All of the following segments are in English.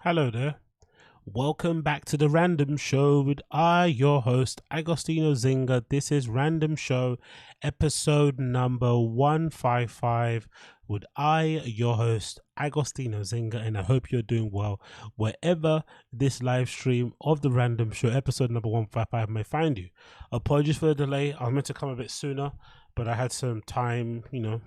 Hello there. Welcome back to the Random Show with your host, AgostinhoZinga. This is Random Show, episode number 155, with your host, AgostinhoZinga, and I hope you're doing well wherever this live stream of the Random Show, episode number 155, may find you. Apologies for the delay. I was meant to come a bit sooner, but I had some time,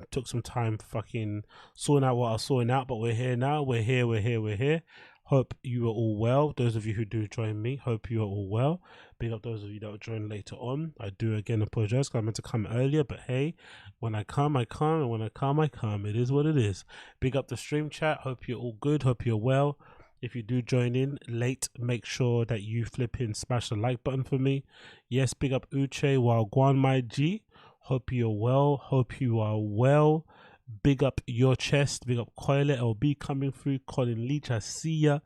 took some time fucking sorting out what I was sorting out, but we're here now. We're here. Hope you are all well. Those of you who do join me, hope you are all well. Big up those of you that will join later on. I do again apologize because I meant to come earlier, but hey, when I come, I come, and when I come, I come. It is what it is. Big up the stream chat. Hope you're all good. Hope you're well. If you do join in late, make sure that you flip in, smash the like button for me. Yes, big up Uche Wagwan, my G. Hope you're well. Hope you are well. Big up your chest. Big up KYLIE LB coming through. Colin Leach, I see ya.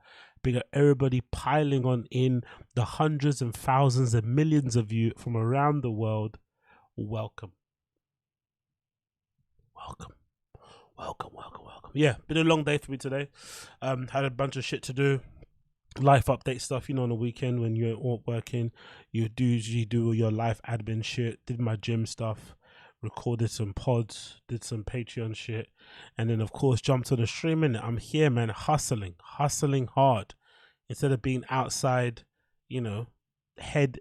Big up everybody piling on in, the hundreds and thousands and millions of you from around the world. Welcome. Yeah, been a long day for me today. Had a bunch of shit to do. Life update stuff, on the weekend when you're all working, you usually do your life admin shit. Did my gym stuff. Recorded some pods, did some Patreon shit, and then of course jumped to the streaming. I'm here, man, hustling hard. Instead of being outside, head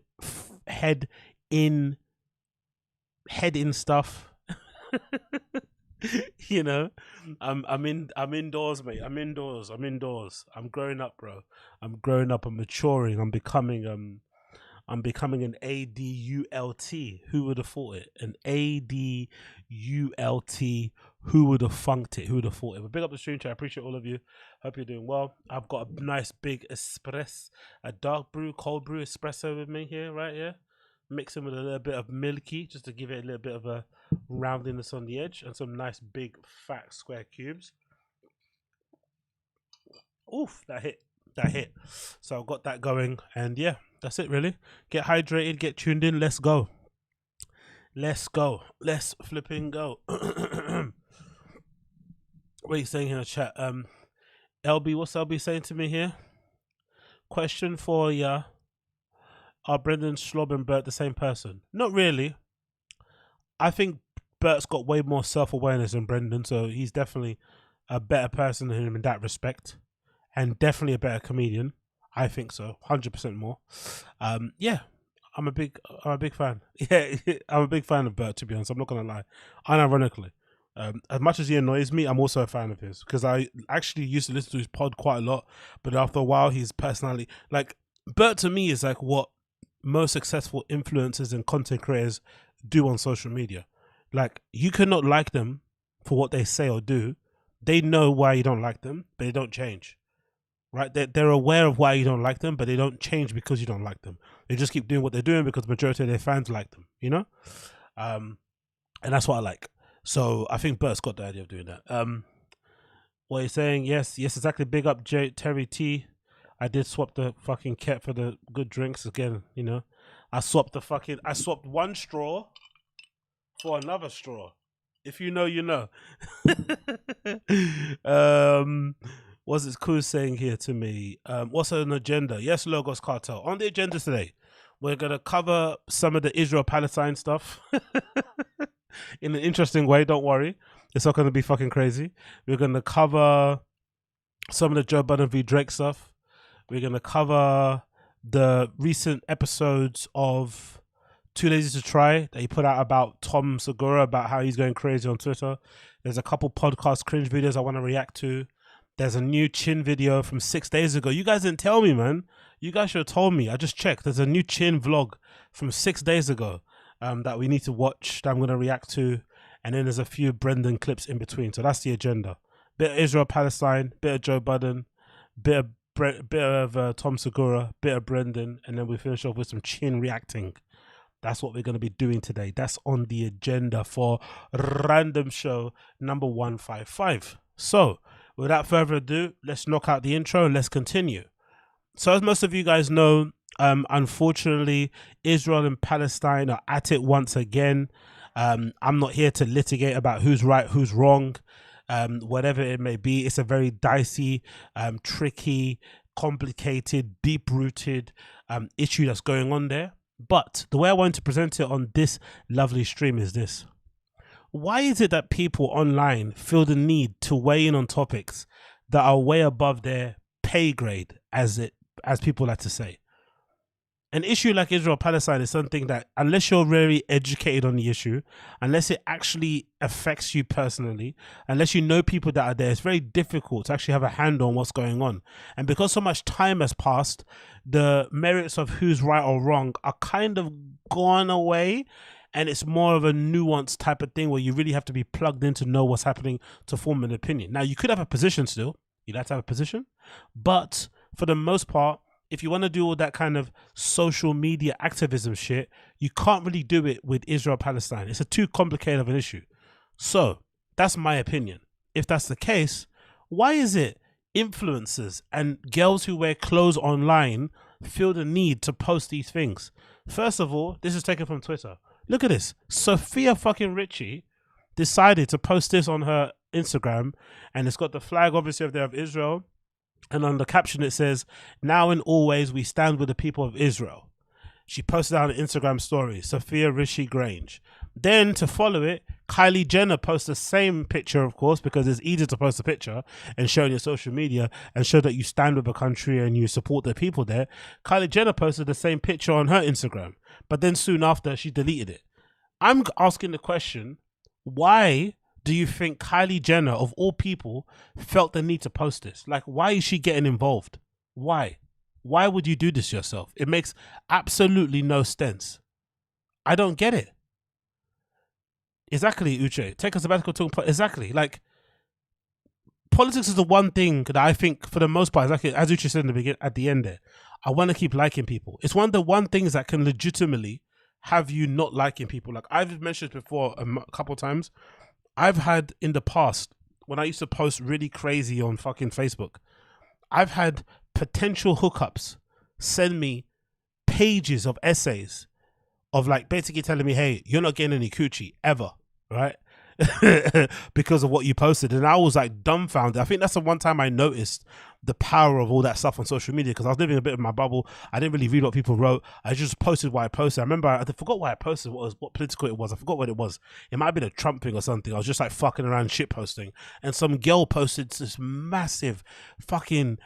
in stuff. I'm indoors, mate. I'm indoors. I'm growing up, bro. I'm maturing. I'm becoming an ADULT. Who would have thought it? An ADULT. Who would have funked it? Who would have thought it? But big up the stream chat. I appreciate all of you. Hope you're doing well. I've got a nice big a dark brew, cold brew espresso with me here, right here. Mixing with a little bit of milky, just to give it a little bit of a roundiness on the edge, and some nice big fat square cubes. Oof, that hit. So I've got that going, and yeah, that's it really. Get hydrated, get tuned in. Let's go. Let's flipping go. What are you saying here in the chat? LB, what's LB saying to me here? Question for ya. Are Brendan, SCHAUB and Bert the same person? Not really. I think Bert's got way more self-awareness than Brendan, so he's definitely a better person than him in that respect. And definitely a better comedian. I think so. 100% more. Yeah, I'm a big fan. Yeah, I'm a big fan of Bert, to be honest. I'm not going to lie. Unironically. As much as he annoys me, I'm also a fan of his. Because I actually used to listen to his pod quite a lot. But after a while, his personality... Like, Bert to me is like what most successful influencers and content creators do on social media. Like, you cannot like them for what they say or do. They know why you don't like them, but they don't change. Right, they're aware of why you don't like them, but they don't change because you don't like them. They just keep doing what they're doing because the majority of their fans like them, and that's what I like. So I think Bert's got the idea of doing that. What you're saying, yes, exactly. Big up Terry T. I did swap the fucking ket for the good drinks again. I swapped one straw for another straw. If you know, you know. What's it cool saying here to me? What's on the agenda? Yes, Logos Cartel. On the agenda today, we're going to cover some of the Israel-Palestine stuff in an interesting way. Don't worry. It's not going to be fucking crazy. We're going to cover some of the Joe Budden v. Drake stuff. We're going to cover the recent episodes of Too Lazy to Try that he put out about Tom Segura, about how he's going crazy on Twitter. There's a couple podcast cringe videos I want to react to. There's a new Chin video from 6 days ago. You guys didn't tell me, man. You guys should have told me. I just checked. There's a new Chin vlog from 6 days ago that we need to watch, that I'm going to react to. And then there's a few Brendan clips in between. So that's the agenda. Bit of Israel-Palestine, bit of Joe Budden, bit of Tom Segura, bit of Brendan. And then we finish off with some Chin reacting. That's what we're going to be doing today. That's on the agenda for Random Show number 155. So, without further ado, let's knock out the intro and let's continue. So as most of you guys know, unfortunately, Israel and Palestine are at it once again. I'm not here to litigate about who's right, who's wrong. whatever it may be. It's a very dicey, tricky, complicated, deep-rooted issue that's going on there. But the way I want to present it on this lovely stream is this. Why is it that people online feel the need to weigh in on topics that are way above their pay grade, as people like to say? An issue like Israel-Palestine is something that, unless you're very educated on the issue, unless it actually affects you personally, unless you know people that are there, it's very difficult to actually have a handle on what's going on. And because so much time has passed, the merits of who's right or wrong are kind of gone away. And it's more of a nuanced type of thing where you really have to be plugged in to know what's happening to form an opinion. Now, you could have a position still. You'd have to have a position. But for the most part, if you want to do all that kind of social media activism shit, you can't really do it with Israel-Palestine. It's a too complicated of an issue. So that's my opinion. If that's the case, why is it influencers and girls who wear clothes online feel the need to post these things? First of all, this is taken from Twitter. Look at this. Sophia fucking Richie decided to post this on her Instagram, and it's got the flag obviously of Israel. And on the caption it says, "Now and always we stand with the people of Israel." She posted out an Instagram story, Sophia Richie Grange. Then to follow it, Kylie Jenner posts the same picture, of course, because it's easier to post a picture and show on your social media and show that you stand with a country and you support the people there. Kylie Jenner posted the same picture on her Instagram, but then soon after she deleted it. I'm asking the question, why do you think Kylie Jenner, of all people, felt the need to post this? Like, why is she getting involved? Why? Why would you do this yourself? It makes absolutely no sense. I don't get it. Exactly, Uche. Take a sabbatical talking. Exactly. Like, politics is the one thing that I think, for the most part, exactly as Uche said in the beginning, at the end there, I want to keep liking people. It's one of the things that can legitimately have you not liking people. Like I've mentioned before a couple of times, I've had in the past, when I used to post really crazy on fucking Facebook, I've had potential hookups send me pages of essays of like basically telling me, hey, you're not getting any coochie ever, right? Because of what you posted. And I was like dumbfounded. I think that's the one time I noticed the power of all that stuff on social media, because I was living a bit of my bubble. I didn't really read what people wrote. I just posted what I posted. I remember I forgot why I posted, what political it was. I forgot what it was. It might have been a Trump thing or something. I was just like fucking around shit posting, and some girl posted this massive fucking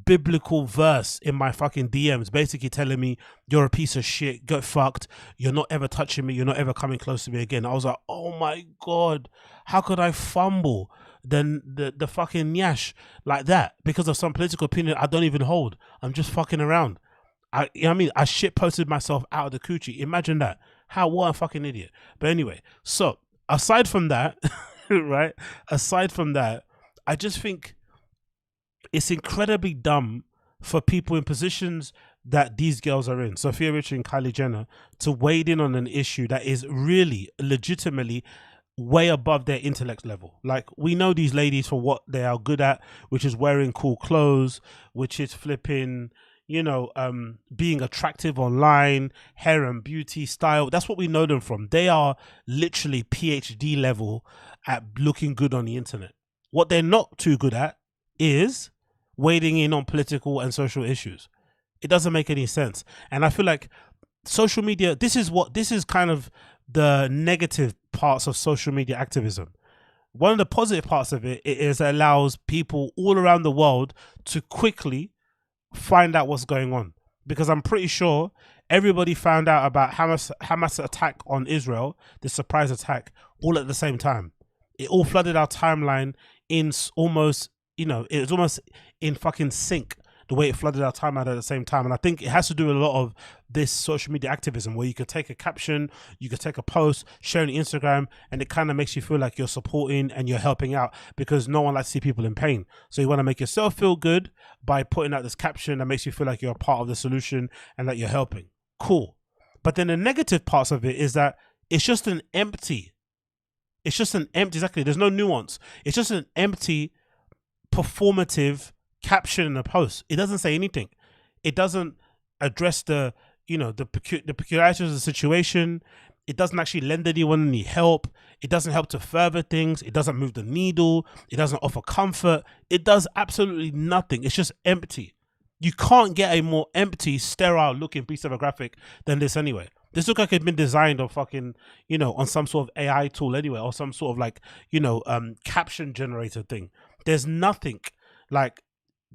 biblical verse in my fucking DMs, basically telling me, you're a piece of shit, get fucked, you're not ever touching me, you're not ever coming close to me again. I was like, oh my God, how could I fumble the fucking nyash like that because of some political opinion I don't even hold? I'm just fucking around. You know what I mean? I shit posted myself out of the coochie. Imagine that. What a fucking idiot. But anyway, so aside from that, right? Aside from that, I just think it's incredibly dumb for people in positions that these girls are in, Sophia Richie and Kylie Jenner, to wade in on an issue that is really legitimately way above their intellect level. Like, we know these ladies for what they are good at, which is wearing cool clothes, which is flipping, you know, being attractive online, hair and beauty, style. That's what we know them from. They are literally PhD level at looking good on the internet. What they're not too good at is wading in on political and social issues. It doesn't make any sense. And I feel like social media, this is kind of the negative parts of social media activism. One of the positive parts of it is it allows people all around the world to quickly find out what's going on. Because I'm pretty sure everybody found out about Hamas attack on Israel, the surprise attack, all at the same time. It all flooded our timeline in almost, you know, it was almost in fucking sync, the way it flooded our timeline at the same time. And I think it has to do with a lot of this social media activism, where you could take a caption, you could take a post, share on Instagram, and it kind of makes you feel like you're supporting and you're helping out, because no one likes to see people in pain. So you want to make yourself feel good by putting out this caption that makes you feel like you're a part of the solution and that you're helping. Cool. But then the negative parts of it is that it's just an empty, exactly, there's no nuance. It's just an empty performative caption in a post. It doesn't say anything. It doesn't address the, you know, the peculiarities of the situation. It doesn't actually lend anyone any help. It doesn't help to further things. It doesn't move the needle. It doesn't offer comfort. It does absolutely nothing. It's just empty. You can't get a more empty, sterile looking piece of a graphic than this anyway. This looks like it's been designed on fucking, you know, on some sort of AI tool anyway, or some sort of like, you know, caption generator thing. There's nothing like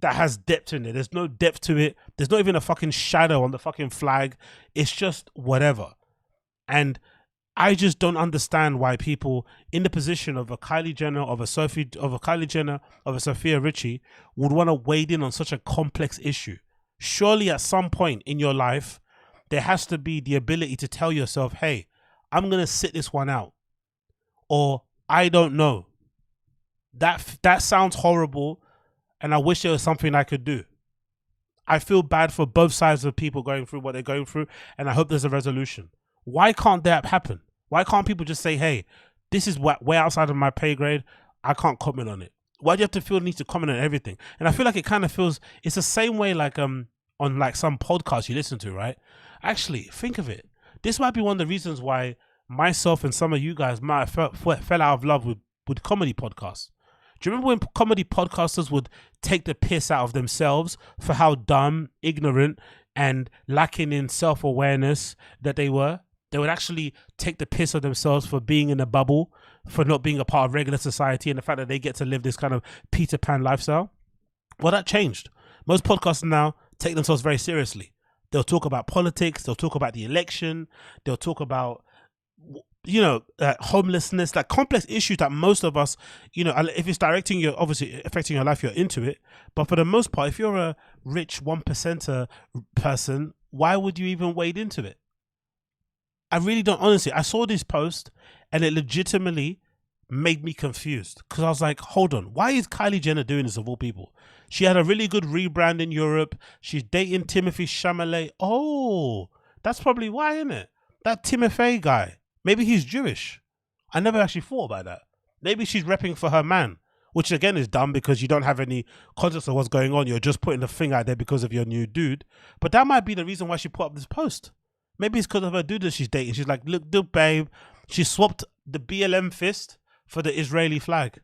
that has depth in it. There's no depth to it. There's not even a fucking shadow on the fucking flag. It's just whatever. And I just don't understand why people in the position of a Kylie Jenner, of a Kylie Jenner, of a Sophia Richie would want to wade in on such a complex issue. Surely at some point in your life, there has to be the ability to tell yourself, hey, I'm going to sit this one out. Or I don't know. That sounds horrible. And I wish there was something I could do. I feel bad for both sides of people going through what they're going through. And I hope there's a resolution. Why can't that happen? Why can't people just say, hey, this is way outside of my pay grade. I can't comment on it. Why do you have to feel the need to comment on everything? And I feel like it kind of feels, it's the same way like on like some podcast you listen to, right? Actually, think of it. This might be one of the reasons why myself and some of you guys might have fell out of love with comedy podcasts. Do you remember when comedy podcasters would take the piss out of themselves for how dumb, ignorant, and lacking in self-awareness that they were? They would actually take the piss of themselves for being in a bubble, for not being a part of regular society, and the fact that they get to live this kind of Peter Pan lifestyle. Well, that changed. Most podcasters now take themselves very seriously. They'll talk about politics. They'll talk about the election. They'll talk about, you know, homelessness, like complex issues that most of us, you know, if it's obviously affecting your life, you're into it. But for the most part, if you're a rich 1%er person, why would you even wade into it? I really don't, honestly. I saw this post and it legitimately made me confused because I was like, hold on, why is Kylie Jenner doing this of all people? She had a really good rebrand in Europe. She's dating Timothy Chalamet. Oh, that's probably why, isn't it? That Timothy guy, maybe he's Jewish. I never actually thought about that. Maybe she's repping for her man, which again is dumb because you don't have any context of what's going on. You're just putting the thing out there because of your new dude. But that might be the reason why she put up this post. Maybe it's because of her dude that she's dating. She's like, look, babe, she swapped the BLM fist for the Israeli flag.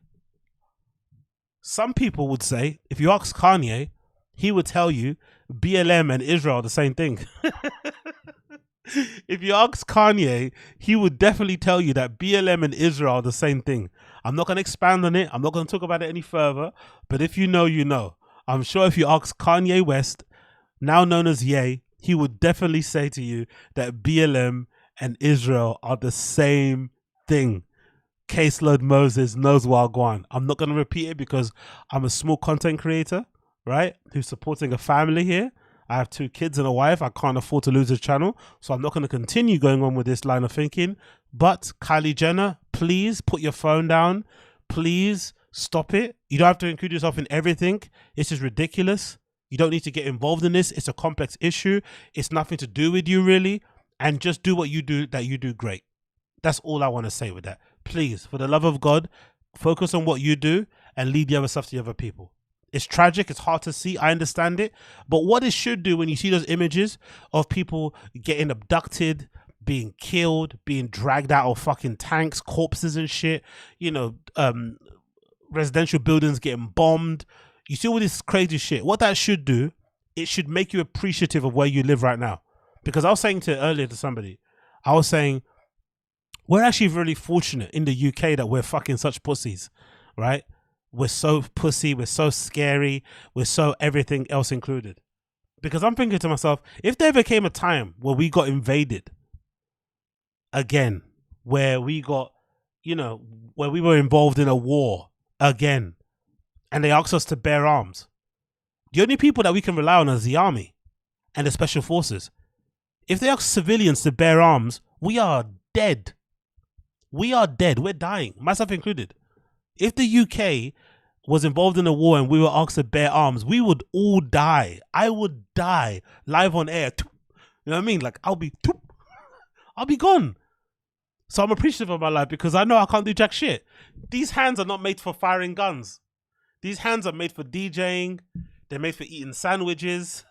Some people would say, if you ask Kanye, he would tell you BLM and Israel are the same thing. If you ask Kanye, he would definitely tell you that BLM and Israel are the same thing. I'm not going to expand on it. I'm not going to talk about it any further. But if you know, you know. I'm sure if you ask Kanye West, now known as Ye, he would definitely say to you that BLM and Israel are the same thing. Caseload Moses knows Wagwan. I'm not going to repeat it because I'm a small content creator, right? Who's supporting a family here. I have 2 kids and a wife. I can't afford to lose this channel. So I'm not going to continue going on with this line of thinking. But Kylie Jenner, please put your phone down. Please stop it. You don't have to include yourself in everything. It's just ridiculous. You don't need to get involved in this. It's a complex issue. It's nothing to do with you really. And just do what you do that you do great. That's all I want to say with that. Please, for the love of God, focus on what you do and leave the other stuff to the other people. It's tragic. It's hard to see. I understand it. But what it should do when you see those images of people getting abducted, being killed, being dragged out of fucking tanks, corpses and shit, you know, residential buildings getting bombed. You see all this crazy shit. What that should do, it should make you appreciative of where you live right now. Because I was saying earlier to somebody, I was saying, we're actually really fortunate in the UK that we're fucking such pussies, right? We're so pussy, we're so scary, we're so everything else included. Because I'm thinking to myself, if there ever came a time where we got invaded again, where we got, you know, where we were involved in a war again, and they asked us to bear arms, the only people that we can rely on is the army and the special forces. If they ask civilians to bear arms, we are dead. We are dead. We're dying, myself included. If the UK was involved in a war and we were asked to bear arms, we would all die. I would die live on air. You know what I mean? Like I'll be gone. So I'm appreciative of my life because I know I can't do jack shit. These hands are not made for firing guns. These hands are made for DJing. They're made for eating sandwiches.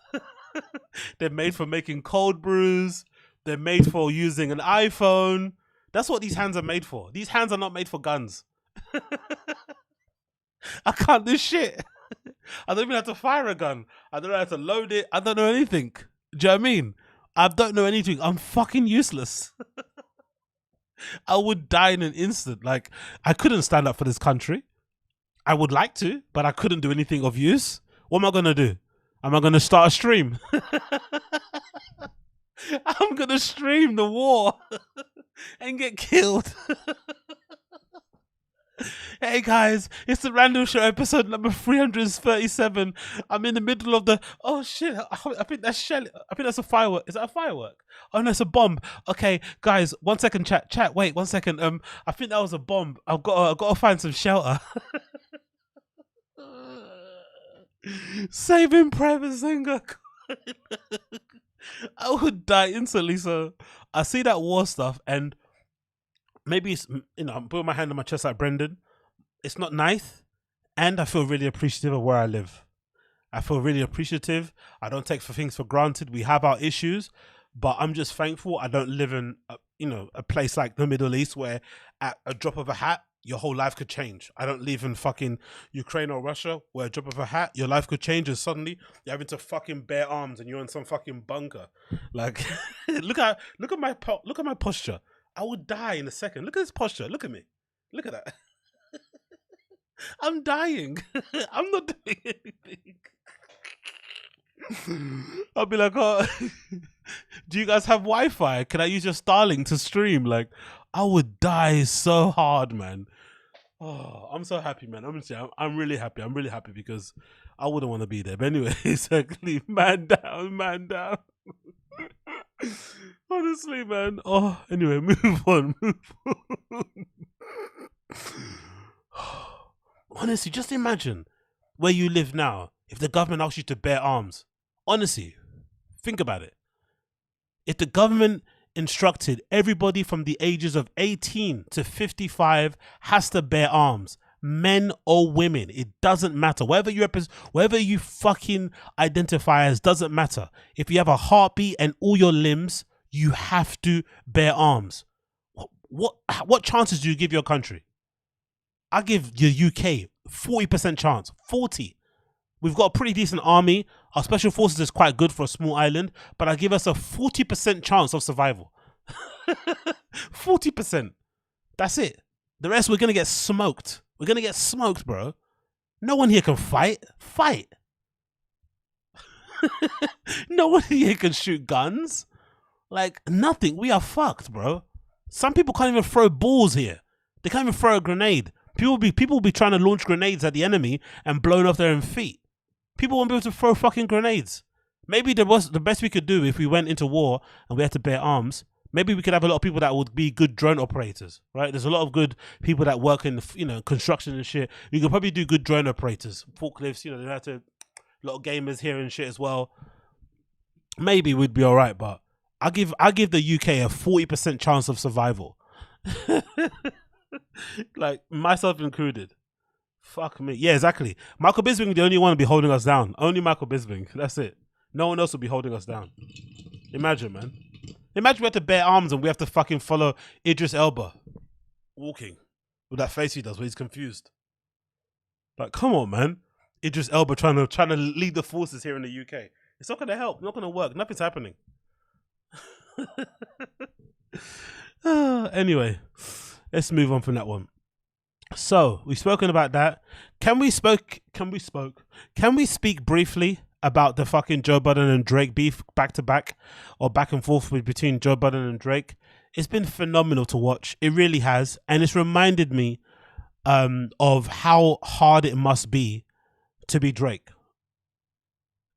They're made for making cold brews, They're made for using an iPhone. That's what these hands are made for. These hands are not made for guns. I can't do shit. I don't even have to fire a gun. I don't know how to load it. I don't know anything. Do you know what I mean? I don't know anything. I'm fucking useless. I would die in an instant. Like, I couldn't stand up for this country. I would like to, but I couldn't do anything of use. What am I going to do? Am I going to start a stream? I'm going to stream the war and get killed. Hey guys, it's the Random Show episode number 337. I'm in the middle of the... Oh shit, I think that's Shelly. I think that's a firework. Is that a firework? Oh no, it's a bomb. Okay, guys, 1 second, chat, wait 1 second. I think that was a bomb. I've got to find some shelter. Saving Private Zinger. I would die instantly. So I see that war stuff and maybe it's, you know, I'm putting my hand on my chest like Brendan. It's not nice, and I feel really appreciative of where I live. I feel really appreciative. I don't take things for granted. We have our issues, but I'm just thankful I don't live in a place like the Middle East where at a drop of a hat your whole life could change. I don't live in fucking Ukraine or Russia where a drop of a hat your life could change and suddenly you're having to fucking bear arms and you're in some fucking bunker. Like look at my posture. I would die in a second. Look at this posture. Look at me. Look at that. I'm dying. I'm not doing anything. I'll be like, oh, do you guys have Wi-Fi? Can I use your Starlink to stream? Like, I would die so hard, man. Oh, I'm so happy, man. I'm really happy. I'm really happy because I wouldn't want to be there. But anyway, exactly. Man down. Honestly, man. Oh, anyway, move on. Honestly, just imagine where you live now if the government asks you to bear arms. Honestly, think about it. If the government instructed everybody from the ages of 18 to 55 has to bear arms, men or women, it doesn't matter. Whatever you fucking identify as doesn't matter. If you have a heartbeat and all your limbs, you have to bear arms. What chances do you give your country? I give the UK 40% chance. 40. We've got a pretty decent army. Our special forces is quite good for a small island, but I give us a 40% chance of survival. 40%. That's it. The rest, we're going to get smoked. We're going to get smoked, bro. No one here can fight. No one here can shoot guns. Like, nothing. We are fucked, bro. Some people can't even throw balls here. They can't even throw a grenade. People will be trying to launch grenades at the enemy and blown off their own feet. People won't be able to throw fucking grenades. Maybe the best we could do if we went into war and we had to bear arms, maybe we could have a lot of people that would be good drone operators, right? There's a lot of good people that work in, construction and shit. You could probably do good drone operators, forklifts, they have to, a lot of gamers here and shit as well. Maybe we'd be all right, but I give the UK a 40% chance of survival. Like, myself included. Fuck me. Yeah, exactly. Michael Bisping, the only one to be holding us down. Only Michael Bisping. That's it. No one else will be holding us down. Imagine, man. Imagine we have to bear arms and we have to fucking follow Idris Elba walking with that face he does where he's confused. Like, come on, man. Idris Elba trying to lead the forces here in the UK. It's not going to help. Not going to work. Nothing's happening. Anyway, let's move on from that one. So we've spoken about that. Can we speak briefly about the fucking Joe Budden and Drake beef back to back or back and forth between Joe Budden and Drake? It's been phenomenal to watch. It really has. And it's reminded me of how hard it must be to be Drake,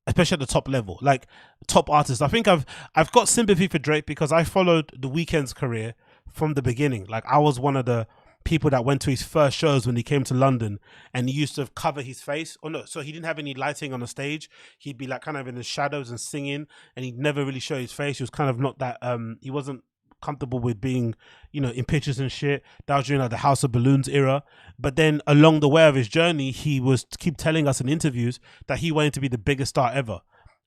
especially at the top level, like top artists. I think I've got sympathy for Drake because I followed The Weeknd's career from the beginning. Like, I was one of the people that went to his first shows when he came to London, and he used to cover his face. Oh no, so he didn't have any lighting on the stage. He'd be like kind of in the shadows and singing, and he'd never really show his face. He was kind of not that he wasn't comfortable with being, in pictures and shit. That was during like the House of Balloons era. But then along the way of his journey, he was keep telling us in interviews that he wanted to be the biggest star ever.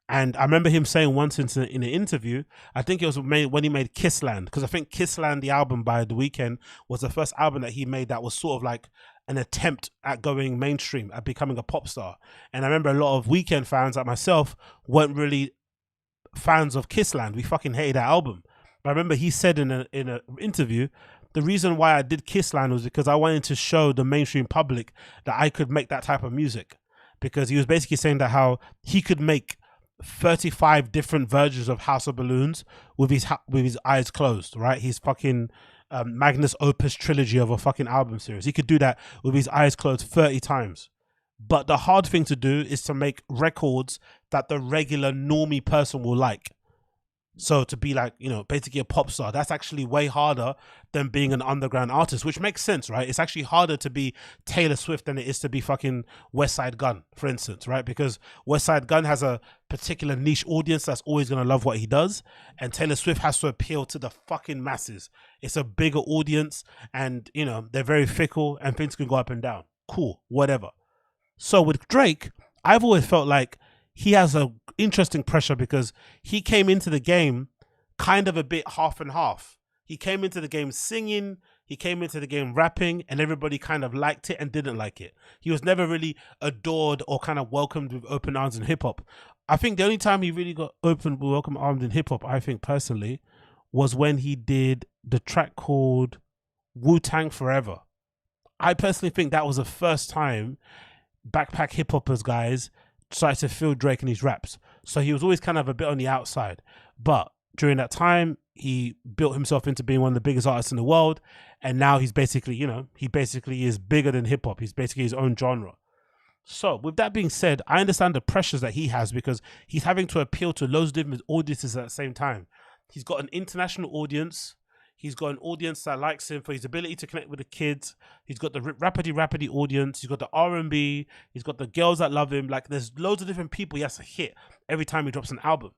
And I remember him saying once in an interview, I think it was when he made Kissland, because I think Kissland, the album by The Weeknd, was the first album that he made that was sort of like an attempt at going mainstream, at becoming a pop star. And I remember a lot of Weeknd fans like myself weren't really fans of Kissland. We fucking hated that album. But I remember he said in an interview, the reason why I did Kissland was because I wanted to show the mainstream public that I could make that type of music. Because he was basically saying that how he could make 35 different versions of House of Balloons with his eyes closed, right? His fucking Magnus Opus trilogy of a fucking album series. He could do that with his eyes closed 30 times. But the hard thing to do is to make records that the regular normie person will like. So to be like, you know, basically a pop star, that's actually way harder than being an underground artist, which makes sense, right? It's actually harder to be Taylor Swift than it is to be fucking West Side Gun, for instance, right? Because West Side Gun has a particular niche audience that's always going to love what he does. And Taylor Swift has to appeal to the fucking masses. It's a bigger audience and, you know, they're very fickle and things can go up and down. Cool, whatever. So with Drake, I've always felt like he has a interesting pressure because he came into the game kind of a bit half and half. He came into the game singing, he came into the game rapping, and everybody kind of liked it and didn't like it. He was never really adored or kind of welcomed with open arms in hip hop. I think the only time he really got open with welcome arms in hip hop, I think personally, was when he did the track called Wu-Tang Forever. I personally think that was the first time backpack hip hoppers guys started to feel Drake in his raps. So he was always kind of a bit on the outside. But during that time, he built himself into being one of the biggest artists in the world. And now he's basically, you know, he basically is bigger than hip hop. He's basically his own genre. So with that being said, I understand the pressures that he has because he's having to appeal to loads of different audiences at the same time. He's got an international audience. He's got an audience that likes him for his ability to connect with the kids. He's got the rappity audience. He's got the R&B. He's got the girls that love him. Like there's loads of different people he has to hit every time he drops an album.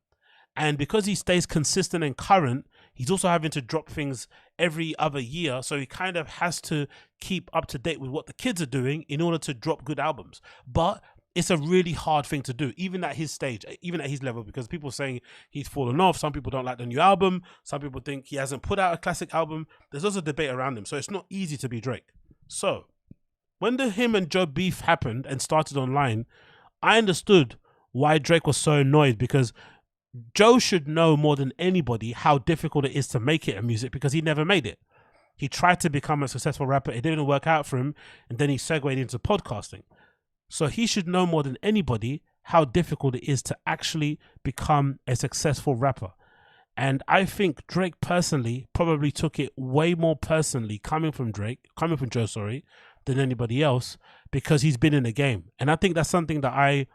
And because he stays consistent and current, he's also having to drop things every other year. So he kind of has to keep up to date with what the kids are doing in order to drop good albums. But it's a really hard thing to do, even at his stage, even at his level, because people are saying he's fallen off. Some people don't like the new album. Some people think he hasn't put out a classic album. There's also debate around him. So it's not easy to be Drake. So when him and Joe beef happened and started online, I understood why Drake was so annoyed, because Joe should know more than anybody how difficult it is to make it in music because he never made it. He tried to become a successful rapper. It didn't work out for him. And then he segued into podcasting. So he should know more than anybody how difficult it is to actually become a successful rapper. And I think Drake personally probably took it way more personally coming from Joe, sorry, than anybody else, because he's been in the game. And I think that's something that I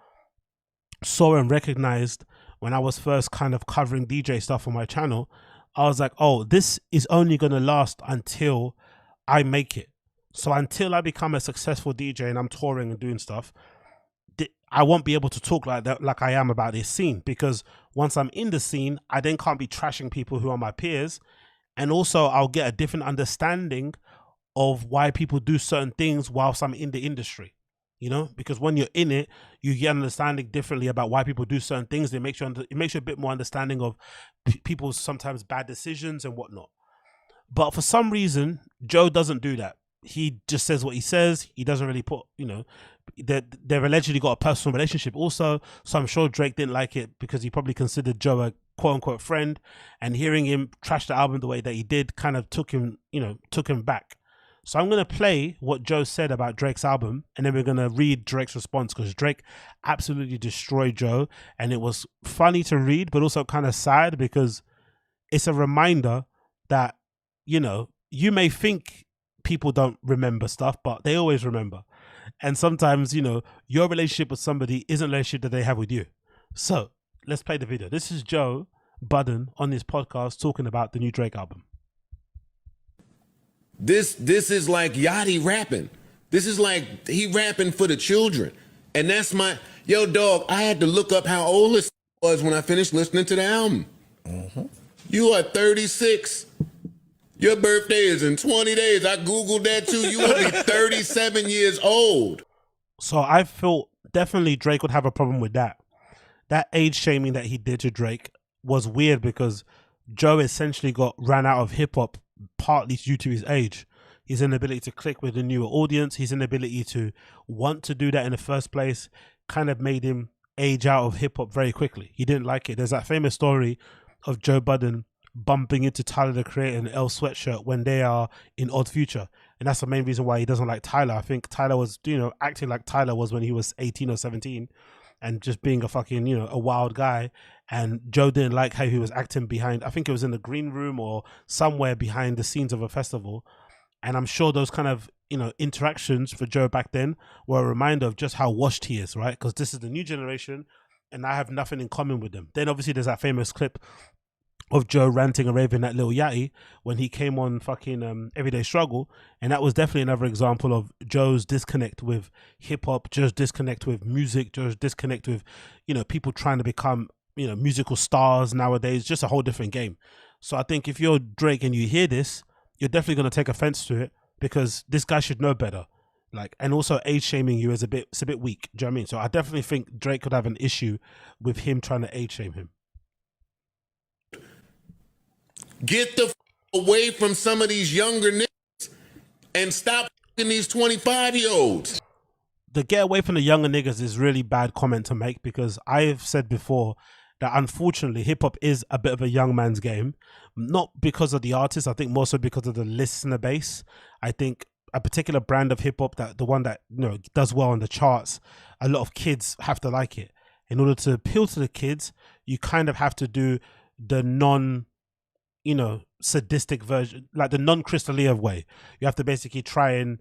saw and recognized when I was first kind of covering DJ stuff on my channel. I was like, oh, this is only going to last until I make it. So until I become a successful DJ and I'm touring and doing stuff, I won't be able to talk like that, like I am about this scene, because once I'm in the scene, I then can't be trashing people who are my peers. And also I'll get a different understanding of why people do certain things whilst I'm in the industry, you know, because when you're in it, you get understanding differently about why people do certain things. It makes you a bit more understanding of people's sometimes bad decisions and whatnot. But for some reason, Joe doesn't do that. He just says what he says. He doesn't really put, you know, they've allegedly got a personal relationship also. So I'm sure Drake didn't like it because he probably considered Joe a quote unquote friend, and hearing him trash the album the way that he did kind of took him back. So I'm going to play what Joe said about Drake's album, and then we're going to read Drake's response, because Drake absolutely destroyed Joe. And it was funny to read, but also kind of sad, because it's a reminder that, you know, you may think people don't remember stuff, but they always remember. And sometimes, you know, your relationship with somebody isn't a relationship that they have with you. So let's play the video. This is Joe Budden on his podcast talking about the new Drake album. This is like Yachty rapping. This is like he rapping for the children. And that's my, yo dog, I had to look up how old this was when I finished listening to the album. You are 36. Your birthday is in 20 days. I Googled that too. You will be 37 years old. So I felt definitely Drake would have a problem with that that age shaming that he did to Drake was weird because Joe essentially ran out of hip hop partly due to his age. His inability to click with a newer audience, his inability to want to do that in the first place kind of made him age out of hip hop very quickly. He didn't like it. There's that famous story of Joe Budden bumping into Tyler the Creator in an L Sweatshirt when they are in Odd Future. And that's the main reason why he doesn't like Tyler. I think Tyler was, acting like Tyler was when he was 18 or 17 and just being a fucking, a wild guy. And Joe didn't like how he was acting behind, I think it was in the green room or somewhere behind the scenes of a festival. And I'm sure those kind of, interactions for Joe back then were a reminder of just how washed he is, right? Because this is the new generation and I have nothing in common with them. Then obviously there's that famous clip of Joe ranting and raving at Lil Yachty when he came on fucking Everyday Struggle. And that was definitely another example of Joe's disconnect with hip hop, Joe's disconnect with music, Joe's disconnect with, people trying to become, musical stars nowadays, just a whole different game. So I think if you're Drake and you hear this, you're definitely going to take offense to it because this guy should know better. Like, and also age shaming you is it's a bit weak. Do you know what I mean? So I definitely think Drake could have an issue with him trying to age shame him. Get the away from some of these younger niggas and stop these 25-year-olds. The get away from the younger niggas is really bad comment to make because I've said before that unfortunately hip hop is a bit of a young man's game, not because of the artist. I think more so because of the listener base. I think a particular brand of hip hop, that the one that does well on the charts, a lot of kids have to like it. In order to appeal to the kids, you kind of have to do the sadistic version, like the non-Crystal way. You have to basically try and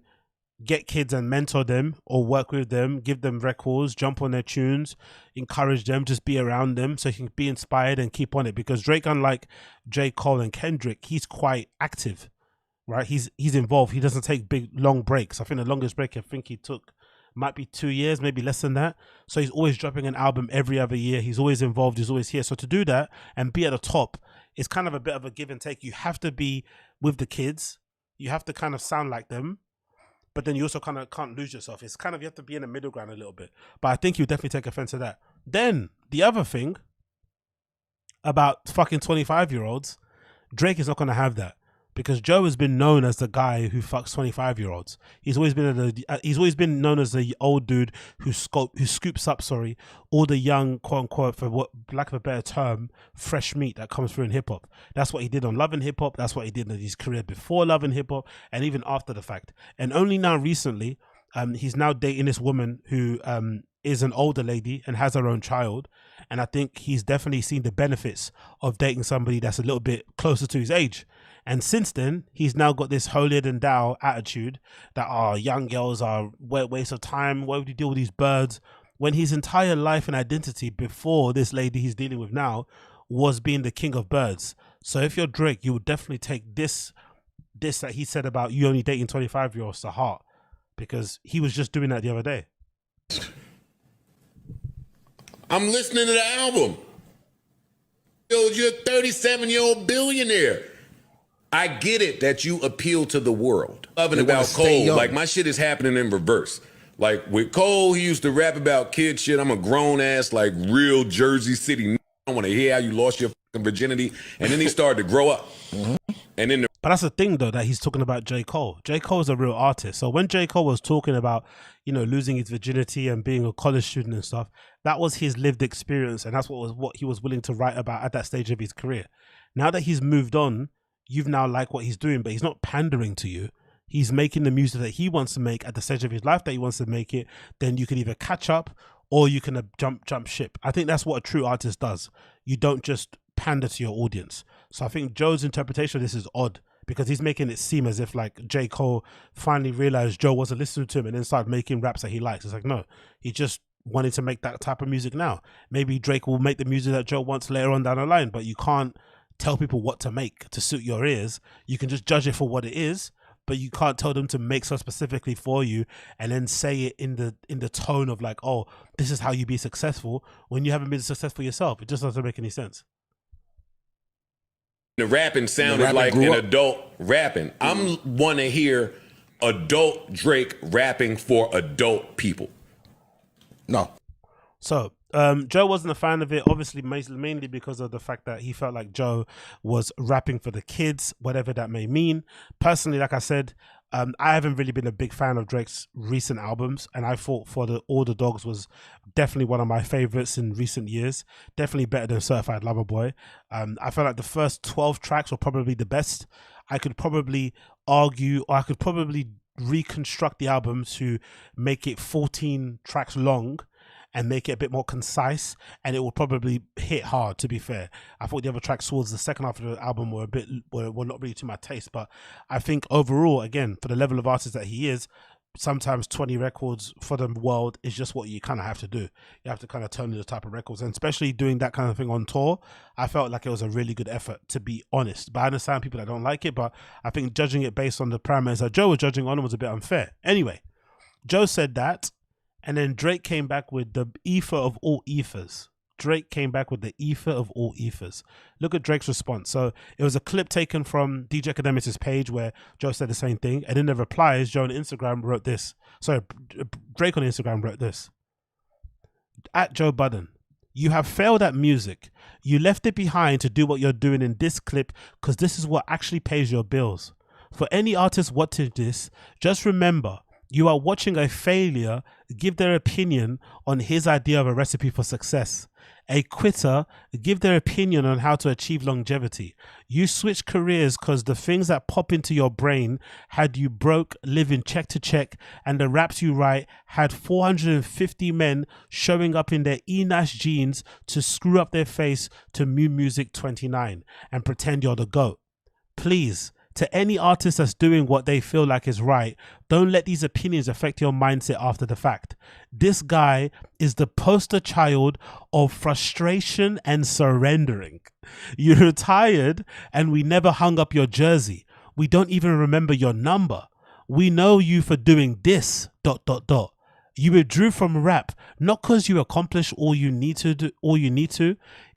get kids and mentor them or work with them, give them records, jump on their tunes, encourage them, just be around them so you can be inspired and keep on it. Because Drake, unlike J. Cole and Kendrick, he's quite active, right? He's involved. He doesn't take big, long breaks. I think the longest break he took might be 2 years, maybe less than that. So he's always dropping an album every other year. He's always involved. He's always here. So to do that and be at the top, it's kind of a bit of a give and take. You have to be with the kids. You have to kind of sound like them. But then you also kind of can't lose yourself. It's kind of, you have to be in the middle ground a little bit. But I think you definitely take offense to that. Then the other thing about fucking 25-year-olds, Drake is not going to have that. Because Joe has been known as the guy who fucks 25-year-olds. He's always been known as the old dude who scoops up, all the young, quote unquote, for what lack of a better term, fresh meat that comes through in hip hop. That's what he did on Love and Hip Hop. That's what he did in his career before Love and Hip Hop, and even after the fact. And only now recently, he's now dating this woman who is an older lady and has her own child. And I think he's definitely seen the benefits of dating somebody that's a little bit closer to his age. And since then, he's now got this holier than thou attitude that young girls are a waste of time. Why would you deal with these birds? When his entire life and identity before this lady he's dealing with now was being the king of birds. So if you're Drake, you would definitely take this that he said about you only dating 25-year-olds to heart, because he was just doing that the other day. I'm listening to the album. Yo, you're a 37-year-old billionaire. I get it that you appeal to the world. Loving about Cole, like my shit is happening in reverse. Like with Cole, he used to rap about kid shit. I'm a grown ass, like real Jersey City. I want to hear how you lost your fucking virginity. And then he started to grow up. And then but that's the thing though, that he's talking about J. Cole. J. Cole is a real artist. So when J. Cole was talking about, losing his virginity and being a college student and stuff, that was his lived experience. And that's what he was willing to write about at that stage of his career. Now that he's moved on, you've now liked what he's doing, but he's not pandering to you. He's making the music that he wants to make at the stage of his life that he wants to make it. Then you can either catch up or you can jump ship. I think that's what a true artist does. You don't just pander to your audience. So I think Joe's interpretation of this is odd, because he's making it seem as if like J. Cole finally realized Joe wasn't listening to him and then started making raps that he likes. It's like, no, he just wanted to make that type of music now. Maybe Drake will make the music that Joe wants later on down the line, but you can't tell people what to make to suit your ears. You can just judge it for what it is, but you can't tell them to make so specifically for you and then say it in the tone of like, oh, this is how you be successful, when you haven't been successful yourself. It just doesn't make any sense. The rapping sounded like an adult rapping. I want to hear adult Drake rapping for adult people. No. So Joe wasn't a fan of it, obviously mainly because of the fact that he felt like Joe was rapping for the kids, whatever that may mean. Personally, like I said, I haven't really been a big fan of Drake's recent albums, and I thought All the Dogs was definitely one of my favorites in recent years. Definitely better than Certified Lover Boy. I felt like the first 12 tracks were probably the best. I could probably argue, or I could probably reconstruct the album to make it 14 tracks long and make it a bit more concise, and it will probably hit hard, to be fair. I thought the other tracks towards the second half of the album were not really to my taste, but I think overall, again, for the level of artist that he is, sometimes 20 records for the world is just what you kind of have to do. You have to kind of turn to the type of records, and especially doing that kind of thing on tour, I felt like it was a really good effort, to be honest. But I understand people that don't like it, but I think judging it based on the parameters that Joe was judging on was a bit unfair. Anyway, Joe said that, and then Drake came back with the ether of all ethers. Drake came back with the ether of all ethers. Look at Drake's response. So it was a clip taken from DJ Academics' page where Joe said the same thing. And in the replies, Joe on Instagram wrote this. Sorry, Drake on Instagram wrote this. At Joe Budden, you have failed at music. You left it behind to do what you're doing in this clip because this is what actually pays your bills. For any artist watching this, just remember, you are watching a failure give their opinion on his idea of a recipe for success. A quitter give their opinion on how to achieve longevity. You switch careers because the things that pop into your brain had you broke, living check to check, and the raps you write had 450 men showing up in their E-Nash jeans to screw up their face to Mu Music 29 and pretend you're the GOAT. Please, to any artist that's doing what they feel like is right, don't let these opinions affect your mindset after the fact. This guy is the poster child of frustration and surrendering. You retired and we never hung up your jersey. We don't even remember your number. We know you for doing this, ... You withdrew from rap, not because you accomplished all you need to,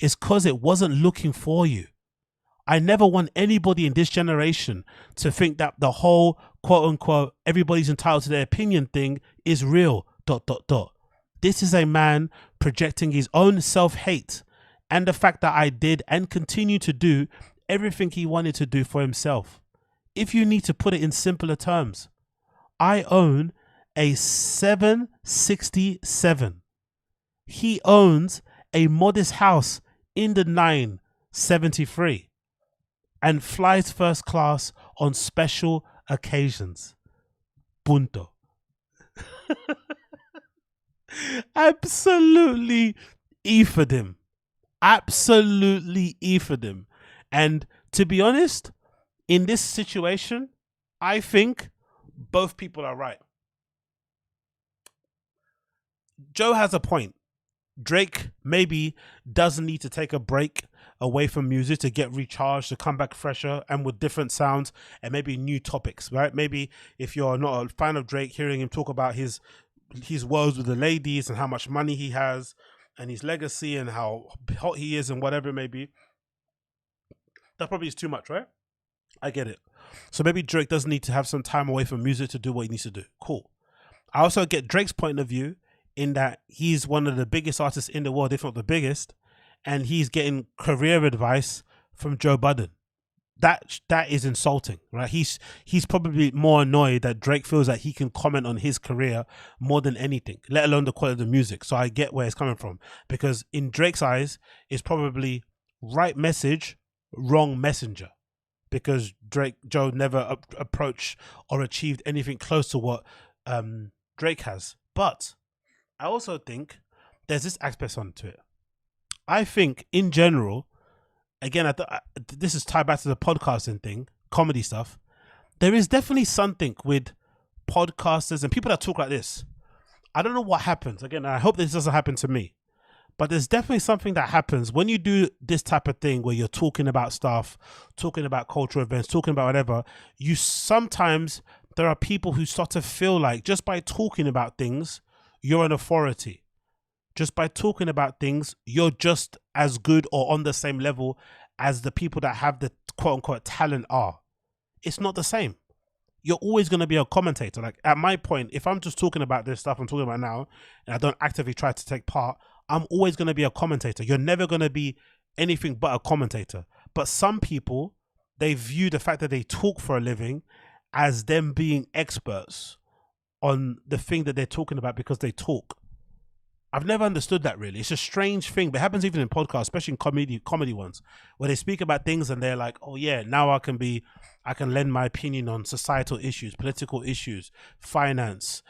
it's because it wasn't looking for you. I never want anybody in this generation to think that the whole quote unquote everybody's entitled to their opinion thing is real ... This is a man projecting his own self-hate and the fact that I did and continue to do everything he wanted to do for himself. If you need to put it in simpler terms, I own a 767. He owns a modest house in the 973. And flies first class on special occasions. Punto. Absolutely ethered him. Absolutely ethered him. And to be honest, in this situation, I think both people are right. Joe has a point. Drake maybe doesn't need to take a break away from music to get recharged, to come back fresher and with different sounds and maybe new topics, right? Maybe if you're not a fan of Drake, hearing him talk about his woes with the ladies and how much money he has and his legacy and how hot he is and whatever it may be, that probably is too much, right? I get it. So maybe Drake doesn't need to have some time away from music to do what he needs to do. Cool. I also get Drake's point of view in that he's one of the biggest artists in the world, if not the biggest, and he's getting career advice from Joe Budden. That is insulting, right? He's probably more annoyed that Drake feels that he can comment on his career more than anything, let alone the quality of the music. So I get where it's coming from, because in Drake's eyes, it's probably right message, wrong messenger, because Joe never approached or achieved anything close to what Drake has. But I also think there's this aspect onto it. I think in general, again, this is tied back to the podcasting thing, comedy stuff. There is definitely something with podcasters and people that talk like this. I don't know what happens. Again, I hope this doesn't happen to me. But there's definitely something that happens when you do this type of thing where you're talking about stuff, talking about cultural events, talking about whatever. Sometimes there are people who start to feel like just by talking about things, you're an authority. Just by talking about things, you're just as good or on the same level as the people that have the quote unquote talent are. It's not the same. You're always going to be a commentator. Like at my point, if I'm just talking about this stuff I'm talking about now and I don't actively try to take part, I'm always going to be a commentator. You're never going to be anything but a commentator. But some people, they view the fact that they talk for a living as them being experts on the thing that they're talking about because they talk. I've never understood that really. It's a strange thing, but it happens even in podcasts, especially in comedy ones, where they speak about things and they're like, oh yeah, now I can lend my opinion on societal issues, political issues, finance,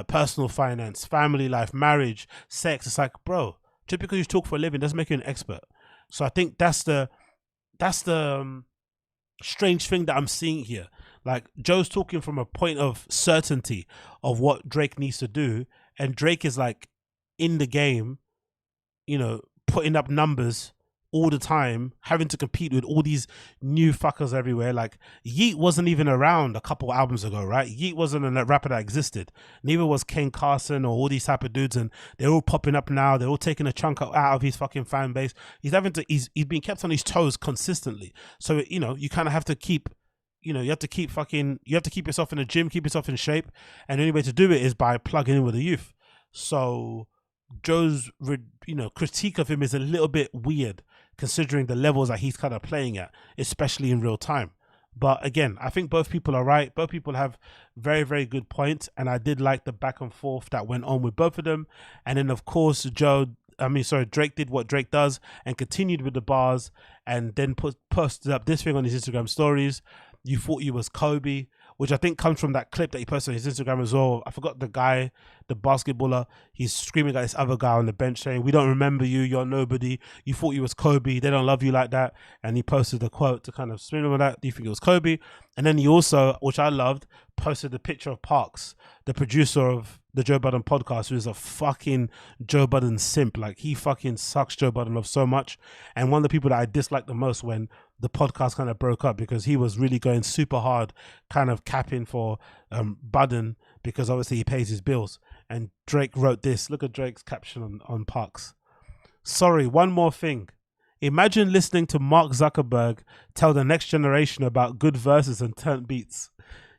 personal finance, family life, marriage, sex. It's like, bro, just because you talk for a living doesn't make you an expert. So I think that's the strange thing that I'm seeing here. Like, Joe's talking from a point of certainty of what Drake needs to do, and Drake is like in the game, you know, putting up numbers all the time, having to compete with all these new fuckers everywhere. Like, Yeet wasn't even around a couple albums ago, right? Yeet wasn't a rapper that existed. Neither was Kane Carson or all these type of dudes, and they're all popping up now. They're all taking a chunk out of his fucking fan base. He's being kept on his toes consistently. So, you know, you kind of have to keep, you know, you have to keep yourself in the gym, keep yourself in shape, and the only way to do it is by plugging in with the youth. So Joe's, you know, critique of him is a little bit weird considering the levels that he's kind of playing at, especially in real time. But again, I think both people are right. Both people have very, very good points, and I did like the back and forth that went on with both of them. And then of course Drake did what Drake does and continued with the bars, and then posted up this thing on his Instagram stories. You thought you was Kobe, which I think comes from that clip that he posted on his Instagram as well. I forgot the guy, the basketballer. He's screaming at this other guy on the bench saying, "We don't remember you. You're nobody. You thought you was Kobe. They don't love you like that." And he posted the quote to kind of spin on that. Do you think it was Kobe? And then he also, which I loved, posted the picture of Parks, the producer of the Joe Budden podcast, who is a fucking Joe Budden simp. Like, he fucking sucks Joe Budden off so much. And one of the people that I disliked the most when the podcast kind of broke up, because he was really going super hard, kind of capping for Budden, because obviously he pays his bills. And Drake wrote this. Look at Drake's caption on Parks. "Sorry, one more thing. Imagine listening to Mark Zuckerberg tell the next generation about good verses and turnt beats.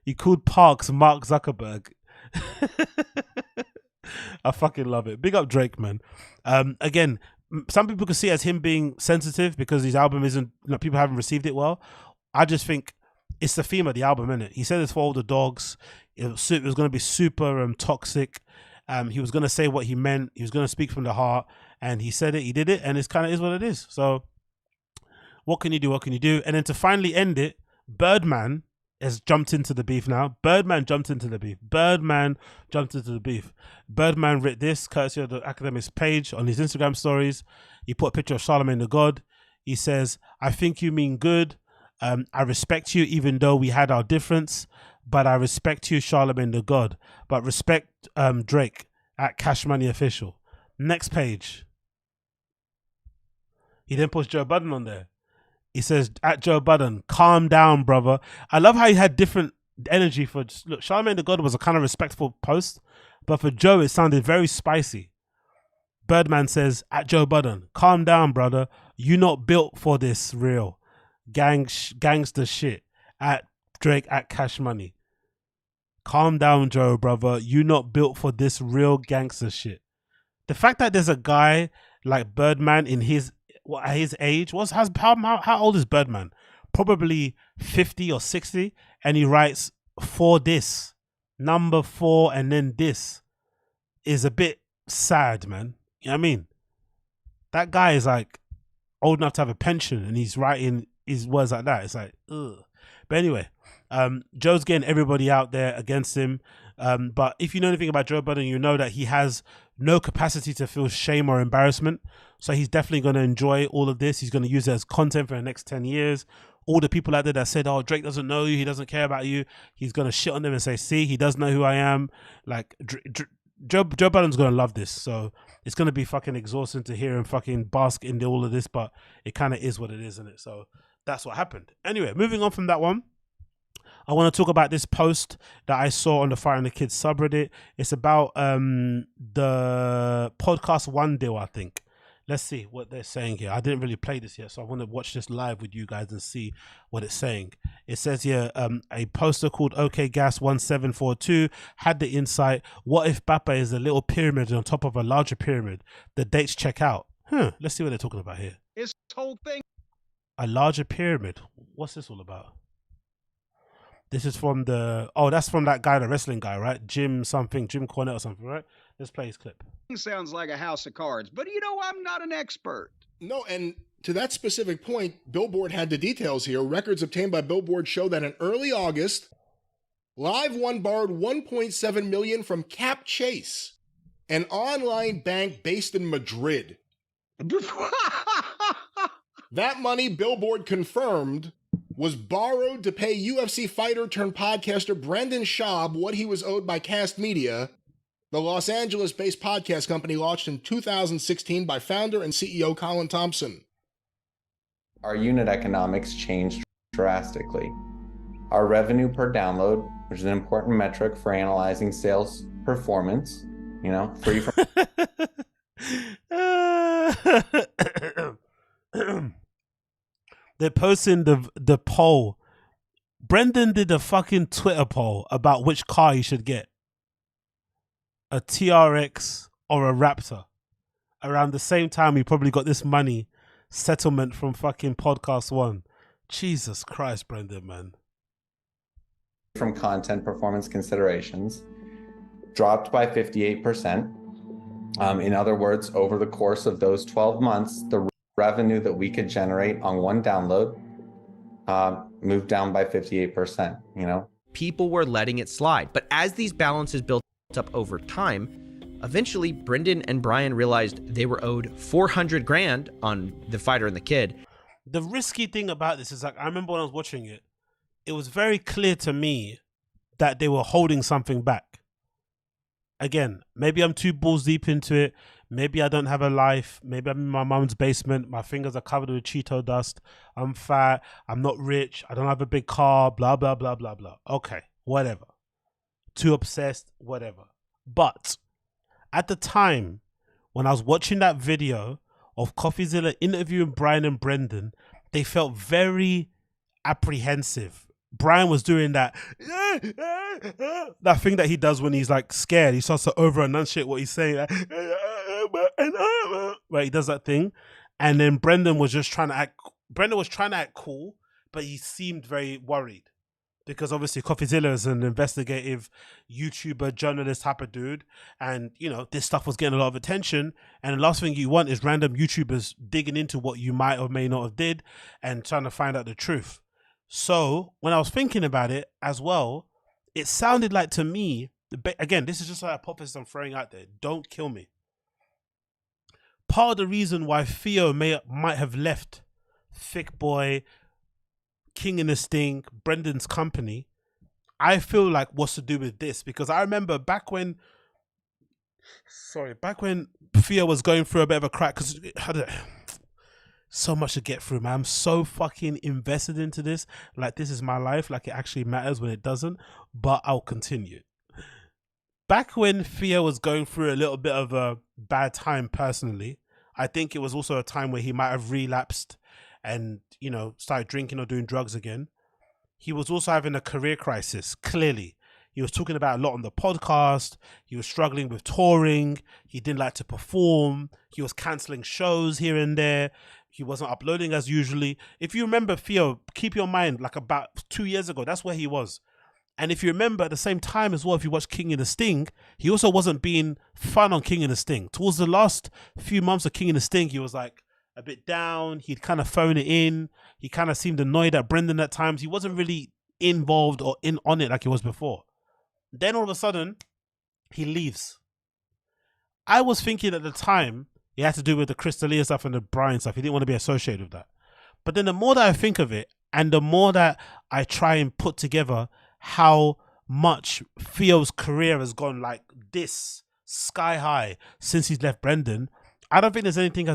He called Parks Mark Zuckerberg." I fucking love it. Big up Drake, man. Again, some people could see it as him being sensitive because his album isn't, you know, people haven't received it well. I just think it's the theme of the album, isn't it? He said it's for all the dogs. It was going to be super toxic. He was going to say what he meant. He was going to speak from the heart, and he said it. He did it, and it's kind of is what it is. So what can you do? What can you do? And then to finally end it, Birdman has jumped into the beef now. Birdman jumped into the beef. Birdman writ this, courtesy of the Academics page on his Instagram stories. He put a picture of Charlemagne the God. He says, "I think you mean good. I respect you even though we had our difference. But I respect you, Charlemagne the God. But respect Drake at Cash Money Official." Next page. He then puts Joe Budden on there. He says, "At Joe Budden, calm down, brother." I love how he had different energy for, look, Charlemagne the God was a kind of respectful post, but for Joe, it sounded very spicy. Birdman says, "At Joe Budden, calm down, brother. You not built for this real gangster shit. At Drake, at Cash Money. Calm down, Joe, brother. You not built for this real gangster shit." The fact that there's a guy like Birdman in his age, how old is Birdman? Probably 50 or 60, and he writes "for this," number 4, and then this is a bit sad, man. You know what I mean? That guy is like old enough to have a pension, and he's writing his words like that. It's like, ugh. But anyway, Joe's getting everybody out there against him. But if you know anything about Joe Budden, you know that he has no capacity to feel shame or embarrassment. So he's definitely going to enjoy all of this. He's going to use it as content for the next 10 years. All the people out there that said, "Oh, Drake doesn't know you, he doesn't care about you," he's going to shit on them and say, "See, he does know who I am." Like, Joe Budden's going to love this. So it's going to be fucking exhausting to hear him fucking bask in all of this, but it kind of is what it is, isn't it? So that's what happened. Anyway, moving on from that one, I want to talk about this post that I saw on the Fighting the Kids subreddit. It's about the Podcast One deal, I think. Let's see what they're saying here. I didn't really play this yet, so I want to watch this live with you guys and see what it's saying. It says here, a poster called OKGas1742 had the insight, what if BAPA is a little pyramid on top of a larger pyramid? The dates check out. Let's see what they're talking about here. This whole thing. A larger pyramid. What's this all about? This is from the... Oh, that's from that guy, the wrestling guy, right? Jim Cornette or something, right? Let's play his clip. Sounds like a house of cards, but you know, I'm not an expert. No, and to that specific point, Billboard had the details here. Records obtained by Billboard show that in early August, Live One borrowed $1.7 million from Cap Chase, an online bank based in Madrid. That money, Billboard confirmed, was borrowed to pay UFC fighter turned podcaster Brendan Schaub what he was owed by KAST Media, the Los Angeles-based podcast company launched in 2016 by founder and CEO Colin Thompson. Our unit economics changed drastically. Our revenue per download, which is an important metric for analyzing sales performance, you know, free from... They're posting the poll. Brendan did a fucking Twitter poll about which car he should get. A TRX or a Raptor. Around the same time, he probably got this money settlement from fucking Podcast One. Jesus Christ, Brendan, man. From content performance considerations, dropped by 58%. In other words, over the course of those 12 months, the revenue that we could generate on one download moved down by 58%, you know? People were letting it slide. But as these balances built up over time, eventually Brendan and Brian realized they were owed 400 grand on The Fighter and the Kid. The risky thing about this is, like, I remember when I was watching it, it was very clear to me that they were holding something back. Again, maybe I'm too balls deep into it. Maybe I don't have a life. Maybe I'm in my mum's basement. My fingers are covered with Cheeto dust. I'm fat. I'm not rich. I don't have a big car. Blah, blah, blah, blah, blah. Okay, whatever. Too obsessed, whatever. But at the time, when I was watching that video of CoffeeZilla interviewing Brian and Brendan, they felt very apprehensive. Brian was doing that thing that he does when he's like scared. He starts to over enunciate what he's saying. Right, he does that thing. And then Brendan was trying to act cool, but he seemed very worried. Because obviously CoffeeZilla is an investigative YouTuber, journalist type of dude. And, you know, this stuff was getting a lot of attention. And the last thing you want is random YouTubers digging into what you might or may not have did and trying to find out the truth. So when I was thinking about it as well, it sounded like to me, again, this is just a hypothesis I'm throwing out there. Don't kill me. Part of the reason why Theo might have left Thick Boy, King in the Sting, Brendan's company, I feel like was to do with this, because I remember back when Theo was going through a bit of a crack, because so much to get through, man. I'm so fucking invested into this. Like, this is my life. Like, it actually matters when it doesn't, but I'll continue. Back when Theo was going through a little bit of a bad time personally, I think it was also a time where he might have relapsed and, you know, started drinking or doing drugs again. He was also having a career crisis, clearly. He was talking about a lot on the podcast. He was struggling with touring. He didn't like to perform. He was cancelling shows here and there. He wasn't uploading as usually. If you remember Theo, keep your mind, like about 2 years ago, that's where he was. And if you remember at the same time as well, if you watch King in the Sting, he also wasn't being fun on King in the Sting. Towards the last few months of King in the Sting, he was like a bit down. He'd kind of phone it in. He kind of seemed annoyed at Brendan at times. He wasn't really involved or in on it like he was before. Then all of a sudden, he leaves. I was thinking at the time, it had to do with the Crystalia stuff and the Brian stuff. He didn't want to be associated with that. But then the more that I think of it, and the more that I try and put together how much Theo's career has gone like this, sky high, since he's left Brendan, I don't think there's anything I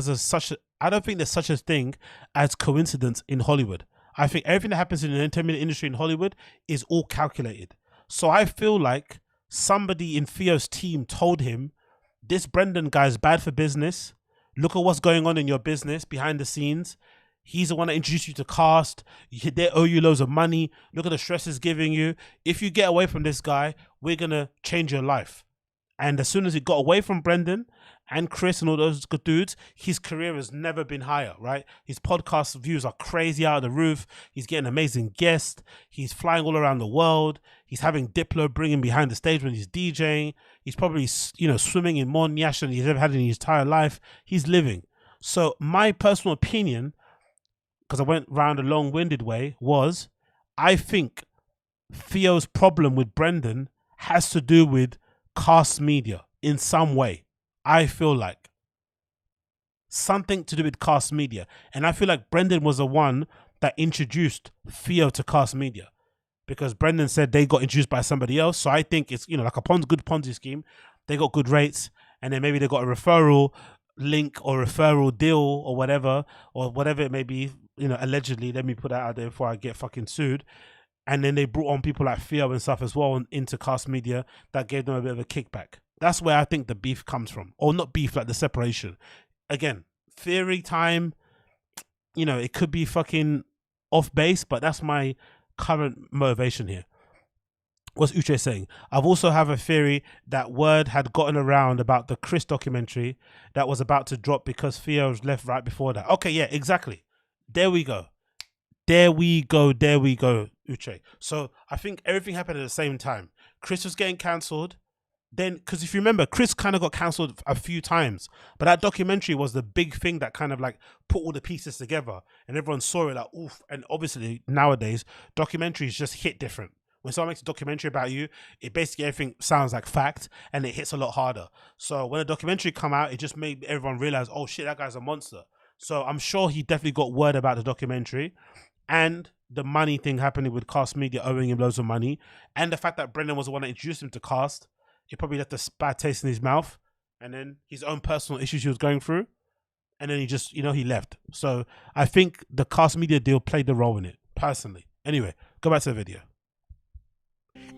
don't think there's such a thing as coincidence in Hollywood. I think everything that happens in the entertainment industry in Hollywood is all calculated. So I feel like somebody in Theo's team told him, this Brendan guy is bad for business. Look at what's going on in your business behind the scenes. He's the one that introduced you to CAST. They owe you loads of money. Look at the stress it's giving you. If you get away from this guy, we're going to change your life. And as soon as he got away from Brendan and Chris and all those good dudes, his career has never been higher, right? His podcast views are crazy out of the roof. He's getting amazing guests. He's flying all around the world. He's having Diplo bring him behind the stage when he's DJing. He's probably, you know, swimming in more nyash than he's ever had in his entire life. He's living. So my personal opinion, because I went round a long-winded way, was I think Theo's problem with Brendan has to do with CAST media in some way. I feel like something to do with CAST media. And I feel like Brendan was the one that introduced Theo to CAST media, because Brendan said they got introduced by somebody else. So I think it's, you know, like a good Ponzi scheme. They got good rates, and then maybe they got a referral link or referral deal or whatever it may be, you know, allegedly. Let me put that out there before I get fucking sued. And then they brought on people like Theo and stuff as well into CAST media that gave them a bit of a kickback. That's where I think the beef comes from. Or not beef, like the separation. Again, theory time, you know, it could be fucking off base, but that's my current motivation here. What's Uche saying? I've also have a theory that word had gotten around about the Chris documentary that was about to drop because Theo was left right before that. Okay, yeah, exactly. There we go. There we go, Uche. So I think everything happened at the same time. Chris was getting cancelled. Then, because if you remember, Chris kind of got cancelled a few times. But that documentary was the big thing that kind of like put all the pieces together. And everyone saw it like, oof. And obviously, nowadays, documentaries just hit different. When someone makes a documentary about you, it basically everything sounds like fact and it hits a lot harder. So when a documentary come out, it just made everyone realize, oh shit, that guy's a monster. So I'm sure he definitely got word about the documentary. And the money thing happening with CAST media owing him loads of money, and the fact that Brendan was the one that introduced him to CAST, it probably left a bad taste in his mouth, and then his own personal issues he was going through, and then he just, you know, he left. So I think the CAST media deal played the role in it, personally. Anyway, go back to the video.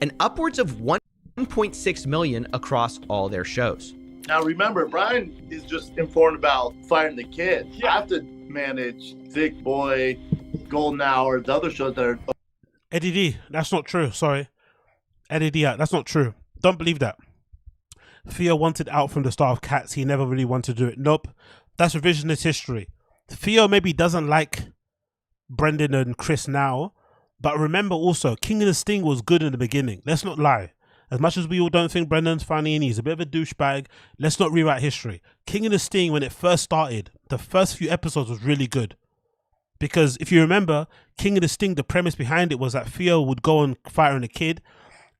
And upwards of 1.6 million across all their shows. Now remember, Brian is just informed about firing the kid. Yeah. I have to manage Thick Boy, Golden Hour, the other shows that are... Eddie D, that's not true. Sorry. Eddie D, that's not true. Don't believe that. Theo wanted out from the start of Cats. He never really wanted to do it. Nope. That's revisionist history. Theo maybe doesn't like Brendan and Chris now, but remember also, King of the Sting was good in the beginning. Let's not lie. As much as we all don't think Brendan's funny and he's a bit of a douchebag, let's not rewrite history. King of the Sting, when it first started, the first few episodes was really good. Because if you remember, King of the Sting, the premise behind it was that Theo would go on fighting a kid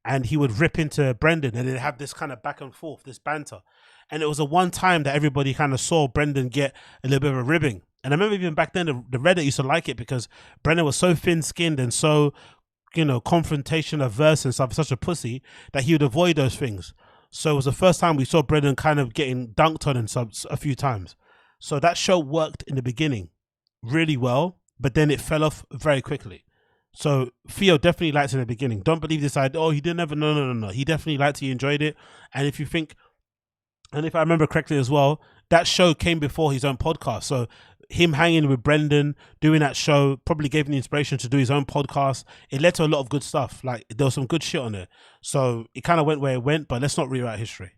and he would rip into Brendan and they'd have this kind of back and forth, this banter. And it was a one time that everybody kind of saw Brendan get a little bit of a ribbing. And I remember even back then, the Reddit used to like it because Brendan was so thin-skinned and so, you know, confrontation averse and stuff, such a pussy, that he would avoid those things. So it was the first time we saw Brendan kind of getting dunked on and a few times. So that show worked in the beginning really well, but then it fell off very quickly. So Theo definitely liked it in the beginning. Don't believe this idea, oh, he didn't ever, no. He definitely liked it, he enjoyed it. And if you think, and if I remember correctly as well, that show came before his own podcast. So him hanging with Brendan, doing that show, probably gave him the inspiration to do his own podcast. It led to a lot of good stuff. Like, there was some good shit on it. So it kind of went where it went, but let's not rewrite history.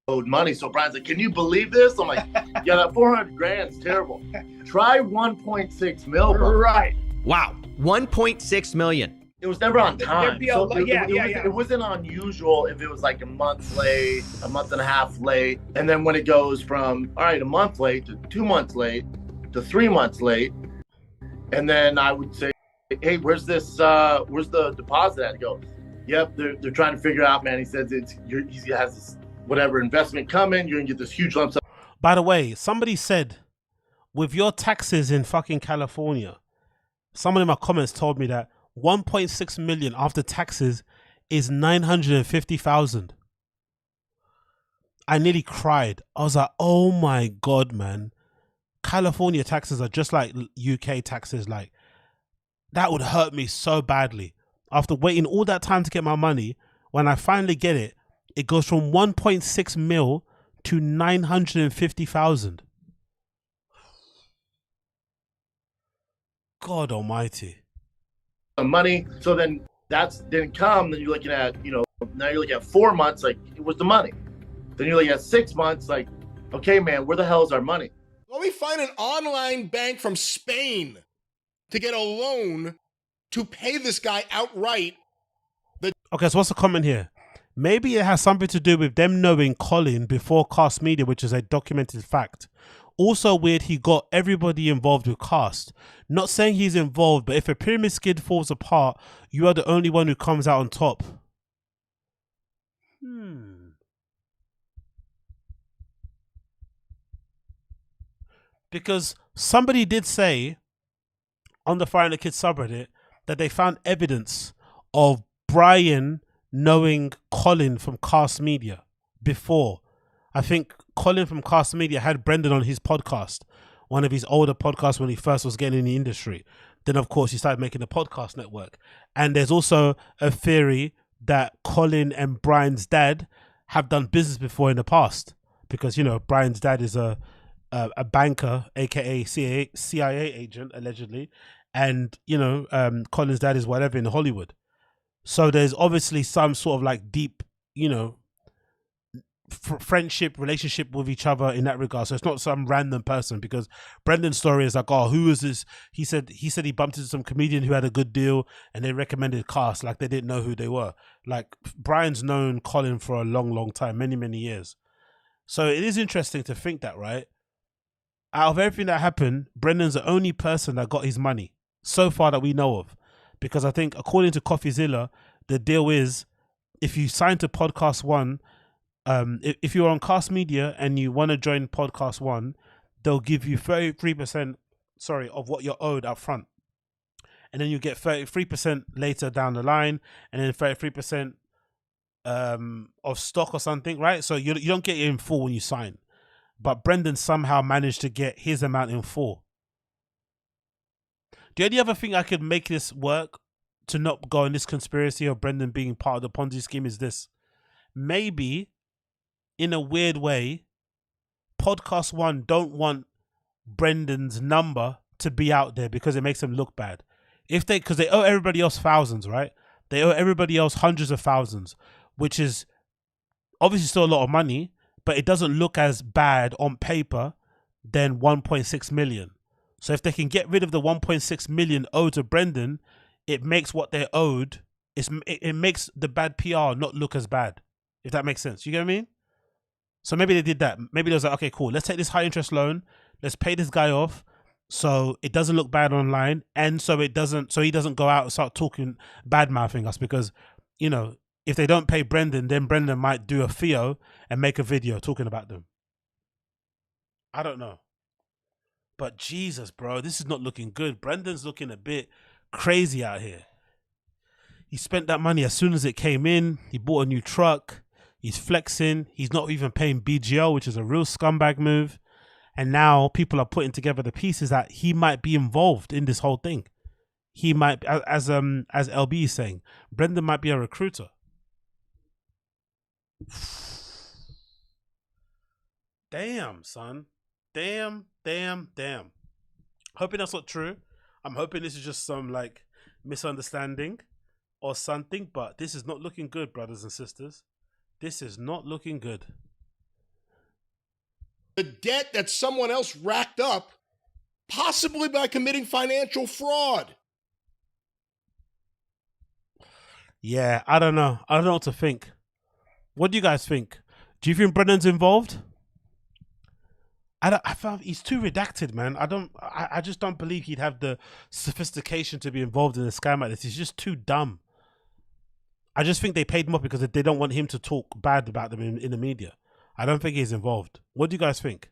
Owed money. So Brian's like, can you believe this? I'm like, yeah, that 400 grand's terrible. Try 1.6 mil, bro. Right. Wow. 1.6 million. It was never on time. So Yeah. It wasn't unusual if it was like a month late, a month and a half late. And then when it goes from, all right, a month late to 2 months late to 3 months late. And then I would say, hey, where's the deposit at? I go, yep, they're trying to figure out, man. He says he has this whatever investment coming. You're gonna get this huge lump sum. By the way, somebody said, with your taxes in fucking California, someone in my comments told me that 1.6 million after taxes is 950,000. I nearly cried. I was like, oh my God, man. California taxes are just like UK taxes. Like, that would hurt me so badly. After waiting all that time to get my money, when I finally get it, it goes from 1.6 mil to 950,000. God almighty. money. So then that's didn't come. Then you're looking at, now you're looking at 4 months. Like, it was the money. Then you're looking at 6 months. Like, okay, man, where the hell is our money? Let me find an online bank from Spain to get a loan to pay this guy outright. Okay, so what's the comment here? Maybe it has something to do with them knowing Colin before KAST Media, which is a documented fact. Also weird he got everybody involved with KAST. Not saying he's involved, but if a pyramid skid falls apart, you are the only one who comes out on top. Because somebody did say on the Fighting the Kid subreddit that they found evidence of Brian knowing Colin from KAST Media before. I think Colin from KAST Media had Brendan on his podcast, one of his older podcasts when he first was getting in the industry. Then, of course, he started making the podcast network. And there's also a theory that Colin and Brian's dad have done business before in the past. Because, Brian's dad is a banker, aka CIA agent, allegedly. And, Colin's dad is whatever in Hollywood. So there's obviously some sort of like deep, friendship, relationship with each other in that regard. So it's not some random person, because Brendan's story is like, oh, who is this? He said he bumped into some comedian who had a good deal and they recommended KAST, like they didn't know who they were. Like, Brian's known Colin for a long, long time, many, many years. So it is interesting to think that, right? Out of everything that happened, Brendan's the only person that got his money so far that we know of. Because I think, according to CoffeeZilla, the deal is, if you sign to Podcast One, if you're on KAST Media and you want to join Podcast One, they'll give you 33%, of what you're owed up front. And then you get 33% later down the line, and then 33% of stock or something, right? So you don't get it in full when you sign. But Brendan somehow managed to get his amount in full. The only other thing I could make this work to not go in this conspiracy of Brendan being part of the Ponzi scheme is this. Maybe, in a weird way, Podcast One don't want Brendan's number to be out there because it makes them look bad. Because they owe everybody else thousands, right? They owe everybody else hundreds of thousands, which is obviously still a lot of money, but it doesn't look as bad on paper than 1.6 million. So if they can get rid of the 1.6 million owed to Brendan, it makes what they're owed, it makes the bad PR not look as bad, if that makes sense. You get what I mean? So maybe they did that. Maybe they was like, okay, cool, let's take this high interest loan, let's pay this guy off so it doesn't look bad online, and so he doesn't go out and start talking, bad mouthing us, because, if they don't pay Brendan, then Brendan might do a Theo and make a video talking about them. I don't know. But Jesus, bro, this is not looking good. Brendan's looking a bit crazy out here. He spent that money as soon as it came in. He bought a new truck. He's flexing. He's not even paying BGL, which is a real scumbag move. And now people are putting together the pieces that he might be involved in this whole thing. He might, as LB is saying, Brendan might be a recruiter. Damn, son. Damn. Hoping that's not true. I'm hoping this is just some like misunderstanding or something, but this is not looking good, brothers and sisters. This is not looking good. The debt that someone else racked up, possibly by committing financial fraud. Yeah, I don't know. I don't know what to think. What do you guys think? Do you think Brendan's involved? I found he's too redacted, man. I just don't believe he'd have the sophistication to be involved in a scam like this. He's just too dumb. I just think they paid him off because they don't want him to talk bad about them in the media. I don't think he's involved. What do you guys think?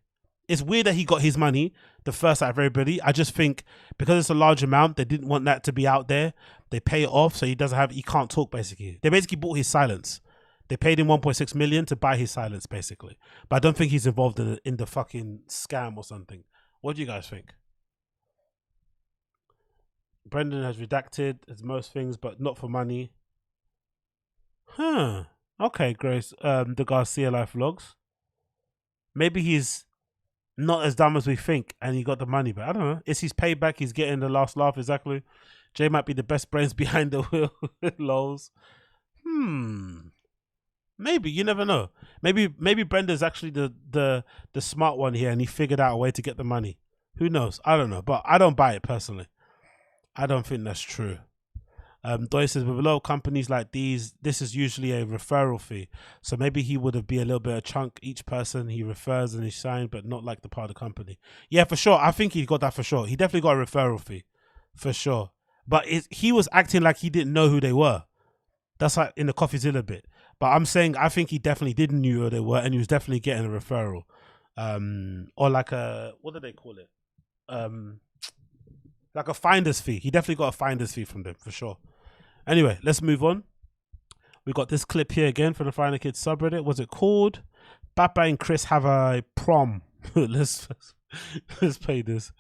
It's weird that he got his money the first out of everybody. I just think because it's a large amount, they didn't want that to be out there. They pay it off so he can't talk basically. They basically bought his silence. They paid him 1.6 million to buy his silence, basically. But I don't think he's involved in the fucking scam or something. What do you guys think? Brendan has redacted as most things, but not for money. Huh. Okay, Grace. The Garcia Life Vlogs. Maybe he's not as dumb as we think, and he got the money. But I don't know. It's his payback. He's getting the last laugh. Exactly. Jay might be the best brains behind the wheel. Lols. Maybe, you never know. Maybe Brenda's actually the smart one here, and he figured out a way to get the money. Who knows? I don't know, but I don't buy it personally. I don't think that's true. Doy says, with a lot of companies like these, this is usually a referral fee. So maybe he would have be a little bit of chunk each person he refers and he signed, but not like the part of the company. Yeah, for sure. I think he got that for sure. He definitely got a referral fee, for sure. But he was acting like he didn't know who they were. That's like in the CoffeeZilla bit. But I'm saying I think he definitely didn't know who they were, and he was definitely getting a referral. Or like a, what do they call it? Like a finder's fee. He definitely got a finder's fee from them, for sure. Anyway, let's move on. We got this clip here again from the Fighter Kids subreddit. What's it called? BAPA and Chris have a prom. let's play this.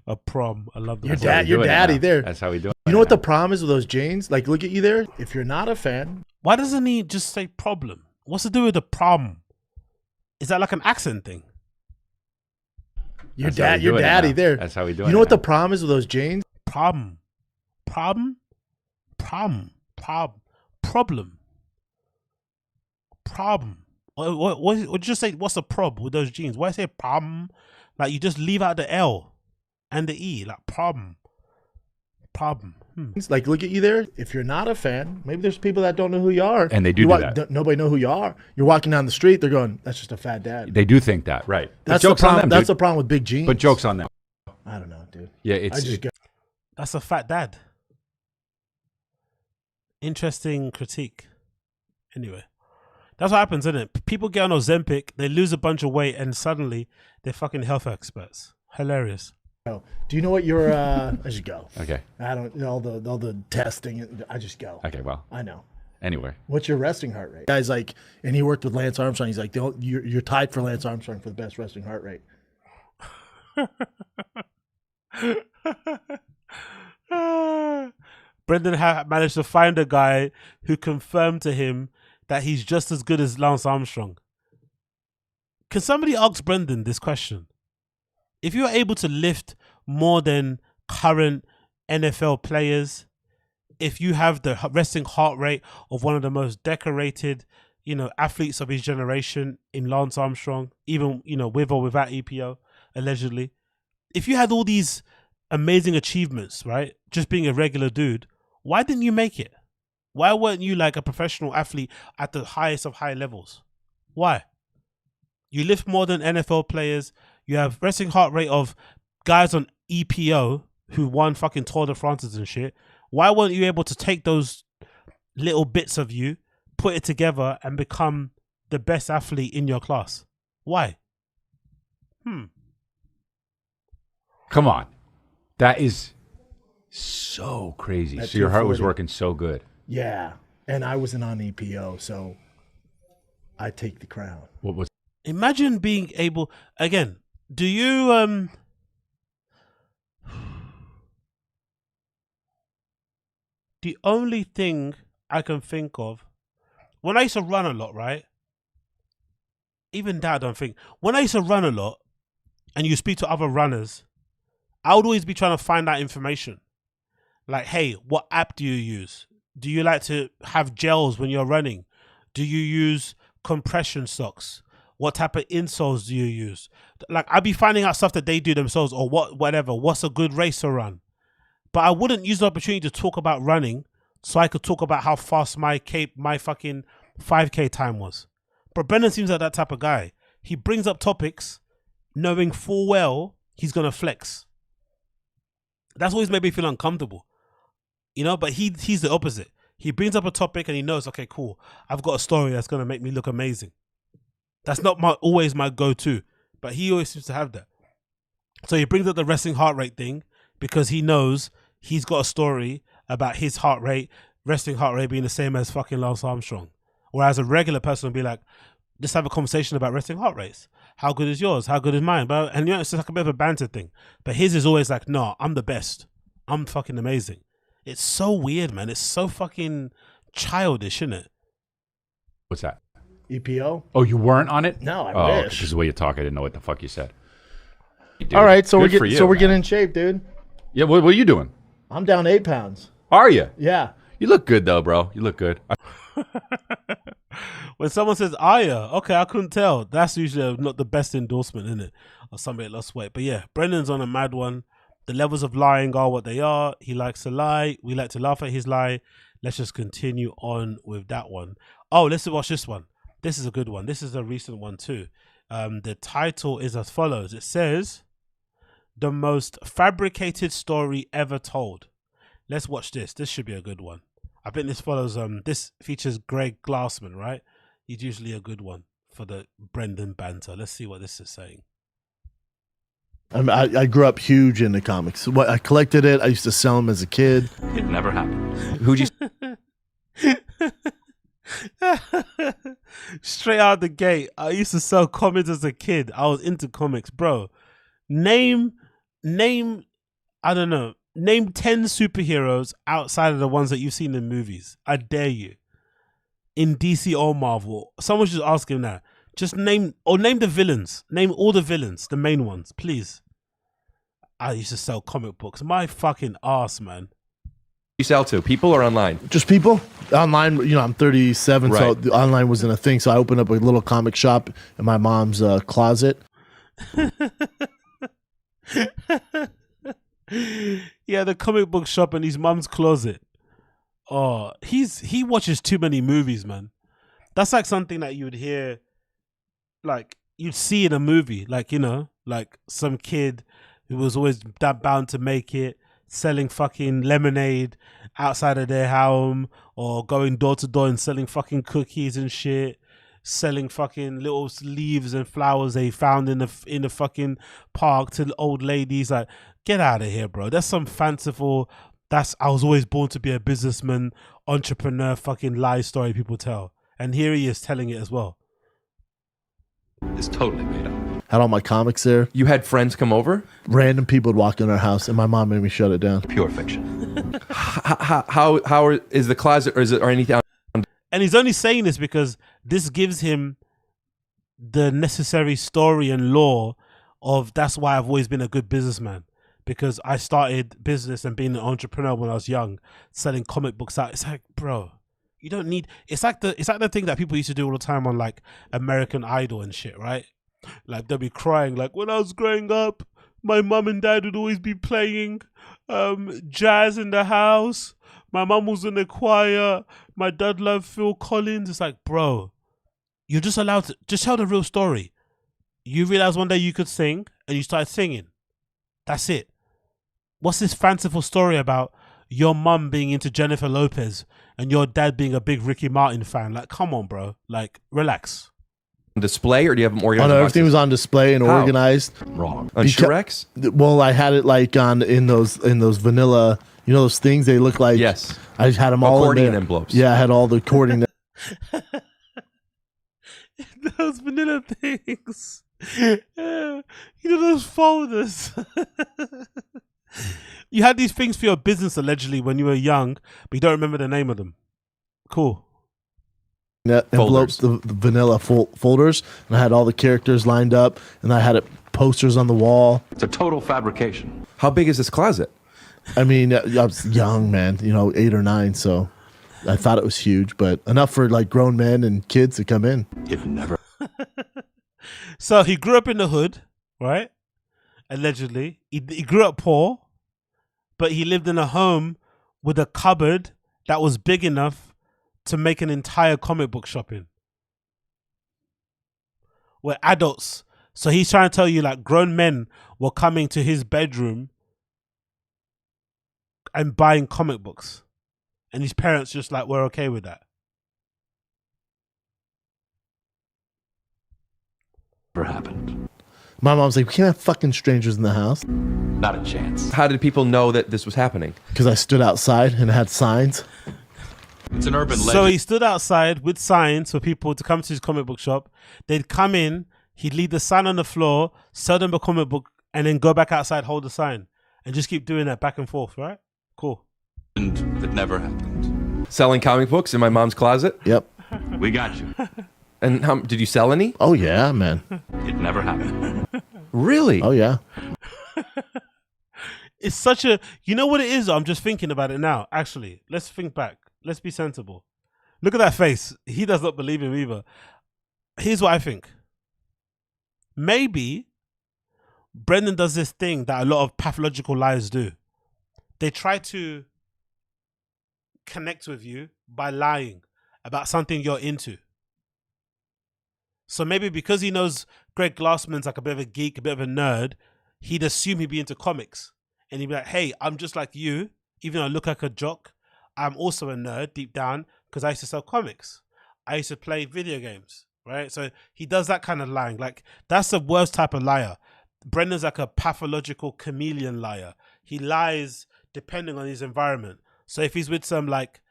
A prom. I love that. Your daddy there. That's how we do it. You know what the problem is with those jeans? Like, look at you there. If you're not a fan. Why doesn't he just say problem? What's to do with the prom? Is that like an accent thing? Your daddy there. That's how we do it. You know what the problem is with those jeans? Problem. What did you just say? What's the prob with those jeans? Why say problem? Like you just leave out the L and the E. Like problem. Like, look at you there. If you're not a fan, maybe there's people that don't know who you are. And they do that. Nobody know who you are. You're walking down the street. They're going, that's just a fat dad. They do think that, right? That's the problem. That's the problem with big jeans. But joke's on them. I don't know, dude. Yeah, that's a fat dad. Interesting critique. Anyway, that's what happens, isn't it? People get on Ozempic, they lose a bunch of weight, and suddenly they're fucking health experts. Hilarious. Do you know what your I just go. Okay. I don't know all the testing. I just go. Okay, well. I know. Anyway. What's your resting heart rate? Guy's like, and he worked with Lance Armstrong. He's like, you're tied for Lance Armstrong for the best resting heart rate. Brendan managed to find a guy who confirmed to him that he's just as good as Lance Armstrong. Can somebody ask Brendan this question? If you're able to lift more than current NFL players, if you have the resting heart rate of one of the most decorated, athletes of his generation in Lance Armstrong, even, with or without EPO, allegedly, if you had all these amazing achievements, right, just being a regular dude, why didn't you make it? Why weren't you like a professional athlete at the highest of high levels? Why? You lift more than NFL players. You have resting heart rate of guys on EPO who won fucking Tour de France and shit. Why weren't you able to take those little bits of you, put it together, and become the best athlete in your class? Why? Come on. That is so crazy. At so your heart was 240. working so good. Yeah. And I wasn't on EPO, so I take the crown. What was? Imagine being able, again, do you the only thing I can think of, when I used to run a lot, right? Even that I don't think. When I used to run a lot and you speak to other runners, I would always be trying to find out information. Like, hey, what app do you use? Do you like to have gels when you're running? Do you use compression socks? What type of insoles do you use? Like, I'd be finding out stuff that they do themselves, or whatever. What's a good race to run? But I wouldn't use the opportunity to talk about running so I could talk about how fast my fucking 5K time was. But Brendan seems like that type of guy. He brings up topics knowing full well he's going to flex. That's always made me feel uncomfortable. But he's the opposite. He brings up a topic and he knows, okay, cool, I've got a story that's going to make me look amazing. That's not always my go-to, but he always seems to have that. So he brings up the resting heart rate thing because he knows he's got a story about his heart rate, resting heart rate being the same as fucking Lance Armstrong. Whereas a regular person would be like, just have a conversation about resting heart rates. How good is yours? How good is mine? And it's just like a bit of a banter thing. But his is always like, no, I'm the best. I'm fucking amazing. It's so weird, man. It's so fucking childish, isn't it? What's that? EPO? Oh, you weren't on it? No, I wish. Because the way you talk, I didn't know what the fuck you said. Dude, All right, so good for you, we're man. getting in shape, dude. Yeah, what are you doing? I'm down 8 pounds. Are you? Yeah. You look good though, bro. You look good. When someone says Aya, okay, I couldn't tell. That's usually not the best endorsement, isn't it? Or somebody that lost weight. But yeah, Brendan's on a mad one. The levels of lying are what they are. He likes to lie. We like to laugh at his lie. Let's just continue on with that one. Oh, let's watch this one. This is a good one. This is a recent one too. The title is as follows. It says, "The most fabricated story ever told." Let's watch this. This should be a good one. I think this follows. This features Greg Glassman, right? He's usually a good one for the Brendan banter. Let's see what this is saying. I grew up huge into comics. I collected it. I used to sell them as a kid. It never happened. Who'd you? Straight out the gate, I used to sell comics as a kid. I was into comics, bro. Name, I don't know. Name 10 superheroes outside of the ones that you've seen in movies. I dare you. In DC or Marvel. Someone should ask him that. Just name the villains. Name all the villains, the main ones, please. I used to sell comic books. My fucking ass, man. You sell to people or online? Just people online. You know, I'm 37, so Right. the online wasn't a thing. So I opened up a little comic shop in my mom's closet. Yeah, the comic book shop in his mum's closet. Oh, he watches too many movies, man. That's like something that you would hear, like you'd see in a movie, like, you know, like some kid who was always that bound to make it, selling fucking lemonade outside of their home, or going door to door and selling fucking cookies and shit, selling fucking little leaves and flowers they found in the fucking park to old ladies. Like, get out of here, bro. That's some fanciful, I was always born to be a businessman, entrepreneur fucking lie story people tell. And here he is telling it as well. It's totally made up. Had all my comics there. You had friends come over? Random people would walk in our house, and my mom made me shut it down. Pure fiction. how is the closet, or is it, or anything? And he's only saying this because this gives him the necessary story and lore of that's why I've always been a good businessman, because I started business and being an entrepreneur when I was young, selling comic books out. It's like, bro, you don't need, it's like the thing that people used to do all the time on like American Idol and shit, right? Like they'll be crying like, when I was growing up, my mum and dad would always be playing jazz in the house. My mum was in the choir. My dad loved Phil Collins. It's like, bro, you're just allowed to just tell the real story. You realize one day you could sing and you started singing. That's it. What's this fanciful story about your mum being into Jennifer Lopez and your dad being a big Ricky Martin fan? Like, come on, bro. Like, relax. Display, or do you have them organized? Oh, no, everything was on display and organized. Wrong. On Shurex? Well, I had it like in those vanilla, you know, those things they look like. Yes. I had them all in Accordion there. envelopes. Yeah, I had all the accordion. Those vanilla things. You know, those folders. You had these things for your business allegedly when you were young, but you don't remember the name of them. Cool. Envelopes, the vanilla folders, and I had all the characters lined up, and I had posters on the wall. It's a total fabrication. How big is this closet? I mean, I was young, man, you know, 8 or 9, so I thought it was huge, but enough for like grown men and kids to come in. It never. So he grew up in the hood, right? Allegedly. He grew up poor, but he lived in a home with a cupboard that was big enough to make an entire comic book shop in. Where adults, so he's trying to tell you like grown men were coming to his bedroom and buying comic books. And his parents just like were okay with that. Never happened. My mom's like, we can't have fucking strangers in the house. Not a chance. How did people know that this was happening? Because I stood outside and had signs. It's an urban legend. So he stood outside with signs for people to come to his comic book shop. They'd come in, he'd leave the sign on the floor, sell them a comic book, and then go back outside, hold the sign, and just keep doing that back and forth, right? Cool. That never happened. Selling comic books in my mom's closet? Yep. We got you. And how did you sell any? Oh yeah, man. It never happened. Really? Oh yeah. It's such a, you know what it is? I'm just thinking about it now. Actually, let's think back. Let's be sensible. Look at that face. He does not believe him either. Here's what I think. Maybe Brendan does this thing that a lot of pathological liars do. They try to connect with you by lying about something you're into. So maybe because he knows Greg Glassman's like a bit of a geek, a bit of a nerd, he'd assume he'd be into comics. And he'd be like, hey, I'm just like you. Even though I look like a jock, I'm also a nerd deep down because I used to sell comics. I used to play video games, right? So he does that kind of lying. Like, that's the worst type of liar. Brendan's like a pathological chameleon liar. He lies depending on his environment. So if he's with some like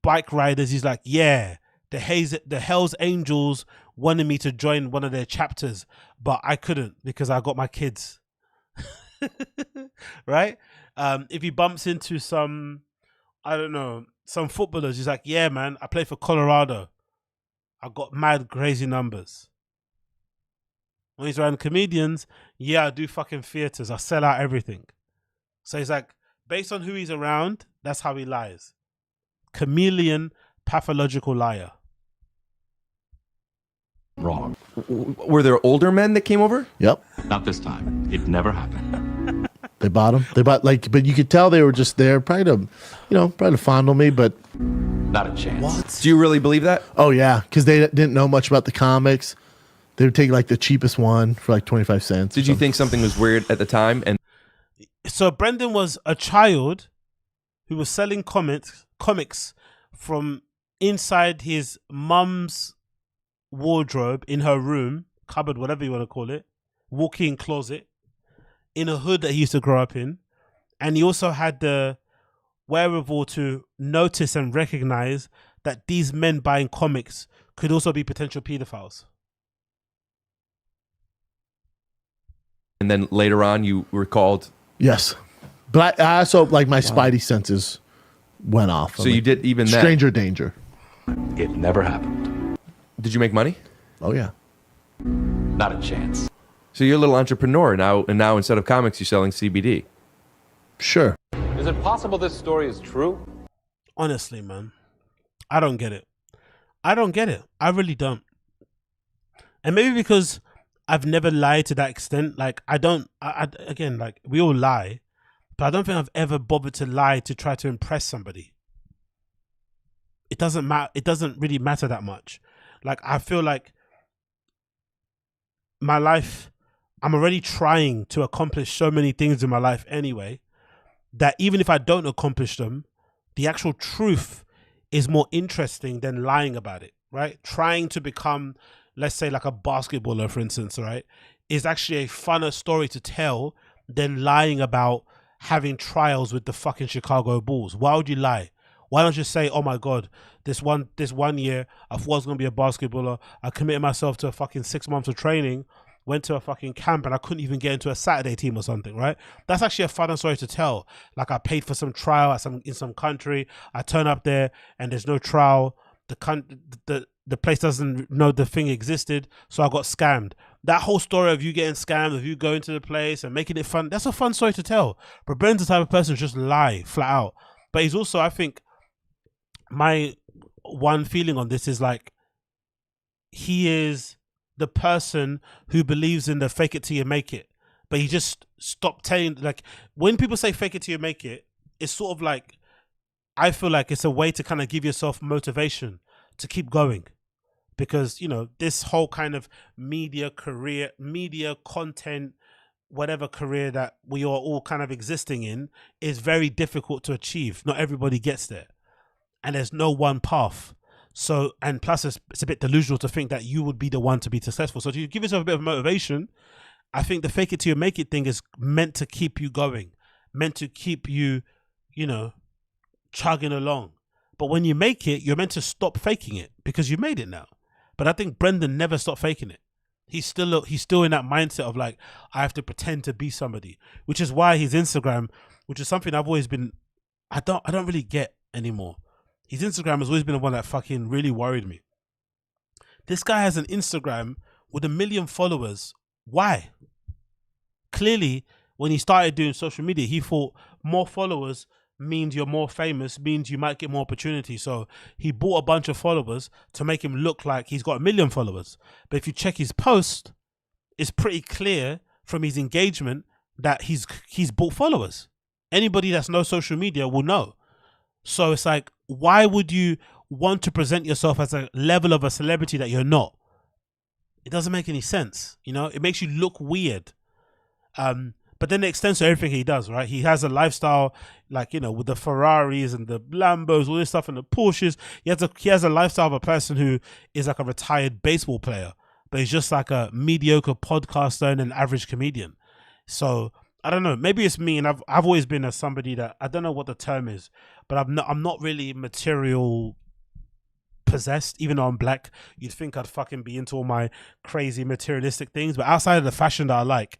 bike riders, he's like, yeah, the Hell's Angels wanted me to join one of their chapters, but I couldn't because I got my kids. Right? If he bumps into some, I don't know, some footballers, he's like, yeah, man, I play for Colorado. I got mad crazy numbers. When he's around comedians, yeah, I do fucking theaters. I sell out everything. So he's like, based on who he's around, that's how he lies. Chameleon, pathological liar. Wrong. Were there older men that came over? Yep. Not this time. It never happened. They bought him. They bought but you could tell they were just there, probably to fondle me. But Not a chance. What? Do you really believe that? oh yeah, because they didn't know much about the comics. They would take like the cheapest one for like 25 cents. Did you think something was weird at the time? And So Brendan was a child who was selling comics from inside his mum's wardrobe in her room, cupboard, whatever you want to call it, walk-in closet, in a hood that he used to grow up in. And he also had the wherewithal to notice and recognize that these men buying comics could also be potential pedophiles. And then later on, you were called. Yes, but I also like my spidey senses went off. So you did even that. Stranger danger. It never happened. Did you make money? Oh yeah. Not a chance. So you're a little entrepreneur now, and now instead of comics, you're selling CBD. Sure. Is it possible this story is true? Honestly, man, I don't get it. I don't get it. I really don't. And maybe because I've never lied to that extent. Like, again, like, we all lie, but I don't think I've ever bothered to lie to try to impress somebody. It doesn't matter. It doesn't really matter that much. Like, I feel like my life, I'm already trying to accomplish so many things in my life anyway, that even if I don't accomplish them, the actual truth is more interesting than lying about it, right? Trying to become, let's say, like a basketballer, for instance, right, is actually a funner story to tell than lying about having trials with the fucking Chicago Bulls. Why would you lie? Why don't you say, oh my God, this one year I thought I was going to be a basketballer. I committed myself to a fucking 6 months of training, went to a fucking camp, and I couldn't even get into a Saturday team or something, right? That's actually a funner story to tell. Like, I paid for some trial in some country. I turn up there and there's no trial. The place doesn't know the thing existed, so I got scammed. That whole story of you getting scammed, of you going to the place and making it fun, that's a fun story to tell. But Brendan's the type of person who just lie flat out. But he's also, I think, my one feeling on this is like, he is the person who believes in the fake it till you make it. But he just stopped telling, like, when people say fake it till you make it, it's sort of like, I feel like it's a way to kind of give yourself motivation to keep going. Because, you know, this whole kind of media content, whatever career that we are all kind of existing in, is very difficult to achieve. Not everybody gets there. And there's no one path. So, and plus it's a bit delusional to think that you would be the one to be successful. So to give yourself a bit of motivation, I think the fake it till you make it thing is meant to keep you going, meant to keep you, you know, chugging along. But when you make it, you're meant to stop faking it because you made it now. But I think Brendan never stopped faking it. He's still in that mindset of like, I have to pretend to be somebody, which is why his Instagram, which is something I've always been, I don't really get anymore. His Instagram has always been the one that fucking really worried me. This guy has an Instagram with 1 million followers. Why? Clearly, when he started doing social media, he thought more followers means you're more famous, means you might get more opportunity. So he bought a bunch of followers to make him look like he's got 1 million followers. But if you check his post, it's pretty clear from his engagement that he's bought followers. Anybody that's no social media will know. So it's like, why would you want to present yourself as a level of a celebrity that you're not? It doesn't make any sense. You know, it makes you look weird. But then it extends to everything he does, right? He has a lifestyle, like, you know, with the Ferraris and the Lambos, all this stuff, and the Porsches. He has a lifestyle of a person who is like a retired baseball player, but he's just like a mediocre podcaster and an average comedian. So I don't know. Maybe it's me, and I've always been somebody that, I don't know what the term is, but I'm not really material possessed. Even though I'm black, you'd think I'd fucking be into all my crazy materialistic things. But outside of the fashion that I like,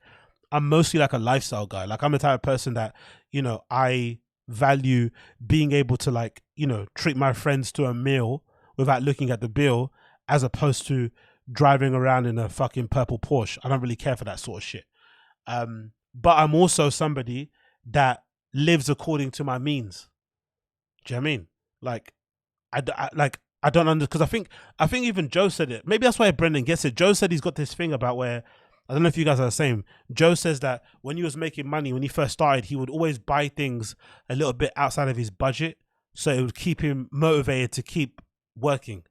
I'm mostly like a lifestyle guy. Like, I'm the type of person that, you know, I value being able to, like, you know, treat my friends to a meal without looking at the bill, as opposed to driving around in a fucking purple Porsche. I don't really care for that sort of shit. But I'm also somebody that lives according to my means. Do you know what I mean? Like, I don't understand, because I think even Joe said it. Maybe that's why Brendan gets it. Joe said he's got this thing about where, I don't know if you guys are the same. Joe says that when he was making money, when he first started, he would always buy things a little bit outside of his budget, so it would keep him motivated to keep working.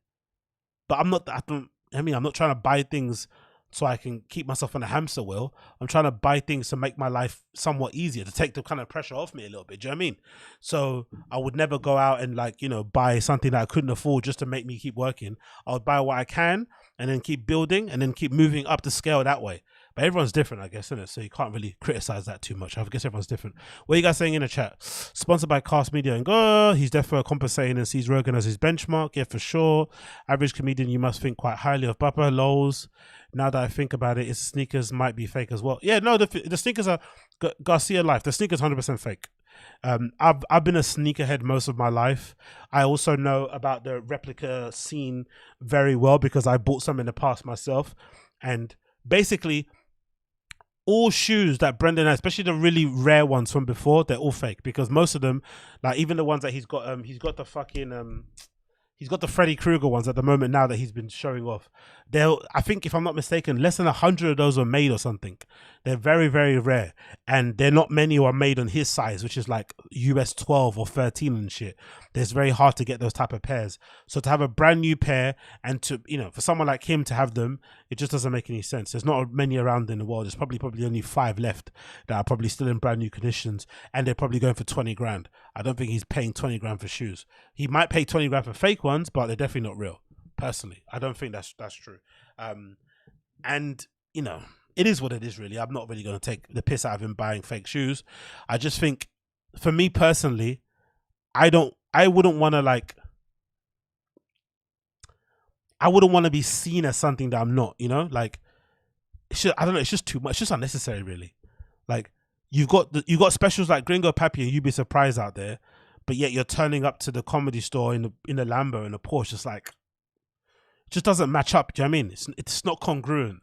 But I'm not trying to buy things so I can keep myself on a hamster wheel. I'm trying to buy things to make my life somewhat easier, to take the kind of pressure off me a little bit. Do you know what I mean? So I would never go out and, like, you know, buy something that I couldn't afford just to make me keep working. I would buy what I can and then keep building and then keep moving up the scale that way. But everyone's different, I guess, isn't it? So you can't really criticize that too much. I guess everyone's different. What are you guys saying in the chat? Sponsored by Cast Media and go. He's definitely compensating and sees Rogan as his benchmark. Yeah, for sure. Average comedian, you must think quite highly of BAPA. Lols. Now that I think about it, his sneakers might be fake as well. Yeah, no, the sneakers are Garcia Life. The sneakers 100% fake. I've been a sneakerhead most of my life. I also know about the replica scene very well because I bought some in the past myself. And basically, all shoes that Brendan has, especially the really rare ones from before, they're all fake, because most of them, like even the ones that he's got the fucking he's got the Freddy Krueger ones at the moment now that he's been showing off. I think, if I'm not mistaken, less than 100 of those were made or something. They're very, very rare. And they're not many who are made on his size, which is like US 12 or 13 and shit. It's very hard to get those type of pairs. So to have a brand new pair and to, you know, for someone like him to have them, it just doesn't make any sense. There's not many around in the world. There's probably only 5 left that are probably still in brand new conditions, and they're probably going for 20 grand. I don't think he's paying 20 grand for shoes. He might pay 20 grand for fake ones, but they're definitely not real. Personally, I don't think that's true. And, you know, it is what it is, really. I'm not really going to take the piss out of him buying fake shoes. I just think, for me personally, I wouldn't want to be seen as something that I'm not, you know? Like, I don't know, it's just too much. It's just unnecessary, really. Like, you've got specials like Gringo Pappy and You'd Be Surprised out there, but yet you're turning up to the Comedy Store in the Lambo and the Porsche. It's like, it just doesn't match up. Do you know what I mean? It's not congruent.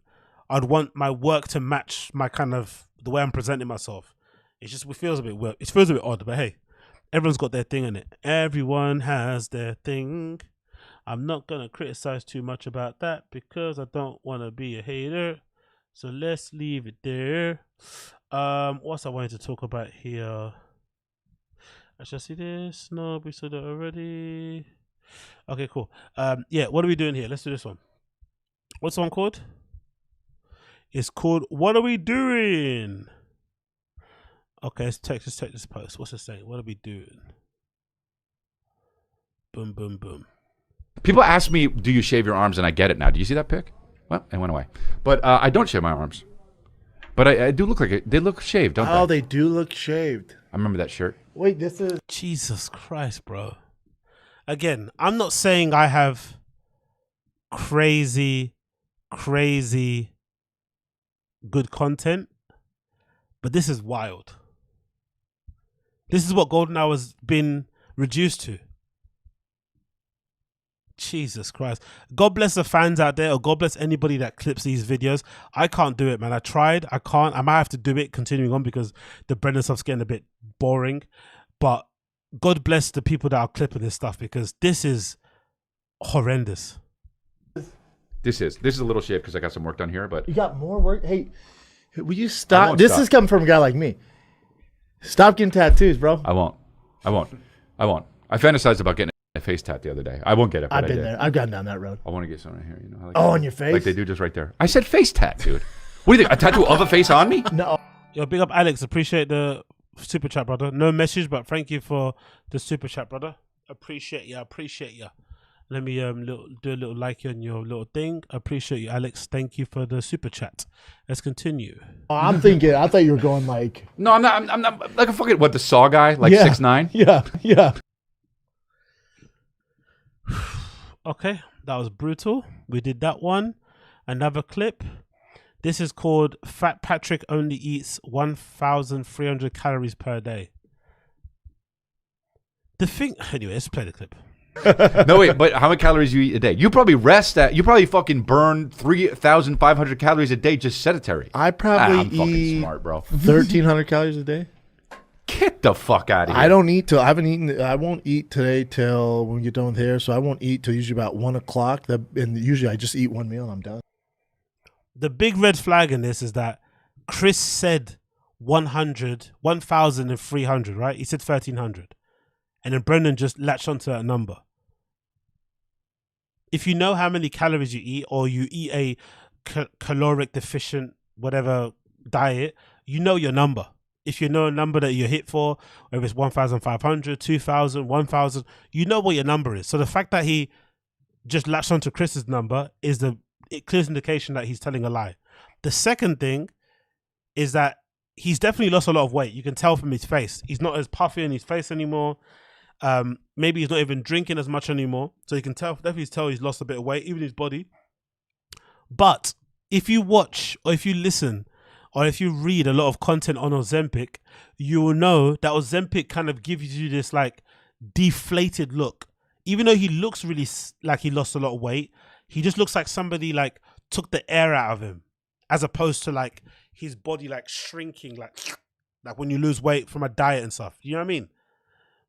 I'd want my work to match my kind of, the way I'm presenting myself. It feels a bit weird. It feels a bit odd, but hey, everyone's got their thing in it. Everyone has their thing. I'm not going to criticize too much about that because I don't want to be a hater. So let's leave it there. What's I wanted to talk about here? I shall see this. No, we saw that already. Okay, cool. Yeah, what are we doing here? Let's do this one. What's the one called? It's called What Are We Doing? Okay, let's take this post. What's it saying? What are we doing? Boom, boom, boom. People ask me, do you shave your arms? And I get it now. Do you see that pic? Well, it went away. But I don't shave my arms. But I do look like it. They look shaved, don't they? Oh, they do look shaved. I remember that shirt. Wait, this is... Jesus Christ, bro. Again, I'm not saying I have crazy good content, but this is wild. This is what Golden Hour's been reduced to. Jesus Christ. God bless the fans out there, or God bless anybody that clips these videos. I can't do it, man. I tried. I can't. I might have to do it continuing on because the Brendan stuff's getting a bit boring. But God bless the people that are clipping this stuff because this is horrendous. This is a little shit because I got some work done here, but You got more work? Hey, will you stop? This is coming from a guy like me. Stop getting tattoos, bro. I won't. I fantasized about getting a face tat the other day. I won't get it, but I've been there. I've gone down that road. I want to get something here, you know. Like on your face? Like they do just right there. I said face tat, dude. What do you think? A tattoo of a face on me? No. Yo, big up Alex. Appreciate the super chat, brother. No message, but thank you for the super chat, brother. Appreciate you. Let me do a little like on your little thing. Appreciate you, Alex. Thank you for the super chat. Let's continue. Oh, I'm thinking. I thought you were going like. No, I'm not. I'm not like a fucking the Saw guy, like 6'9". Yeah. Okay, that was brutal. We did that one. Another clip. This is called Fat Patrick only eats 1,300 calories per day. Anyway, let's play the clip. No, wait, but how many calories you eat a day? You probably you probably fucking burn 3,500 calories a day just sedentary. I probably I'm fucking eat smart, bro. 1,300 calories a day. Get the fuck out of here. I don't eat till I won't eat today till when we get done with hair, so I won't eat till usually about 1 o'clock. And usually I just eat one meal and I'm done. The big red flag in this is that Chris said 1,300, right? He said 1,300. And then Brendan just latched onto that number. If you know how many calories you eat, or you eat a caloric deficient whatever diet, you know your number. If you know a number that you're hit for, whether it's 1,500, 2,000, 1,000, you know what your number is. So the fact that he just latched onto Chris's number is the clear indication that he's telling a lie. The second thing is that he's definitely lost a lot of weight. You can tell from his face. He's not as puffy in his face anymore. Maybe he's not even drinking as much anymore, so you can definitely tell he's lost a bit of weight, even his body. But if you watch, or if you listen, or if you read a lot of content on Ozempic, you will know that Ozempic kind of gives you this like deflated look. Even though he looks really like he lost a lot of weight, he just looks like somebody like took the air out of him, as opposed to like his body like shrinking, like when you lose weight from a diet and stuff. You know what I mean?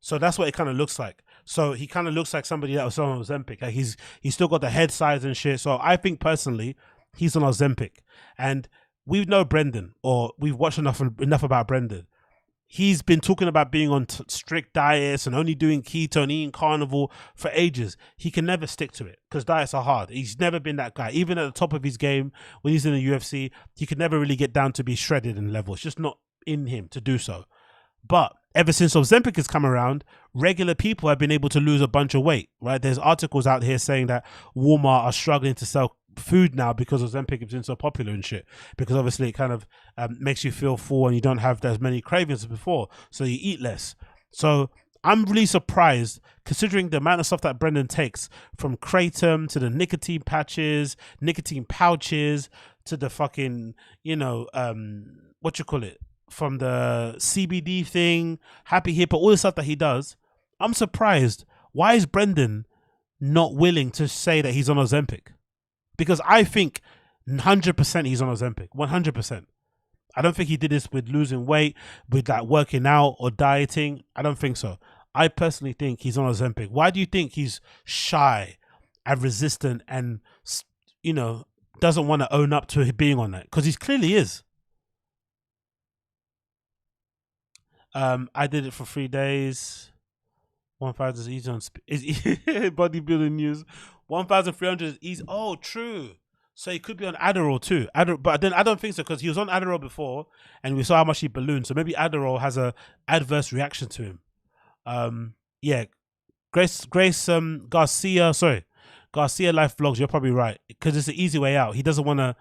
So that's what it kind of looks like. So he kind of looks like somebody that was on Ozempic. Like he's still got the head size and shit. So I think personally, he's on Ozempic. And we know Brendan, or we've watched enough about Brendan. He's been talking about being on strict diets and only doing keto and eating carnivore for ages. He can never stick to it because diets are hard. He's never been that guy. Even at the top of his game, when he's in the UFC, he could never really get down to be shredded in level. It's just not in him to do so. But ever since Ozempic has come around, regular people have been able to lose a bunch of weight, right? There's articles out here saying that Walmart are struggling to sell food now because Ozempic has been so popular and shit. Because obviously it kind of makes you feel full and you don't have as many cravings as before, so you eat less. So I'm really surprised, considering the amount of stuff that Brendan takes, from kratom to the nicotine patches, nicotine pouches, to the fucking, from the CBD thing, Happy Hippo, all the stuff that he does. I'm surprised. Why is Brendan not willing to say that he's on Ozempic? Because I think 100% he's on Ozempic, 100%. I don't think he did this with losing weight, with like working out or dieting. I don't think so. I personally think he's on Ozempic. Why do you think he's shy and resistant and, doesn't want to own up to being on that? Because he clearly is. I did it for 3 days. 1,000 is easy on bodybuilding news. 1,300 is easy. Oh, true. So he could be on Adderall too. But then I don't think so, because he was on Adderall before, and we saw how much he ballooned. So maybe Adderall has a adverse reaction to him. Grace Garcia Life Vlogs. You're probably right, because it's an easy way out. He doesn't want to.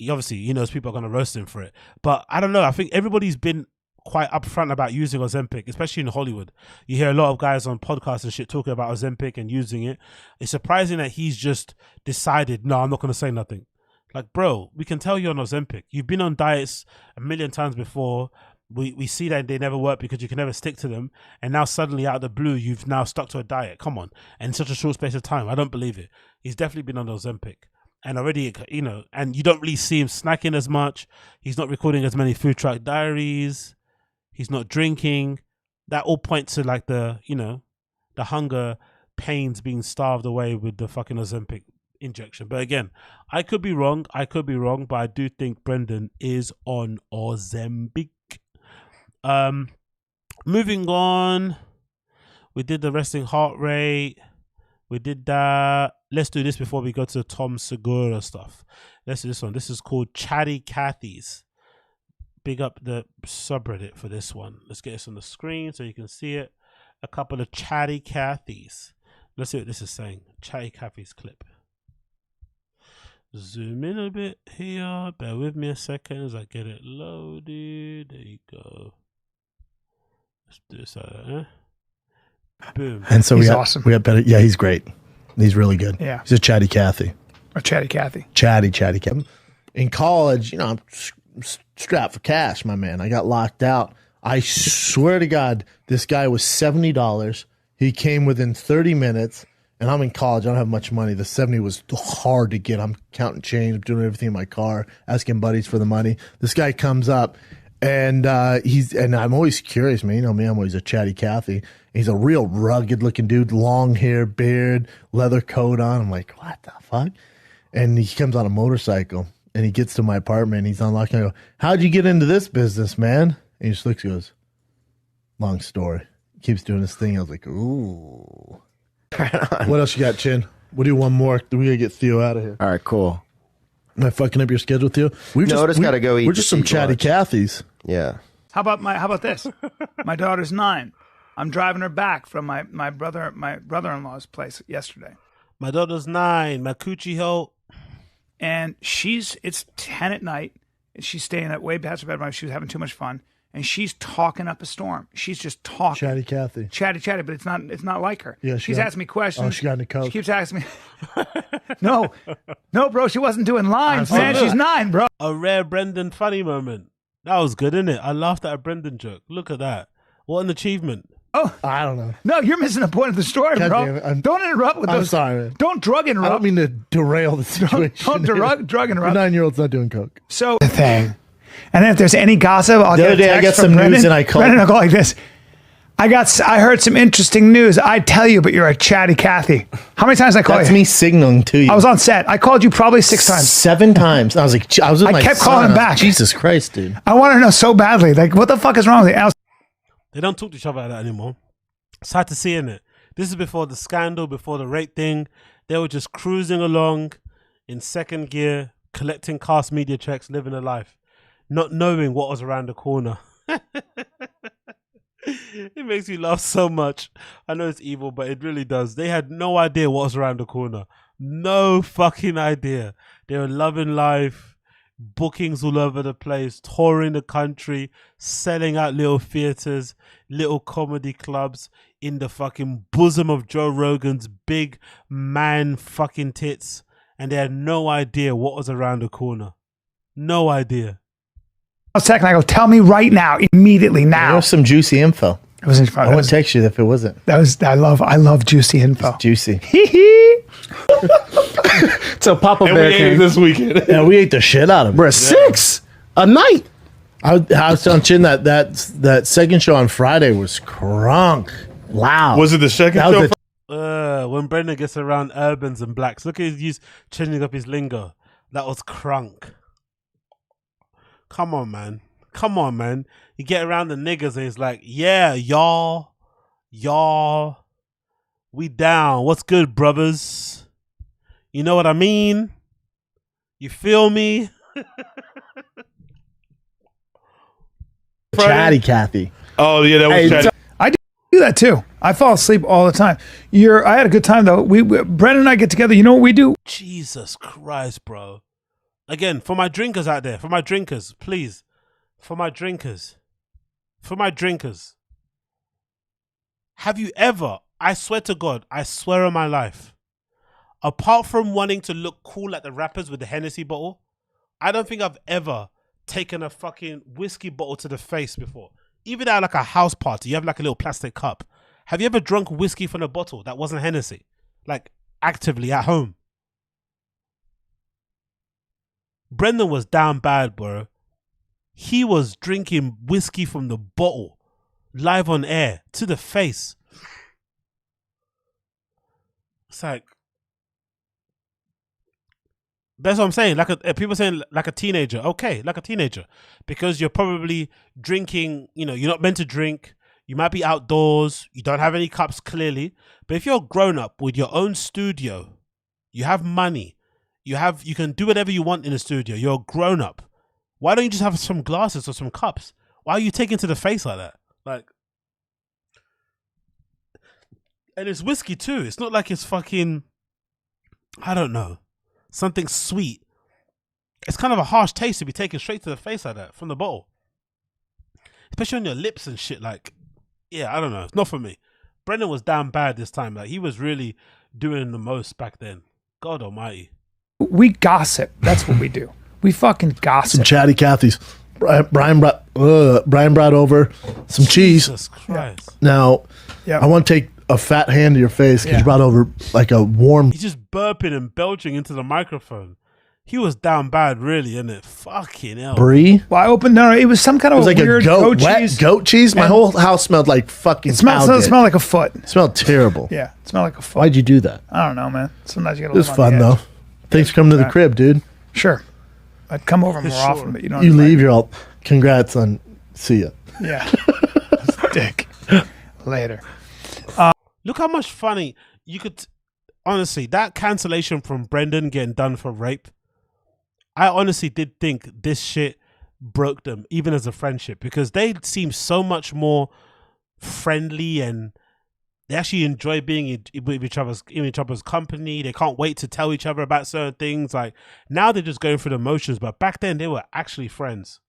Obviously, he knows people are going to roast him for it. But I don't know. I think everybody's been quite upfront about using Ozempic, especially in Hollywood. You hear a lot of guys on podcasts and shit talking about Ozempic and using it. It's surprising that he's just decided, no, I'm not going to say nothing. Like, bro, we can tell you're on Ozempic. You've been on diets a million times before. we see that they never work because you can never stick to them, and now suddenly out of the blue you've now stuck to a diet. Come on, and in such a short space of time, I don't believe it. He's definitely been on Ozempic, and already, you know, and you don't really see him snacking as much. He's not recording as many food truck diaries. He's not drinking. That all points to like the, you know, the hunger pains being starved away with the fucking Ozempic injection. But again, I could be wrong, but I do think Brendan is on Ozempic. Moving on, we did the resting heart rate, we did that. Let's do this before we go to Tom Segura stuff. Let's do this one. This is called CHATTY'S. Big up the subreddit for this one. Let's get this on the screen so you can see it. A couple of CHATTY'S. Let's see what this is saying. CHATTY'S clip. Zoom in a bit here. Bear with me a second as I get it loaded. There you go. Let's do this out of there. Boom. And so He's awesome. we have better. Yeah, he's great. He's really good. Yeah. He's a chatty Cathy. A chatty Cathy. Chatty Cathy. In college, you know, I'm strapped for cash, my man. I got locked out. I swear to God, this guy was $70. He came within 30 minutes. And I'm in college. I don't have much money. The 70 was hard to get. I'm counting change. I'm doing everything in my car, asking buddies for the money. This guy comes up, and and I'm always curious, man. You know me, I'm always a chatty Cathy. He's a real rugged looking dude, long hair, beard, leather coat on. I'm like, what the fuck? And he comes on a motorcycle, and he gets to my apartment. And he's unlocking. I go, how'd you get into this business, man? And he just looks and goes, long story. He keeps doing this thing. I was like, ooh. What else you got, Chin? We'll do one more. We gotta get Theo out of here. All right, cool. Am I fucking up your schedule, Theo? Just gotta go eat. We're just some chatty Cathys. Yeah. How about this? My daughter's 9. I'm driving her back from my brother-in-law's place yesterday. My daughter's 9. My coochie hole. And it's 10 at night. And she's staying at way past her bedroom. She was having too much fun. And she's talking up a storm. She's just talking. Chatty Cathy. Chatty, but it's not like her. Yeah, she's asking me questions. Oh, she got into coke. She keeps asking me. No, bro, she wasn't doing lines, man. She's 9, bro. A rare Brendan funny moment. That was good, innit? I laughed at a Brendan joke. Look at that. What an achievement. Oh, I don't know. No, you're missing the point of the story, God bro. damn it. Don't interrupt with I'm those. sorry, man. Don't drug interrupt. I don't mean to derail the situation. Don't drug interrupt. The 9-year-old's not doing coke. So the thing. And then if there's any gossip, I'll The get other a day I text got from some Brendan. news and I called. Brendan, I'll go like this. I heard some interesting news. I tell you, but you're a chatty Cathy. How many times did I call you? That's me signaling to you. I was on set. I called you probably 6 times. 7 times. I was like, I was with my kept son. calling him back. Jesus Christ, dude. I want to know so badly. Like, what the fuck is wrong with you? They don't talk to each other like that anymore. Sad to see, innit? This is before the scandal, before the rape thing. They were just cruising along in second gear, collecting cast media checks, living a life, not knowing what was around the corner. It makes me laugh so much. I know it's evil, but it really does. They had no idea what was around the corner. No fucking idea. They were loving life, bookings all over the place, touring the country, selling out little theaters, little comedy clubs in the fucking bosom of Joe Rogan's big man fucking tits. And they had no idea what was around the corner. No idea. A second, I go, tell me right now, immediately now. There was some juicy info. It wasn't fun. I wouldn't text you if it wasn't. I love juicy info. It's juicy. So Papa And Bear we ate came. it this weekend. Yeah, we ate the shit out of it. We're 6 a night. I was telling Chin that second show on Friday was crunk. Loud. Was it the second That was show? When Brendan gets around urbans and blacks, look at his changing up his lingo. That was crunk. Come on, man. Come on, man. You get around the niggas and it's like, yeah, y'all, we down. What's good, brothers? You know what I mean? You feel me? Chatty Cathy. Oh yeah, that was chatty. I do that too. I fall asleep all the time. I had a good time though. Brendan and I get together. You know what we do? Jesus Christ, bro. Again, for my drinkers out there, for my drinkers, please. For my drinkers. Have you ever, I swear to God, I swear on my life, apart from wanting to look cool like the rappers with the Hennessy bottle, I don't think I've ever taken a fucking whiskey bottle to the face before? Even at like a house party, you have like a little plastic cup. Have you ever drunk whiskey from a bottle that wasn't Hennessy? Like actively at home? Brendan was down bad, bro. He was drinking whiskey from the bottle, live on air, to the face. It's like, that's what I'm saying. Like people saying like a teenager. Okay, like a teenager, because you're probably drinking. You know, you're not meant to drink. You might be outdoors. You don't have any cups clearly. But if you're grown up with your own studio, you have money. You can do whatever you want in the studio. You're grown up. Why don't you just have some glasses or some cups? Why are you taking to the face like that? Like, and it's whiskey too. It's not like it's fucking, I don't know, something sweet. It's kind of a harsh taste to be taken straight to the face like that from the bottle. Especially on your lips and shit. Like, yeah, I don't know. It's not for me. Brendan was down bad this time. Like, he was really doing the most back then. God almighty. We gossip. That's what we do. We fucking gossip. Some chatty Cathy's. Brian brought over some cheese. Jesus Christ. Now, I want to take a fat hand to your face because you brought over like a warm. He's just burping and belching into the microphone. He was down bad, really, isn't it? Fucking hell. Brie? Well, I opened. No, it was some kind of like weird a goat cheese. Goat cheese. My whole house smelled like fucking. It smelled like a foot. It smelled terrible. Yeah, it smelled like a foot. Why'd you do that? I don't know, man. Sometimes you gotta. It was fun though. Thanks for coming to the crib, dude. Sure. I'd come over more often, but you don't. You leave, you're all. Congrats on. See ya. Yeah. Dick. Later. Look how much funny you could. Honestly, that cancellation from Brendan getting done for rape. I honestly did think this shit broke them, even as a friendship, because they seem so much more friendly and they actually enjoy being in each other's company. They can't wait to tell each other about certain things. Like, now they're just going through the motions, but back then they were actually friends.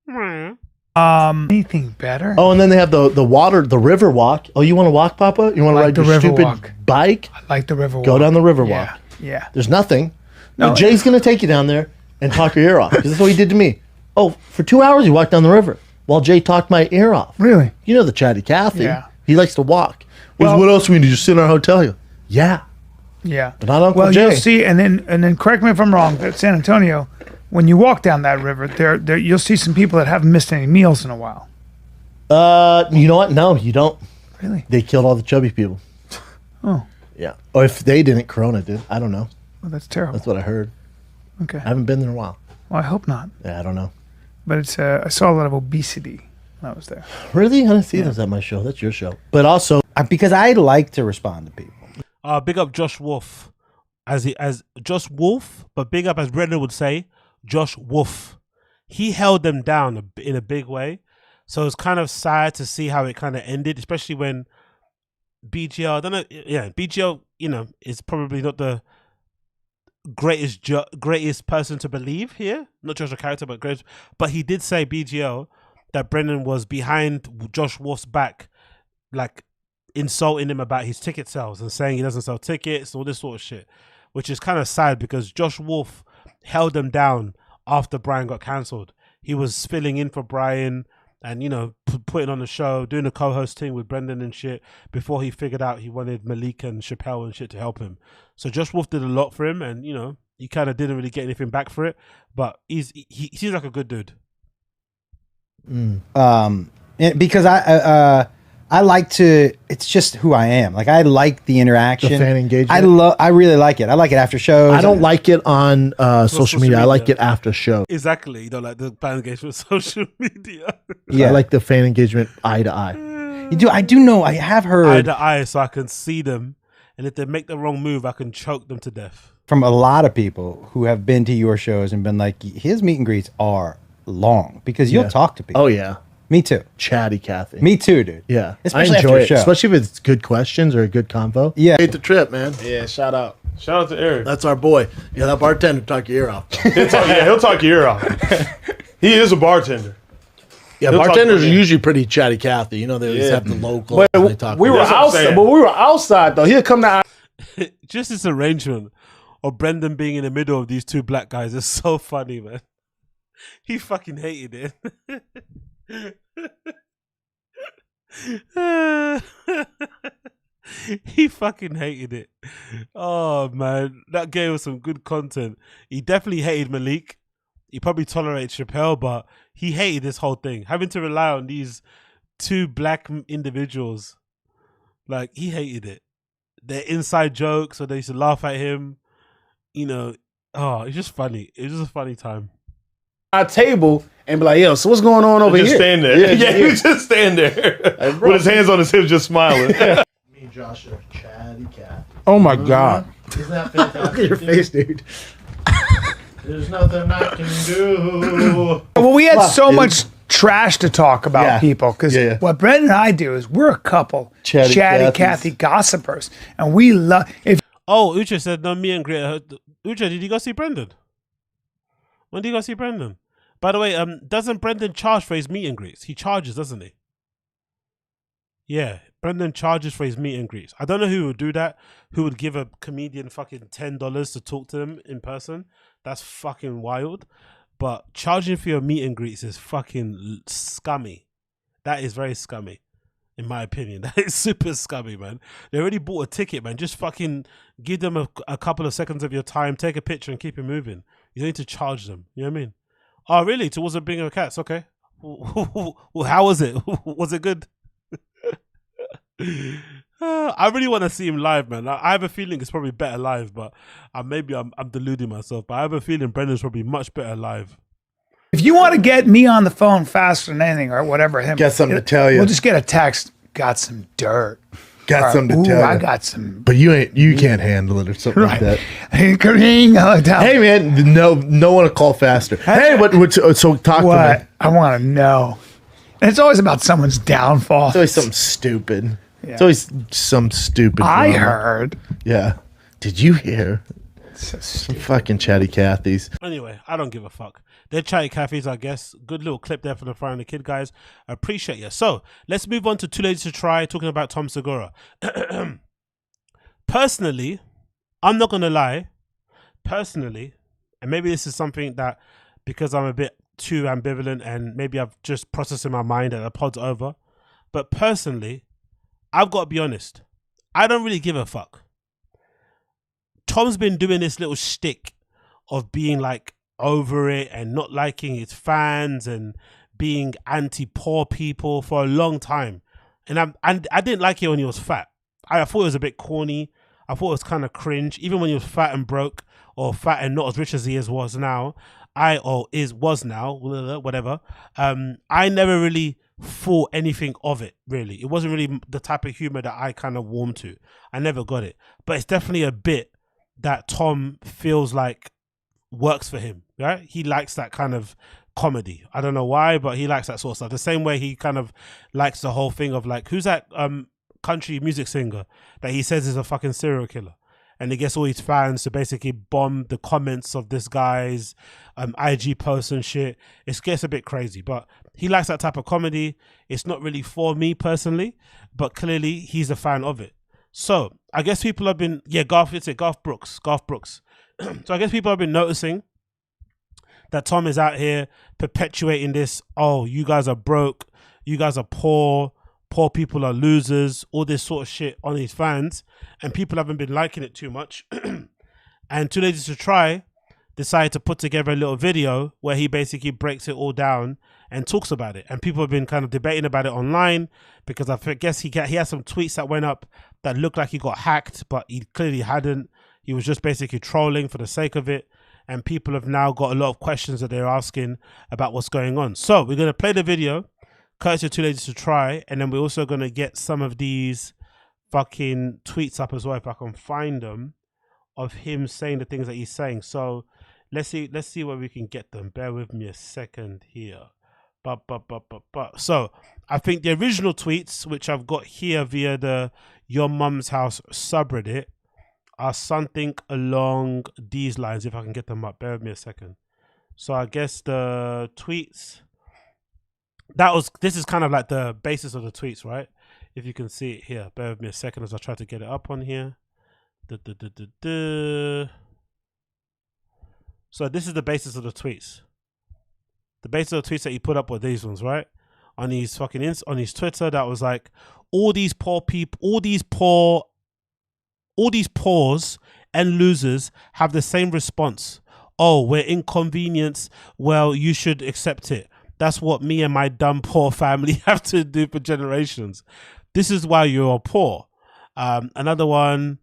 Anything better? Oh, and then they have the river walk. Oh, you want to walk, Papa? You want to ride your stupid bike? I like the river walk. Go down the river walk. Yeah. There's nothing. No, But Jay's going to take you down there and talk your ear off. Because that's what he did to me. Oh, for 2 hours he walked down the river while Jay talked my ear off. Really? You know the chatty Cathy. Yeah. He likes to walk. Well- What else do we need? Just sit in our hotel? Yeah. Yeah. But not Uncle well, Jay. you'll see, and then correct me if I'm wrong, but San Antonio, when you walk down that river, there you'll see some people that haven't missed any meals in a while. You know what? No, you don't. Really? They killed all the chubby people. Oh. Yeah. Or if they didn't, Corona did. I don't know. Well, that's terrible. That's what I heard. Okay. I haven't been there in a while. Well, I hope not. Yeah, I don't know. But it's I saw a lot of obesity when I was there. Really? I didn't see those at my show. That's your show. But also, because I like to respond to people. Big up Josh Wolf, as Josh Wolf, but big up, as Brendan would say, Josh Wolf. He held them down in a big way, so it's kind of sad to see how it kind of ended, especially when BGL. I don't know. Yeah, BGL. You know, is probably not the greatest person to believe here. Not just a character, but great. But he did say, BGL, that Brendan was behind Josh Wolf's back, like insulting him about his ticket sales and saying he doesn't sell tickets, all this sort of shit, which is kind of sad because Josh Wolf held him down after Brian got cancelled. He was filling in for Brian and, you know, putting on the show, doing the co-hosting with Brendan and shit before he figured out he wanted Malik and Chappelle and shit to help him. So Josh Wolf did a lot for him, and, you know, he kind of didn't really get anything back for it, but he seems like a good dude. Because I like to. It's just who I am. Like, I like the interaction, The fan engagement. I really like it. I like it after shows. I don't like it on social media. I like it after show. Exactly. You don't like the fan engagement on social media. I like the fan engagement eye to eye. You do. I do know. I have heard eye to eye, so I can see them, and if they make the wrong move, I can choke them to death. from a lot of people who have been to your shows and been like, his meet and greets are long because you'll talk to people. Oh yeah. Me too. Chatty Cathy. Me too, dude. Yeah. Especially I enjoy after a it, show. especially if it's good questions or a good convo. Yeah. Hate the trip, man. Yeah, shout out. Shout out to Eric. That's our boy. Yeah, that bartender talk your ear off. He'll talk your ear off. He is a bartender. Yeah, He'll bartenders talk are usually pretty chatty Cathy. You know, they always have the local. But and they talk we were outside though. He'll come down. Just this arrangement of Brendan being in the middle of these two black guys is so funny, man. He fucking hated it. He fucking hated it. Oh man, that gave us some good content. He definitely hated Malik. He probably tolerated Chappelle, but he hated this whole thing. Having to rely on these two black individuals, like he hated it. Their inside jokes, or they used to laugh at him. You know, oh, it's just funny. It was just a funny time. Our table and be like, yo, so what's going on over Just here? stand there. Yeah, he was just stand there with his hands on his hips, just smiling. Me and Josh are chatty cat. Oh my God. Isn't that fantastic? Look at your face, dude. There's nothing I can do. Well, we had so much trash to talk about people because what Brett and I do is we're a couple chatty Cathy gossipers, and we love. Oh, Uche said no. Me and Greta. Uche, did you go see Brendan? When did you go see Brendan? By the way, doesn't Brendan charge for his meet and greets? He charges, doesn't he? Yeah, Brendan charges for his meet and greets. I don't know who would do that. Who would give a comedian fucking $10 to talk to them in person? That's fucking wild. But charging for your meet and greets is fucking scummy. That is very scummy, in my opinion. That is super scummy, man. They already bought a ticket, man. Just fucking give them a couple of seconds of your time, take a picture, and keep it moving. You don't need to charge them. You know what I mean? Oh, really? Towards the Bingo Cats? Okay. Well, how was it? Was it good? I really want to see him live, man. I have a feeling it's probably better live, but maybe I'm deluding myself. But I have a feeling Brendan's probably much better live. If you want to get me on the phone faster than anything or whatever, him, Got something to tell you. We'll just get a text. Got some dirt. Got something to tell you. I got some. But you can't handle it or something like that. Hey man, no one to call faster. Hey, so talk to me. I want to know. And it's always about someone's downfall. It's always something stupid. Yeah. It's always some stupid. I drama. heard. Yeah. Did you hear? Some fucking chatty Cathy's. Anyway, I don't give a fuck. They're chatty Cathy's, I guess. Good little clip there for the Fire and the Kid guys. I appreciate you. So let's move on to Too Late to Try, talking about Tom Segura. Personally, I'm not gonna lie. Personally, and maybe this is something that because I'm a bit too ambivalent and maybe I've just processed in my mind and the pod's over. But personally, I've got to be honest. I don't really give a fuck. Tom's been doing this little shtick of being like over it and not liking his fans and being anti-poor people for a long time. And I didn't like it when he was fat. I thought it was a bit corny. I thought it was kind of cringe. Even when he was fat and broke or fat and not as rich as he was now, I never really thought anything of it, really. It wasn't really the type of humor that I kind of warmed to. I never got it. But it's definitely a bit that Tom feels like works for him, right? He likes that kind of comedy. I don't know why, but he likes that sort of stuff. The same way he kind of likes the whole thing of like, who's that country music singer that he says is a fucking serial killer? And he gets all his fans to basically bomb the comments of this guy's IG posts and shit. It gets a bit crazy, but he likes that type of comedy. It's not really for me personally, but clearly he's a fan of it. So I guess people have been, Garth Brooks. So I guess people have been noticing that Tom is out here perpetuating this, oh, you guys are broke, you guys are poor people are losers, all this sort of shit on his fans, and people haven't been liking it too much. And Too Late to Try decided to put together a little video where he basically breaks it all down and talks about it. And people have been kind of debating about it online because I guess he had some tweets that went up that looked like he got hacked, but he clearly hadn't. He was just basically trolling for the sake of it. And people have now got a lot of questions that they're asking about what's going on. So we're going to play the video, courtesy of Too Late to Try, and then we're also going to get some of these fucking tweets up as well, if I can find them, of him saying the things that he's saying. So let's see where we can get them. Bear with me a second here. So I think the original tweets, which I've got here via the Your Mum's House subreddit, are something along these lines, if I can get them up. Bear with me a second. So I guess the tweets, this is kind of like the basis of the tweets, right? If you can see it here. Bear with me a second as I try to get it up on here. So this is the basis of the tweets. the basis of the tweets that he put up were these ones, right? On his fucking on his Twitter, that was like, all these poor people, all these poors and losers have the same response. Oh, we're inconvenienced. Well, you should accept it. That's what me and my dumb poor family have to do for generations. This is why you're poor. Another one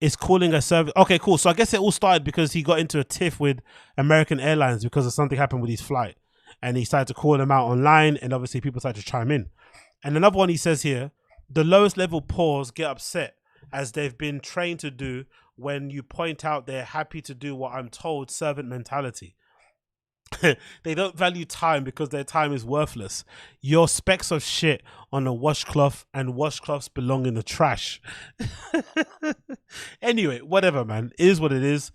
is calling a service. Okay, cool. So I guess it all started because he got into a tiff with American Airlines because of something happened with his flight. And he started to call them out online, and obviously people started to chime in. And another one he says here, the lowest level poors get upset as they've been trained to do when you point out they're happy to do what I'm told, servant mentality. They don't value time because their time is worthless. You're specks of shit on a washcloth, and washcloths belong in the trash. Anyway, whatever, man. It is what it is.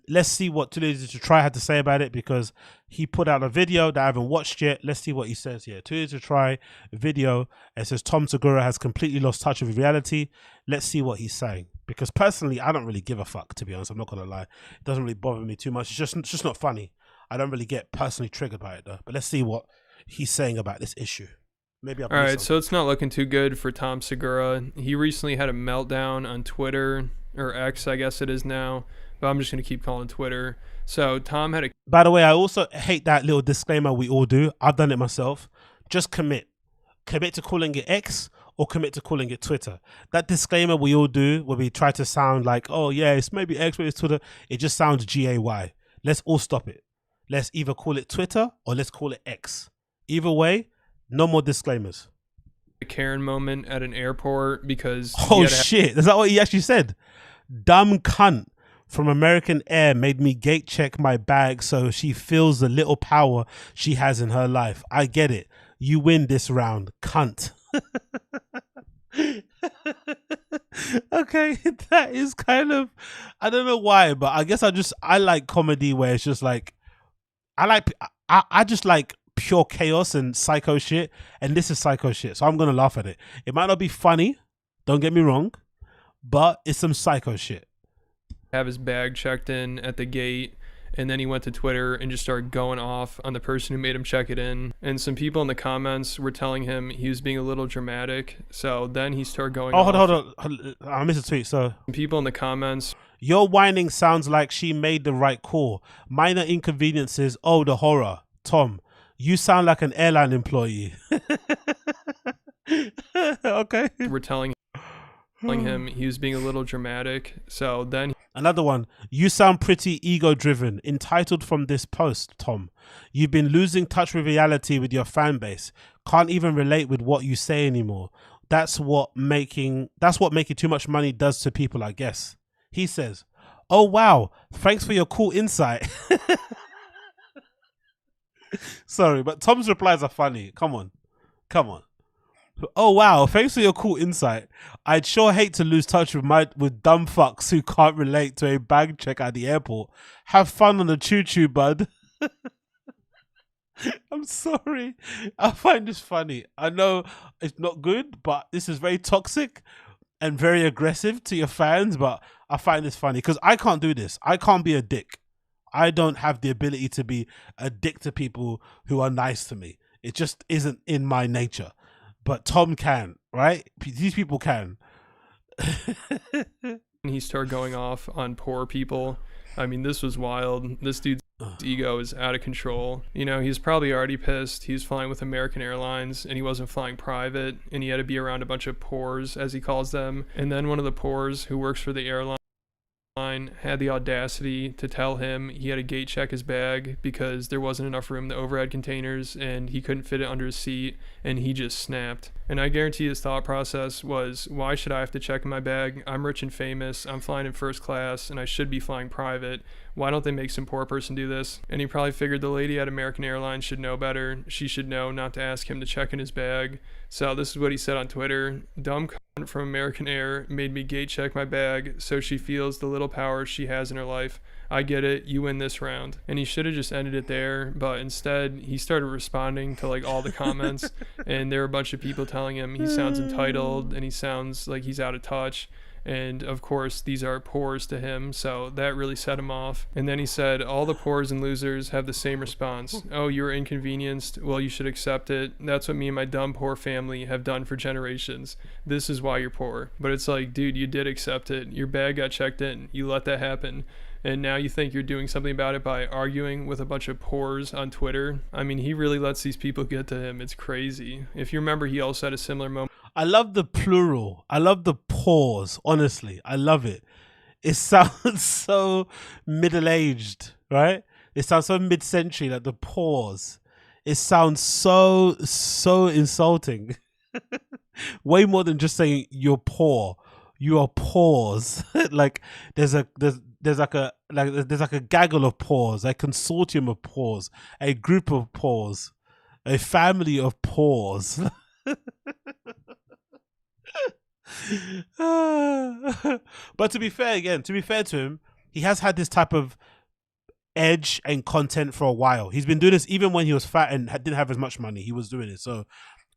Let's see what Too Lazy to Try had to say about it, because he put out a video that I haven't watched yet. Let's see what he says here. Too Lazy to Try video. It says Tom Segura has completely lost touch with reality. Let's see what he's saying. Because personally, I don't really give a fuck, to be honest. I'm not going to lie. It doesn't really bother me too much. It's just not funny. I don't really get personally triggered by it, though. But let's see what he's saying about this issue. Maybe I'll. All right, so it's not looking too good for Tom Segura. He recently had a meltdown on Twitter, or X, I guess it is now. But I'm just going to keep calling Twitter. So Tom had a... By the way, I also hate that little disclaimer we all do. I've done it myself. Just commit. Commit to calling it X or commit to calling it Twitter. That disclaimer we all do where we try to sound like, oh, yeah, it's maybe X, maybe it's Twitter. It just sounds GAY. Let's all stop it. Let's either call it Twitter or let's call it X. Either way, no more disclaimers. A Karen moment at an airport because... Oh, shit. Is that what he actually said? Dumb cunt from American Air made me gate check my bag so she feels the little power she has in her life. I get it. You win this round, cunt. Okay, that is kind of... I don't know why, but I guess I like comedy where it's just like... I just like pure chaos and psycho shit, and this is psycho shit, so I'm gonna laugh at it. It might not be funny, don't get me wrong, but it's some psycho shit. Have his bag checked in at the gate, and then he went to Twitter and just started going off on the person who made him check it in. And some people in the comments were telling him he was being a little dramatic, so then he started going off. Hold on. I missed a tweet. So people in the comments... Your whining sounds like she made the right call. Minor inconveniences. Oh, the horror. Tom, you sound like an airline employee. Okay. We're telling him he was being a little dramatic. So then... Another one. You sound pretty ego-driven. Entitled from this post, Tom. You've been losing touch with reality with your fan base. Can't even relate with what you say anymore. That's what making too much money does to people, I guess. He says, oh, wow, thanks for your cool insight. Sorry, but Tom's replies are funny. Come on. Oh, wow, thanks for your cool insight. I'd sure hate to lose touch with dumb fucks who can't relate to a bag check at the airport. Have fun on the choo-choo, bud. I'm sorry. I find this funny. I know it's not good, but this is very toxic and very aggressive to your fans, but I find this funny because I can't do this. I can't be a dick. I don't have the ability to be a dick to people who are nice to me. It just isn't in my nature. But Tom can, right? These people can. He started going off on poor people. I mean, this was wild. This dude's ego is out of control. You know, he's probably already pissed. He's flying with American Airlines and he wasn't flying private, and he had to be around a bunch of poors, as he calls them. And then one of the poors who works for the airline had the audacity to tell him he had to gate check his bag because there wasn't enough room in the overhead containers and he couldn't fit it under his seat, and he just snapped. And I guarantee his thought process was, why should I have to check in my bag? I'm rich and famous, I'm flying in first class, and I should be flying private. Why don't they make some poor person do this? And he probably figured the lady at American Airlines should know better. She should know not to ask him to check in his bag. So this is what he said on Twitter. Dumb cunt from American Air made me gate check my bag so she feels the little power she has in her life. I get it, you win this round. And he should have just ended it there, but instead he started responding to like all the comments, and there were a bunch of people telling him he sounds entitled and he sounds like he's out of touch. And of course, these are pores to him, so that really set him off. And then he said, all the pores and losers have the same response. Oh, you were inconvenienced? Well, you should accept it. That's what me and my dumb poor family have done for generations. This is why you're poor. But it's like, dude, you did accept it. Your bag got checked in. You let that happen. And now you think you're doing something about it by arguing with a bunch of pores on Twitter? I mean, he really lets these people get to him. It's crazy. If you remember, he also had a similar moment. I love the plural. I love the pause. Honestly, I love it. It sounds so middle-aged, right? It sounds so mid-century, like the pause. It sounds so insulting. Way more than just saying you're poor. You are pores. Like there's like a gaggle of pores, a consortium of pores, a group of pores, a family of pores. But to be fair to him, he has had this type of edge and content for a while. He's been doing this even when he was fat and didn't have as much money. He was doing it. So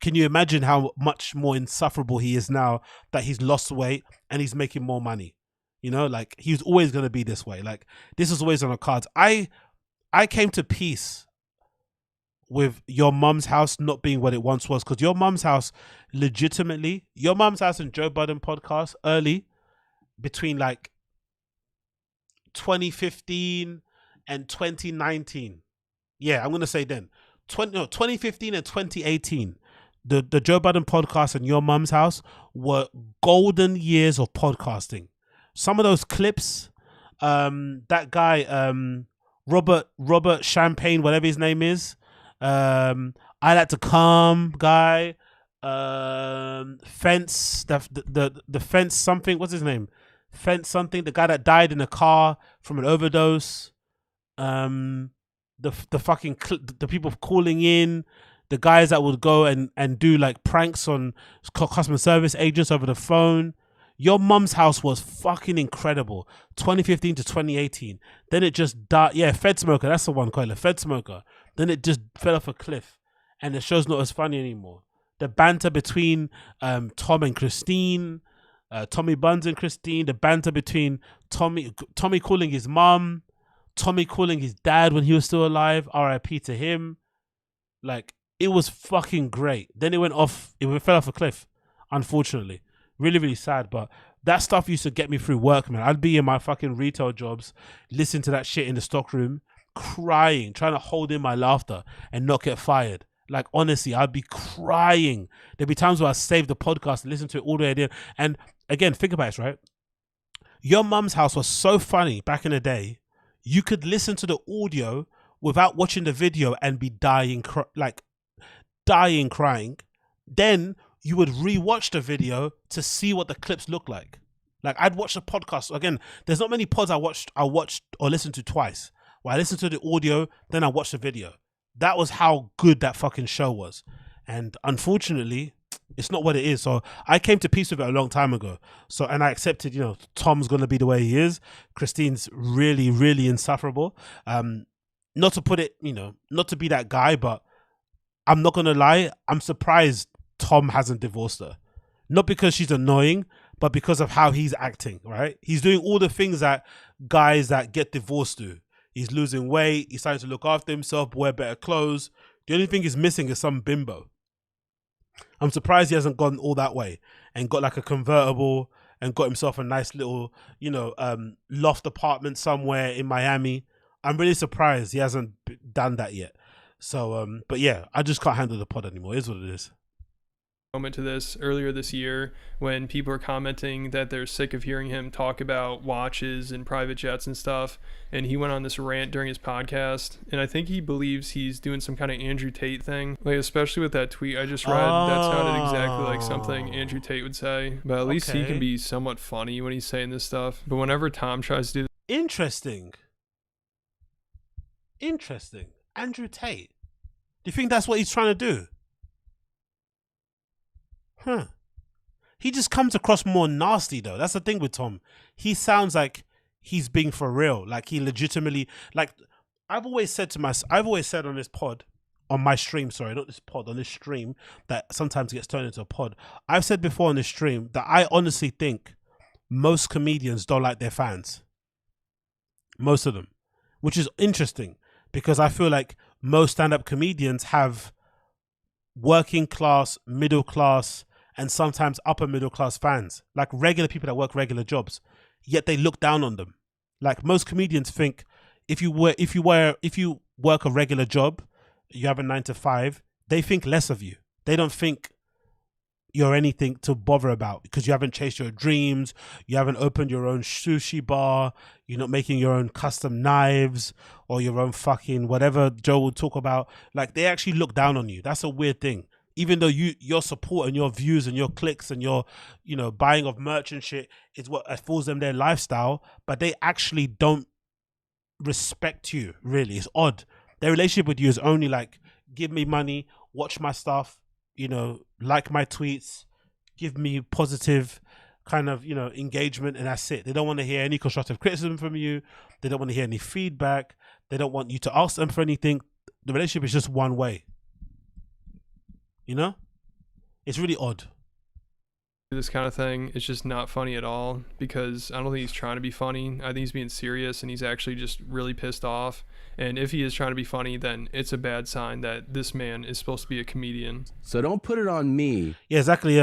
can you imagine how much more insufferable he is now that he's lost weight and he's making more money? You know, like he's always going to be this way. Like this is always on the cards. I came to peace with Your Mum's House not being what it once was, because Your Mum's House, legitimately, Your Mum's House and Joe Budden podcast early, between like 2015 and 2019. Yeah, I'm going to say then. 2015 and 2018, the Joe Budden podcast and Your Mum's House were golden years of podcasting. Some of those clips, that guy, Robert Champagne, whatever his name is, I Like to Calm guy, Fence, the Fence something, what's his name? Fence something, the guy that died in a car from an overdose, the fucking the people calling in, the guys that would go and do like pranks on customer service agents over the phone. Your Mum's House was fucking incredible. 2015 to 2018. Then it just died. Yeah, Fed Smoker. That's the one, Kylie. Fed Smoker. Then it just fell off a cliff. And the show's not as funny anymore. The banter between Tom and Christine, Tommy Buns and Christine, the banter between Tommy calling his mum, Tommy calling his dad when he was still alive, RIP to him. Like, it was fucking great. Then it went off, it fell off a cliff, unfortunately. Really, really sad, but that stuff used to get me through work, man. I'd be in my fucking retail jobs, listening to that shit in the stockroom, crying, trying to hold in my laughter and not get fired. Like, honestly, I'd be crying. There'd be times where I saved the podcast and listen to it all the way in. And again, think about it, right? Your Mum's House was so funny back in the day. You could listen to the audio without watching the video and be dying crying. Then you would rewatch the video to see what the clips look like. Like, I'd watch the podcast. Again, there's not many pods I watched or listened to twice. Well, I listened to the audio, then I watched the video. That was how good that fucking show was. And unfortunately, it's not what it is. So I came to peace with it a long time ago. So, and I accepted, Tom's going to be the way he is. Christine's really, really insufferable. Not to put it, not to be that guy, but I'm not going to lie. I'm surprised Tom hasn't divorced her. Not because she's annoying, but because of how he's acting, right? He's doing all the things that guys that get divorced do. He's losing weight. He's starting to look after himself, wear better clothes. The only thing he's missing is some bimbo. I'm surprised he hasn't gone all that way and got like a convertible and got himself a nice little, loft apartment somewhere in Miami. I'm really surprised he hasn't done that yet. So, but yeah, I just can't handle the pod anymore. It is what it is. Moment to this earlier this year when people are commenting that they're sick of hearing him talk about watches and private jets and stuff, and he went on this rant during his podcast, and I think he believes he's doing some kind of Andrew Tate thing, like especially with that tweet I just read. That sounded exactly like something Andrew Tate would say, but at least he can be somewhat funny when he's saying this stuff. But whenever Tom tries to do interesting Andrew Tate, do you think that's what he's trying to do? He just comes across more nasty though. That's the thing with Tom. He sounds like he's being for real. Like he legitimately, like I've always said on this pod, on my stream, sorry, not this pod, on this stream that sometimes gets turned into a pod. I've said before on this stream that I honestly think most comedians don't like their fans. Most of them, which is interesting because I feel like most stand-up comedians have working class, middle class, and sometimes upper middle class fans, like regular people that work regular jobs, yet they look down on them. Like most comedians think if you work a regular job, you have a 9 to 5, they think less of you. They don't think you're anything to bother about because you haven't chased your dreams, you haven't opened your own sushi bar, you're not making your own custom knives or your own fucking whatever Joe will talk about. Like they actually look down on you. That's a weird thing. Even though your support and your views and your clicks and your, you know, buying of merch and shit is what affords them their lifestyle, but they actually don't respect you, really. It's odd. Their relationship with you is only like, give me money, watch my stuff, you know, like my tweets, give me positive kind of, you know, engagement, and that's it. They don't want to hear any constructive criticism from you. They don't want to hear any feedback. They don't want you to ask them for anything. The relationship is just one way. You know? It's really odd. This kind of thing, it's just not funny at all because I don't think he's trying to be funny. I think he's being serious and he's actually just really pissed off. And if he is trying to be funny, then it's a bad sign that this man is supposed to be a comedian. So don't put it on me. Yeah, exactly.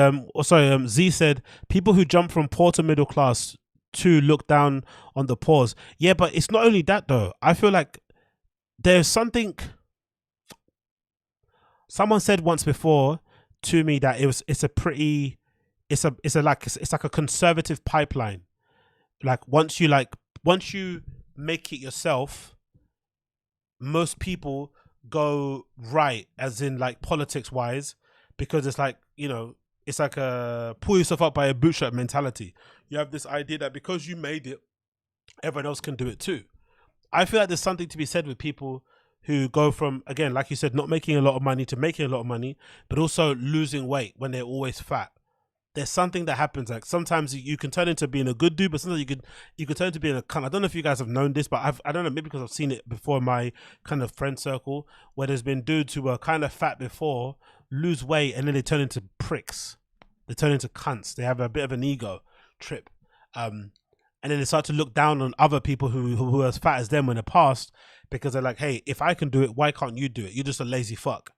Z said people who jump from poor to middle class to look down on the poors. Yeah, but it's not only that though. I feel like there's something. Someone said once before to me that it's like a conservative pipeline. Like once you make it yourself, most people go right, as in like politics wise, because it's like, you know, it's like a pull yourself up by a bootstrap mentality. You have this idea that because you made it, everyone else can do it too. I feel like there's something to be said with people who go from, again, like you said, not making a lot of money to making a lot of money, but also losing weight when they're always fat. There's something that happens. Like sometimes you can turn into being a good dude, but sometimes you could turn into being a cunt. I don't know if you guys have known this, but I don't know, maybe because I've seen it before in my kind of friend circle, where there's been dudes who were kind of fat before, lose weight, and then they turn into pricks. They turn into cunts. They have a bit of an ego trip. And then they start to look down on other people who were as fat as them in the past, because they're like, hey, if I can do it, why can't you do it? You're just a lazy fuck.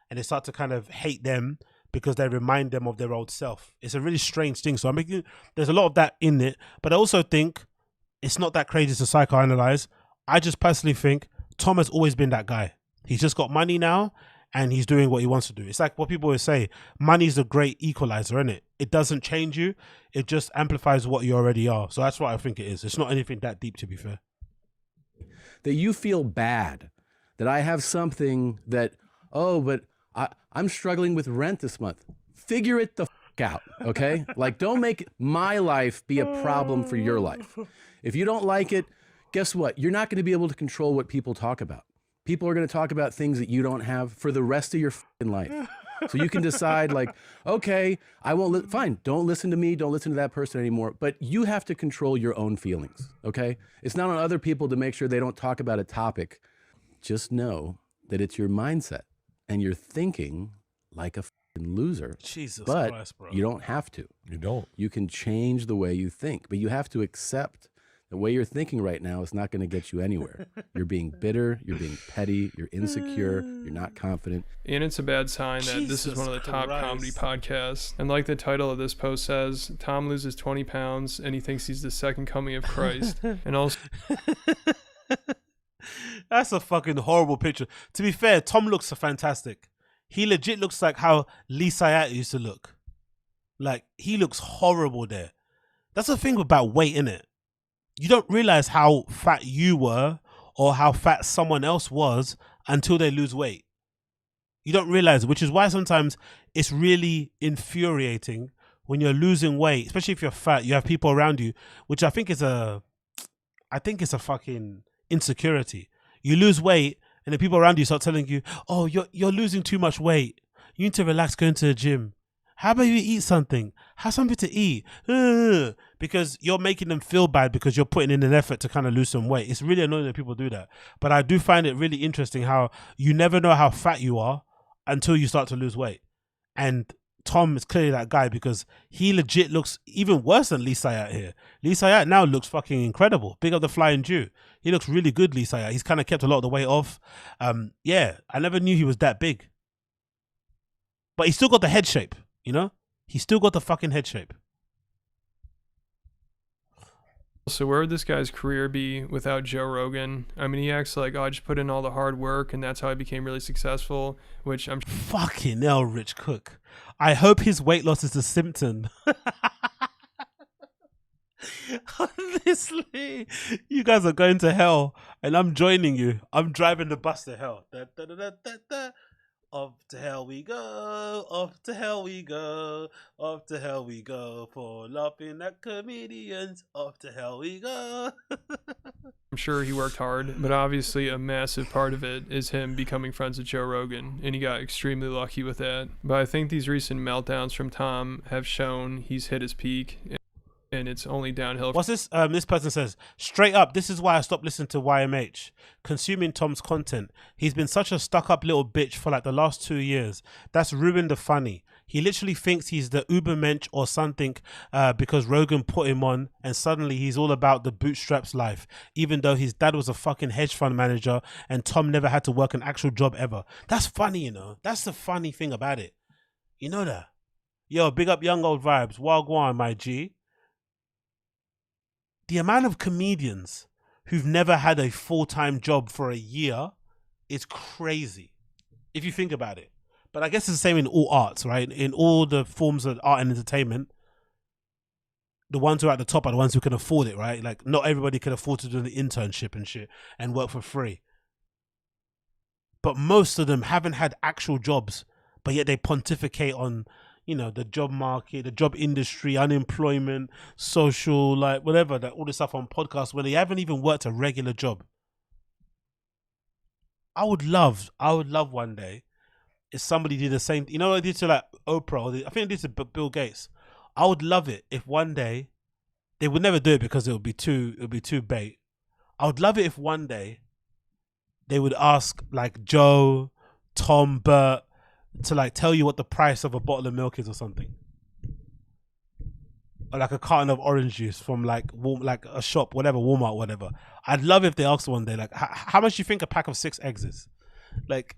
And they start to kind of hate them because they remind them of their old self. It's a really strange thing. So there's a lot of that in it, but I also think it's not that crazy to psychoanalyze. I just personally think Tom has always been that guy. He's just got money now and he's doing what he wants to do. It's like what people always say, money's a great equalizer, isn't it? It doesn't change you. It just amplifies what you already are. So that's what I think it is. It's not anything that deep, to be fair. That you feel bad, that I have something that, oh, but I'm struggling with rent this month. Figure it the fuck out, okay? Like, don't make my life be a problem for your life. If you don't like it, guess what? You're not going to be able to control what people talk about. People are going to talk about things that you don't have for the rest of your fucking life. So you can decide like, okay, I won't, fine, don't listen to me, don't listen to that person anymore, but you have to control your own feelings, okay? It's not on other people to make sure they don't talk about a topic. Just know that it's your mindset and you're thinking like a fucking loser. Jesus but Christ, bro. You don't have to. You don't. You can change the way you think, but you have to accept the way you're thinking right now is not going to get you anywhere. You're being bitter, you're being petty, you're insecure, you're not confident. And it's a bad sign that this is one of the top comedy podcasts. And like the title of this post says, Tom loses 20 pounds and he thinks he's the second coming of Christ. And also... That's a fucking horrible picture. To be fair, Tom looks fantastic. He legit looks like how Lee Sayat used to look. Like, he looks horrible there. That's the thing about weight, innit? You don't realize how fat you were or how fat someone else was until they lose weight. You don't realize, which is why sometimes it's really infuriating when you're losing weight, especially if you're fat, you have people around you, which I think is a fucking insecurity. You lose weight and the people around you start telling you, oh, you're losing too much weight. You need to relax, go into the gym. How about you eat something? Have something to eat. Because you're making them feel bad because you're putting in an effort to kind of lose some weight. It's really annoying that people do that. But I do find it really interesting how you never know how fat you are until you start to lose weight. And Tom is clearly that guy because he legit looks even worse than Lee Sayat here. Lee Sayat now looks fucking incredible. Big up the Flying Jew. He looks really good, Lee Sayat. He's kind of kept a lot of the weight off. Yeah, I never knew he was that big. But he still got the head shape, you know? He still got the fucking head shape. So where would this guy's career be without Joe Rogan? I mean, he acts like, oh, I just put in all the hard work and that's how I became really successful, which I'm... Fucking hell, Rich Cook. I hope his weight loss is a symptom. Honestly, you guys are going to hell and I'm joining you. I'm driving the bus to hell. Da, da, da, da, da, da. Off to hell we go, off to hell we go, off to hell we go, for laughing at comedians, off to hell we go. I'm sure he worked hard, but obviously a massive part of it is him becoming friends with Joe Rogan, and he got extremely lucky with that. But I think these recent meltdowns from Tom have shown he's hit his peak, and it's only downhill. What's this? This person says, straight up, this is why I stopped listening to YMH. Consuming Tom's content. He's been such a stuck-up little bitch for like the last 2 years. That's ruined the funny. He literally thinks he's the Ubermensch or something because Rogan put him on, and suddenly he's all about the bootstraps life, even though his dad was a fucking hedge fund manager and Tom never had to work an actual job ever. That's funny, you know. That's the funny thing about it. You know that? Yo, big up Young Old Vibes. Wagwan, my G. The amount of comedians who've never had a full-time job for a year is crazy, if you think about it. But I guess it's the same in all arts, right? In all the forms of art and entertainment, the ones who are at the top are the ones who can afford it, right? Like, not everybody can afford to do the internship and shit and work for free. But most of them haven't had actual jobs, but yet they pontificate on, you know, the job market, the job industry, unemployment, social, like whatever, that all this stuff on podcasts where they haven't even worked a regular job. I would love one day if somebody did the same. You know what I did to like Oprah? I think I did to Bill Gates. I would love it if one day, they would never do it because it would be too bait. I would love it if one day they would ask like Joe, Tom, Bert, to like tell you what the price of a bottle of milk is or something, or like a carton of orange juice from like a shop, whatever, Walmart, whatever. I'd love if they asked one day like, how much do you think a pack of 6 eggs is? Like,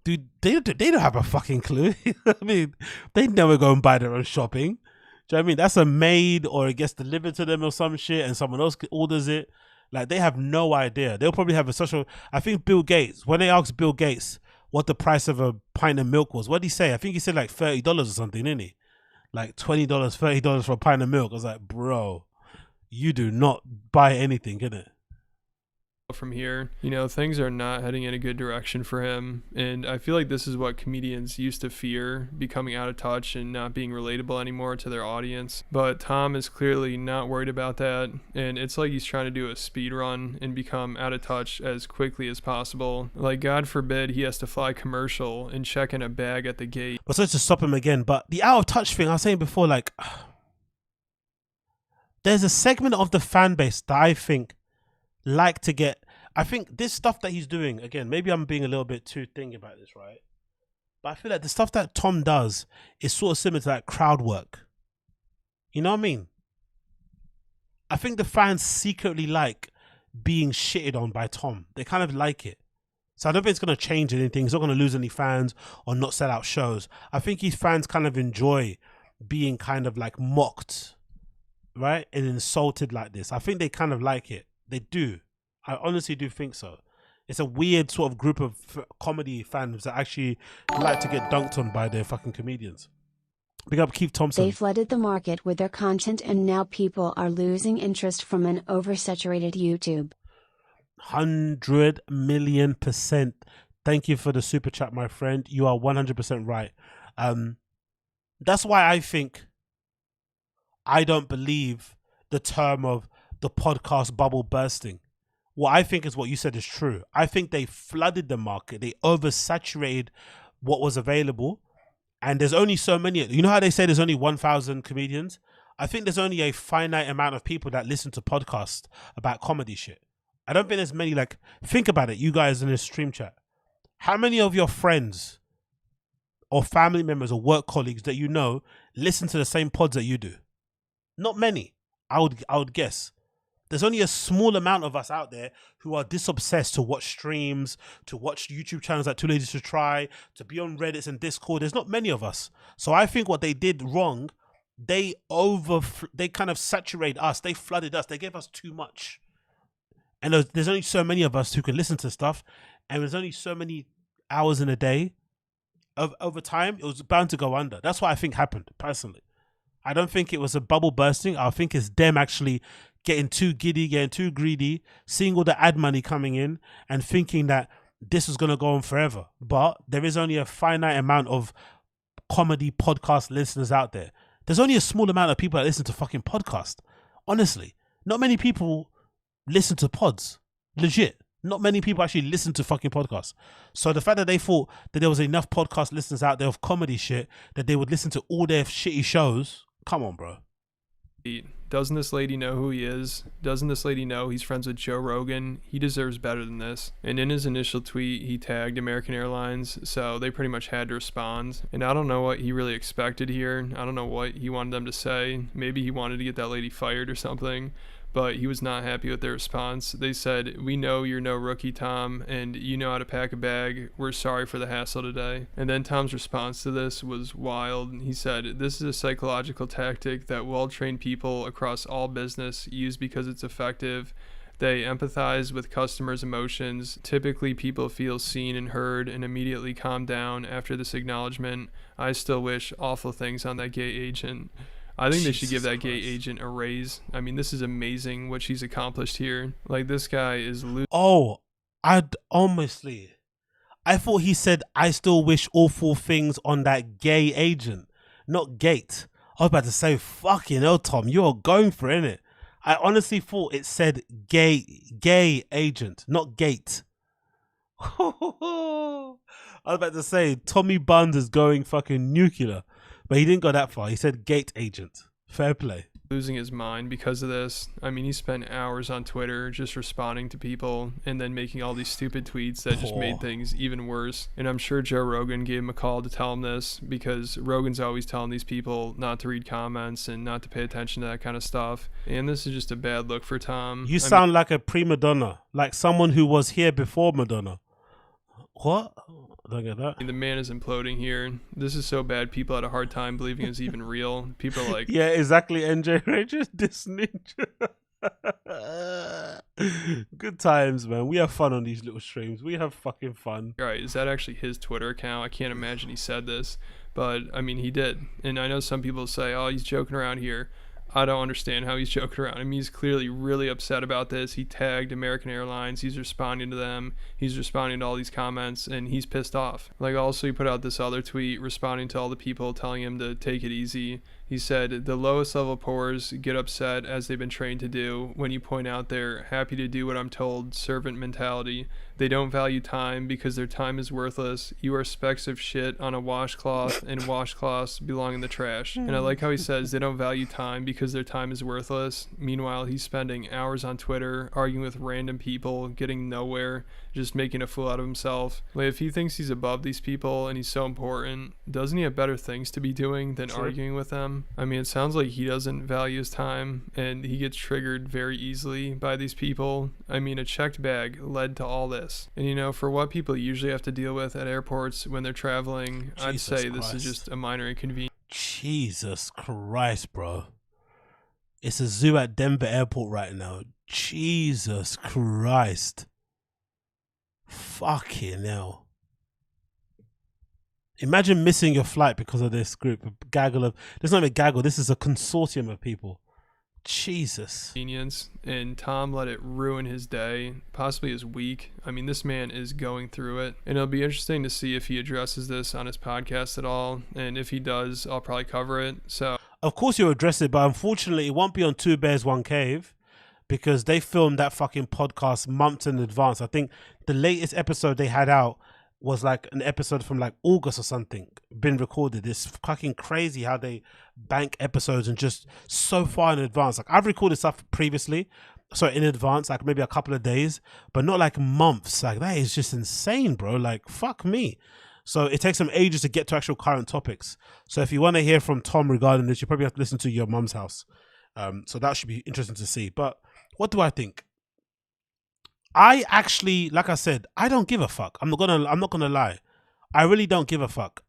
dude, they don't have a fucking clue. I mean, they never go and buy their own shopping. Do you know what I mean? That's a maid, or it gets delivered to them or some shit, and someone else orders it. Like, they have no idea. They'll probably have a social. I think Bill Gates, when they asked Bill Gates what the price of a pint of milk was, what did he say? I think he said like $30 or something, didn't he? Like $20, $30 for a pint of milk. I was like, bro, you do not buy anything, innit? From here, you know, things are not heading in a good direction for him, and I feel like this is what comedians used to fear, becoming out of touch and not being relatable anymore to their audience. But Tom is clearly not worried about that, and it's like he's trying to do a speed run and become out of touch as quickly as possible. Like, God forbid he has to fly commercial and check in a bag at the gate. But so to stop him again, but the out of touch thing, I was saying before, like, there's a segment of the fan base that I think like to get, I think this stuff that he's doing, again, maybe I'm being a little bit too thingy about this, right? But I feel like the stuff that Tom does is sort of similar to like crowd work. You know what I mean? I think the fans secretly like being shitted on by Tom. They kind of like it. So I don't think it's going to change anything. He's not going to lose any fans or not sell out shows. I think his fans kind of enjoy being kind of like mocked, right? And insulted like this. I think they kind of like it. They do. I honestly do think so. It's a weird sort of group of comedy fans that actually like to get dunked on by their fucking comedians. Big up Keith Thompson. They flooded the market with their content and now people are losing interest from an oversaturated YouTube. 100 million%. Thank you for the super chat, my friend. You are 100% right. That's why I think I don't believe the term of the podcast bubble bursting. What I think is what you said is true. I think they flooded the market. They oversaturated what was available. And there's only so many. You know how they say there's only 1,000 comedians? I think there's only a finite amount of people that listen to podcasts about comedy shit. I don't think there's many. Like, think about it, you guys in this stream chat. How many of your friends or family members or work colleagues that you know listen to the same pods that you do? Not many. I would guess. There's only a small amount of us out there who are this obsessed to watch streams, to watch YouTube channels like Two Ladies to Try, to be on Reddit and Discord. There's not many of us. So I think what they did wrong, they kind of saturated us. They flooded us. They gave us too much. And there's only so many of us who can listen to stuff. And there's only so many hours in a day. Over time, it was bound to go under. That's what I think happened, personally. I don't think it was a bubble bursting. I think it's them actually getting too giddy, getting too greedy, seeing all the ad money coming in and thinking that this is going to go on forever. But there is only a finite amount of comedy podcast listeners out there. There's only a small amount of people that listen to fucking podcasts. Honestly, not many people listen to pods. Legit. Not many people actually listen to fucking podcasts. So the fact that they thought that there was enough podcast listeners out there of comedy shit that they would listen to all their shitty shows, come on, bro. Doesn't this lady know who he is? Doesn't this lady know he's friends with Joe Rogan? He deserves better than this. And in his initial tweet, he tagged American Airlines, so they pretty much had to respond. And I don't know what he really expected here. I don't know what he wanted them to say. Maybe he wanted to get that lady fired or something. But he was not happy with their response. They said, "We know you're no rookie, Tom, and you know how to pack a bag. We're sorry for the hassle today." And then Tom's response to this was wild. He said, "This is a psychological tactic that well-trained people across all business use because it's effective. They empathize with customers' emotions. Typically, people feel seen and heard and immediately calm down after this acknowledgement. I still wish awful things on that gay agent." I think they should give that gay agent a raise. I mean, this is amazing what she's accomplished here. Like, this guy is... Oh, I thought he said, "I still wish awful things on that gay agent," not gate. I was about to say, fucking hell, Tom, you're going for it, innit? I honestly thought it said gay agent, not gate. I was about to say, Tommy Buns is going fucking nuclear. But he didn't go that far. He said gate agent. Fair play. Losing his mind because of this. I mean, he spent hours on Twitter just responding to people and then making all these stupid tweets that just made things even worse. And I'm sure Joe Rogan gave him a call to tell him this, because Rogan's always telling these people not to read comments and not to pay attention to that kind of stuff. And this is just a bad look for Tom. You sound like a prima donna, like someone who was here before Madonna. What? I don't get that. The man is imploding here. This is so bad. People had a hard time believing it's even real. People are like, yeah, exactly. NJ Rangers, this ninja. Good times, man. We have fun on these little streams. We have fucking fun. All right, is that actually his Twitter account? I can't imagine he said this, but I mean, he did. And I know some people say, "Oh, he's joking around here." I don't understand how he's joking around. I mean, he's clearly really upset about this. He tagged American Airlines. He's responding to them. He's responding to all these comments, and he's pissed off. Like, also, he put out this other tweet responding to all the people telling him to take it easy. He said, "The lowest level poors get upset, as they've been trained to do, when you point out their happy to do what I'm told servant mentality. They don't value time because their time is worthless. You are specks of shit on a washcloth, and washcloths belong in the trash." And I like how he says they don't value time because their time is worthless. Meanwhile, he's spending hours on Twitter arguing with random people, getting nowhere, just making a fool out of himself. Like, if he thinks he's above these people and he's so important, doesn't he have better things to be doing than arguing with them? I mean, it sounds like he doesn't value his time, and he gets triggered very easily by these people. I mean, a checked bag led to all this. And, you know, for what people usually have to deal with at airports when they're traveling, I'd say this is just a minor inconvenience. Jesus Christ, bro. It's a zoo at Denver Airport right now. Jesus Christ. Fucking hell. Imagine missing your flight because of this group. A gaggle of... There's not even a gaggle. This is a consortium of people. Jesus. And Tom let it ruin his day, possibly his week. I mean, this man is going through it. And it'll be interesting to see if he addresses this on his podcast at all. And if he does, I'll probably cover it. So... Of course you'll address it, but unfortunately it won't be on Two Bears, One Cave, because they filmed that fucking podcast months in advance. I think the latest episode they had out was like an episode from like August or something been recorded. It's fucking crazy how they bank episodes and just so far in advance. Like I've recorded stuff previously, so in advance, like maybe a couple of days, but not like months. Like that is just insane, bro. Like fuck me. So it takes them ages to get to actual current topics. So if you want to hear from Tom regarding this, you probably have to listen to Your Mum's House. So that should be interesting to see. But what do I think? I actually, like I said, I don't give a fuck. I'm not gonna lie. I really don't give a fuck.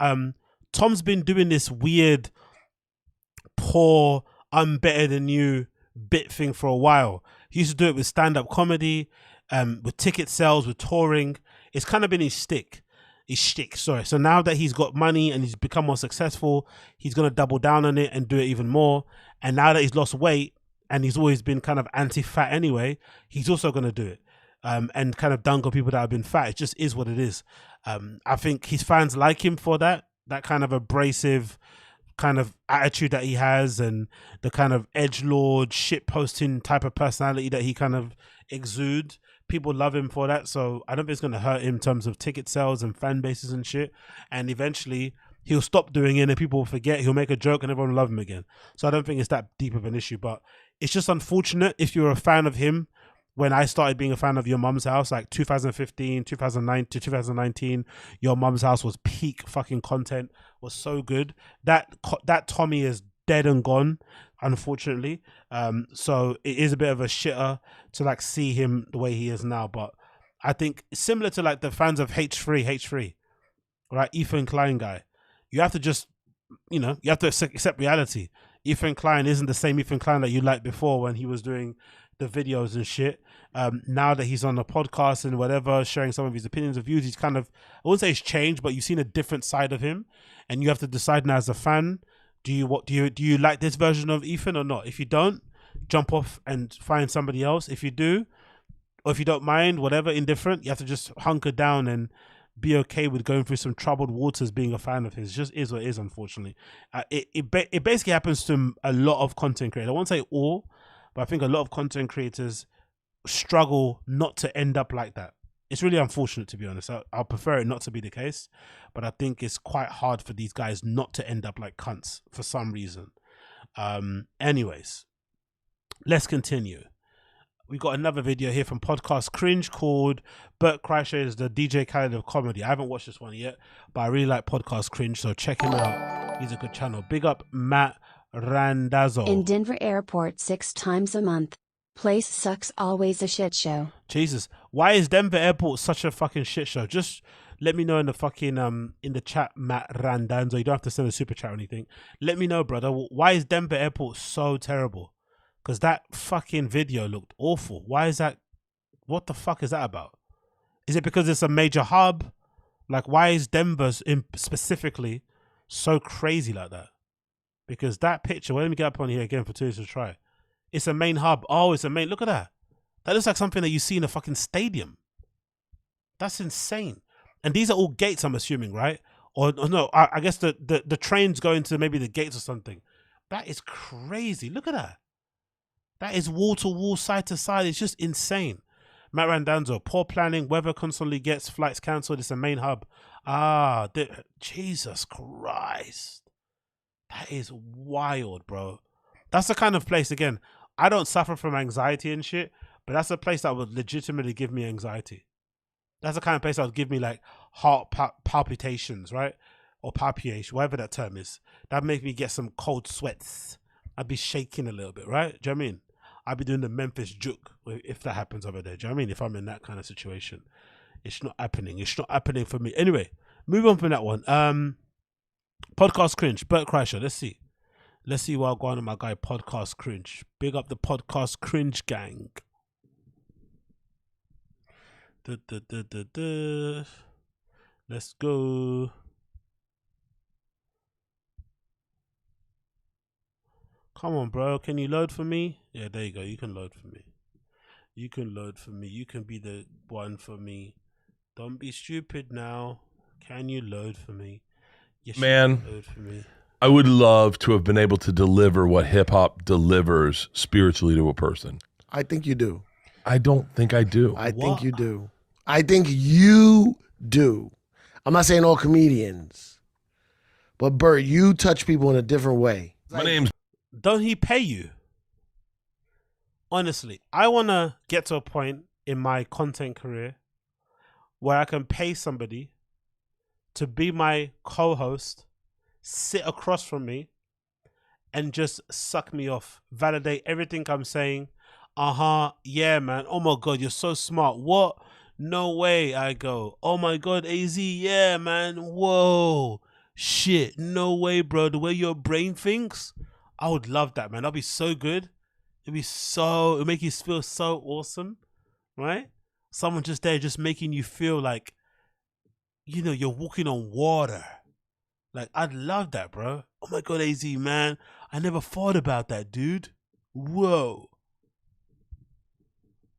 Tom's been doing this weird, poor, I'm better than you bit thing for a while. He used to do it with stand-up comedy, with ticket sales, with touring. It's kind of been his shtick. Sorry. So now that he's got money and he's become more successful, he's gonna double down on it and do it even more. And now that he's lost weight and he's always been kind of anti-fat anyway, he's also gonna do it. And kind of dunk on people that have been fat. It just is what it is. I think his fans like him for that kind of abrasive kind of attitude that he has, and the kind of edgelord shit posting type of personality that he kind of exudes. People love him for that. So I don't think it's going to hurt him in terms of ticket sales and fan bases and shit. And eventually he'll stop doing it and people will forget. He'll make a joke and everyone will love him again. So I don't think it's that deep of an issue, but it's just unfortunate if you're a fan of him. When I started being a fan of Your Mum's House, like 2015, 2009 to 2019, Your Mum's House was peak fucking content, was so good. That Tommy is dead and gone, unfortunately. So it is a bit of a shitter to like see him the way he is now. But I think similar to like the fans of H3, right? Ethan Klein guy. You have to just, you have to accept reality. Ethan Klein isn't the same Ethan Klein that you liked before when he was doing the videos and shit. Now that he's on the podcast and whatever, sharing some of his opinions and views, he's kind of, I wouldn't say he's changed, but you've seen a different side of him, and you have to decide now as a fan, do you like this version of Ethan or not? If you don't, jump off and find somebody else. If you do, or if you don't mind, whatever, indifferent, you have to just hunker down and be okay with going through some troubled waters being a fan of his. It just is what it is, unfortunately. It basically happens to a lot of content creators. I won't say all, but I think a lot of content creators struggle not to end up like that. It's really unfortunate, to be honest. I'll prefer it not to be the case, but I think it's quite hard for these guys not to end up like cunts for some reason. Anyways, let's continue. We got another video here from Podcast Cringe called Bert Kreischer is the DJ Khaled of comedy. I haven't watched this one yet, but I really like Podcast Cringe, so check him out. He's a good channel. Big up Matt Randazzo. In Denver airport 6 times a month. Place sucks, always a shit show. Jesus, why is Denver airport such a fucking shit show? Just let me know in the fucking in the chat, Matt Randazzo. You don't have to send a super chat or anything. Let me know, brother. Why is Denver airport so terrible? Because that fucking video looked awful. Why is that? What the fuck is that about? Is it because it's a major hub? Like, why is Denver's specifically so crazy like that? Because that picture, well, let me get up on here again for two to try. It's a main hub. Oh, it's a main. Look at that. That looks like something that you see in a fucking stadium. That's insane. And these are all gates, I'm assuming, right? Or no, I guess the trains go into maybe the gates or something. That is crazy. Look at that. That is wall to wall, side to side. It's just insane. Matt Randazzo, poor planning, weather constantly gets flights cancelled. It's a main hub. Jesus Christ. That is wild, bro. That's the kind of place, again, I don't suffer from anxiety and shit, but that's a place that would legitimately give me anxiety. That's the kind of place that would give me like heart palpitations, right? Or palpitation, whatever that term is. That'd make me get some cold sweats. I'd be shaking a little bit, right? Do you know what I mean? I'd be doing the Memphis juke if that happens over there. Do you know what I mean? If I'm in that kind of situation. It's not happening. It's not happening for me. Anyway, move on from that one. Podcast Cringe, Bert Kreischer. Let's see what I'm going on my guy, Podcast Cringe. Big up the Podcast Cringe gang. Let's go. Come on, bro. Can you load for me? Yeah, there you go. You can load for me. You can load for me. You can be the one for me. Don't be stupid now. Can you load for me? Yes, man, load for me. I would love to have been able to deliver what hip hop delivers spiritually to a person. I think you do. I don't think I do. I think you do. I think you do. I'm not saying all comedians, but Bert, you touch people in a different way. My name's. Don't he pay you? Honestly, I want to get to a point in my content career where I can pay somebody to be my co-host, sit across from me, and just suck me off, validate everything I'm saying. Yeah, man. Oh my God, you're so smart. What? No way. I go, oh my God, AZ, yeah, man. Whoa, shit, no way, bro. The way your brain thinks, I would love that, man. That'd be so good. It'd make you feel so awesome, right? Someone just there, just making you feel like, you know, you're walking on water. Like, I'd love that, bro. Oh my God, AZ, man. I never thought about that, dude. Whoa.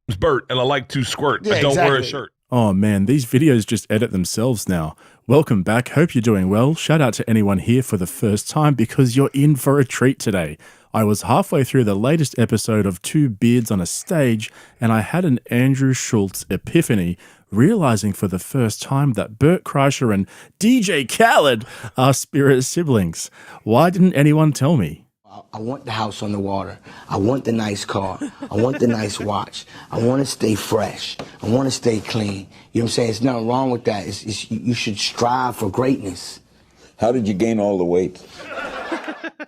It's Bert, and I like to squirt. Yeah, I don't wear a exactly. shirt. Oh man, these videos just edit themselves now. Welcome back. Hope you're doing well. Shout out to anyone here for the first time because you're in for a treat today. I was halfway through the latest episode of Two Beards on a Stage and I had an Andrew Schultz epiphany, realizing for the first time that Bert Kreischer and DJ Khaled are spirit siblings. Why didn't anyone tell me? I want the house on the water. I want the nice car. I want the nice watch. I want to stay fresh. I want to stay clean. You know what I'm saying? There's nothing wrong with that. You should strive for greatness. How did you gain all the weight?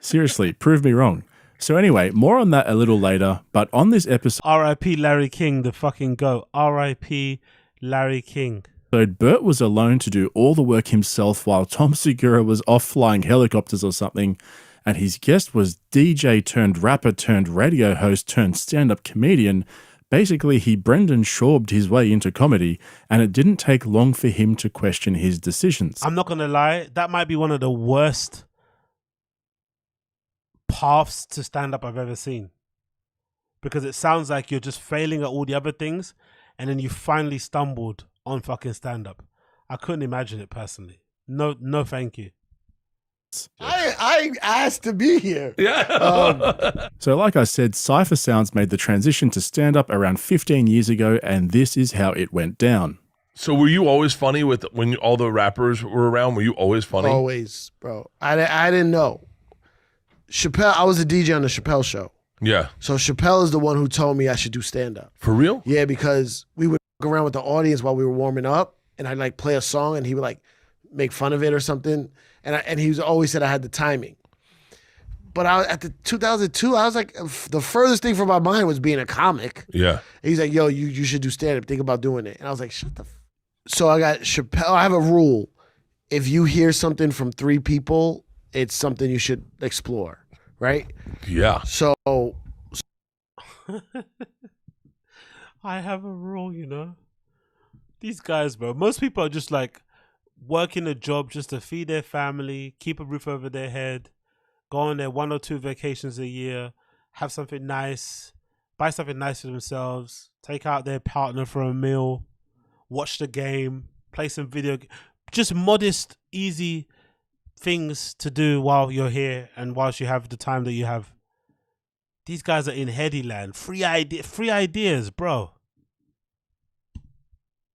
Seriously, prove me wrong. So anyway, more on that a little later, but on this episode... R.I.P. Larry King, the fucking GOAT. R.I.P. Larry King. Bert was alone to do all the work himself while Tom Segura was off flying helicopters or something, and his guest was DJ turned rapper turned radio host turned stand-up comedian. Basically, he brendanschaubed his way into comedy, and it didn't take long for him to question his decisions. I'm not going to lie, that might be one of the worst paths to stand-up I've ever seen. Because it sounds like you're just failing at all the other things, and then you finally stumbled on fucking stand-up. I couldn't imagine it personally. No, thank you. I asked to be here. Yeah. So like I said, Cypher Sounds made the transition to stand-up around 15 years ago, and this is how it went down. So were you always funny when all the rappers were around? Were you always funny? Always, bro. I didn't know. Chappelle, I was a DJ on the Chappelle show. Yeah. So Chappelle is the one who told me I should do stand-up. For real? Yeah, because we would go around with the audience while we were warming up, and I'd like play a song, and he would like make fun of it or something. And he always said I had the timing. But at the 2002, I was like, the furthest thing from my mind was being a comic. Yeah. And he's like, yo, you should do stand-up. Think about doing it. And I was like, shut the So I got Chappelle. I have a rule. If you hear something from 3 people, it's something you should explore, right? Yeah. So I have a rule, you know. These guys, bro. Most people are just like working a job just to feed their family, keep a roof over their head, go on their 1 or 2 vacations a year, have something nice, buy something nice for themselves, take out their partner for a meal, watch the game, play some video. Just modest, easy things to do while you're here and whilst you have the time that you have. These guys are in heady land. Free ideas, bro.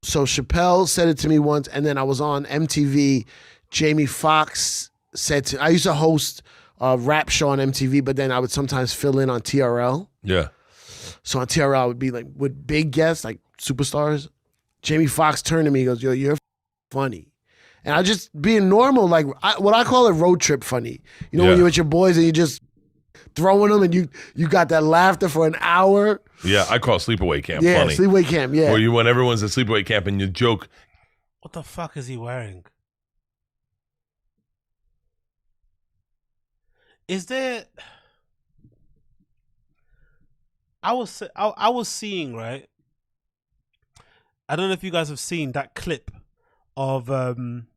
So Chappelle said it to me once, and then I was on MTV. Jamie Foxx said to I used to host a rap show on MTV, but then I would sometimes fill in on TRL. Yeah. So on TRL, I would be like with big guests, like superstars. Jamie Foxx turned to me and goes, yo, you're funny. And I just being normal, like what I call it road trip funny. You know, when you're with your boys and you just throwing them and you got that laughter for an hour. Yeah, I call sleepaway camp Yeah, funny. sleepaway camp, yeah. Where when everyone's at sleepaway camp and you joke. What the fuck is he wearing? Is there... I was seeing, right? I don't know if you guys have seen that clip of,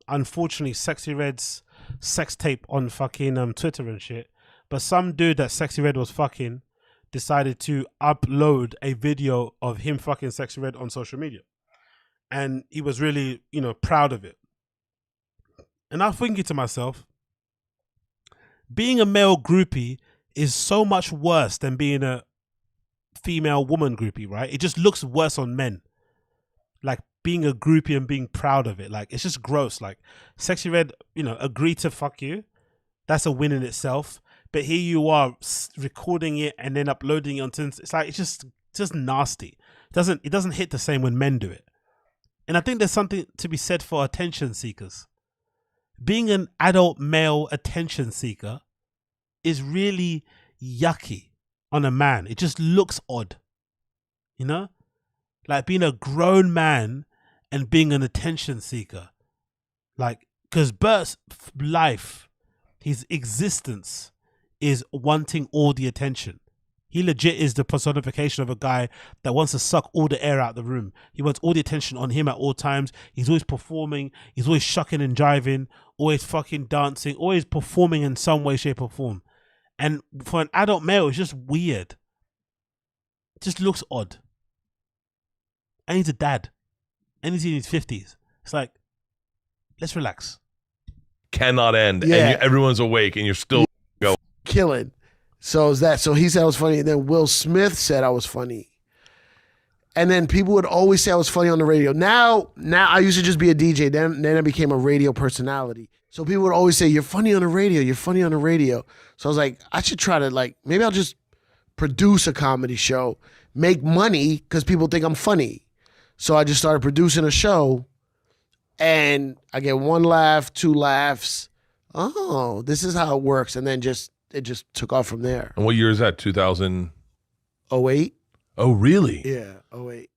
unfortunately, Sexy Red's sex tape on fucking Twitter and shit. But some dude that Sexy Red was fucking decided to upload a video of him fucking Sexy Red on social media. And he was really, proud of it. And I'm thinking to myself, being a male groupie is so much worse than being a female woman groupie, right? It just looks worse on men. Like, being a groupie and being proud of it. Like, it's just gross. Like, Sexy Red, you know, agreed to fuck you. That's a win in itself. But here you are recording it and then uploading it onto, it's like, it's just nasty. It doesn't hit the same when men do it. And I think there's something to be said for attention seekers. Being an adult male attention seeker is really yucky on a man. It just looks odd. You know? Like being a grown man and being an attention seeker. Like, because Bert's life, his existence is wanting all the attention. He legit is the personification of a guy that wants to suck all the air out of the room. He wants all the attention on him at all times. He's always performing. He's always shucking and jiving, always fucking dancing, always performing in some way, shape or form. And for an adult male, it's just weird. It just looks odd. And he's a dad. And he's in his 50s. It's like, let's relax. Cannot end. Yeah. And everyone's awake and you're still going. Killing. So is that? So he said I was funny, and then Will Smith said I was funny, and then people would always say I was funny on the radio. Now I used to just be a DJ. Then I became a radio personality. So people would always say, "You're funny on the radio. You're funny on the radio." So I was like, I should try to maybe I'll just produce a comedy show, make money because people think I'm funny. So I just started producing a show, and I get 1 laugh, 2 laughs. Oh, this is how it works, and then it just took off from there. And what year is that? 2008? Oh, really? Yeah, 08.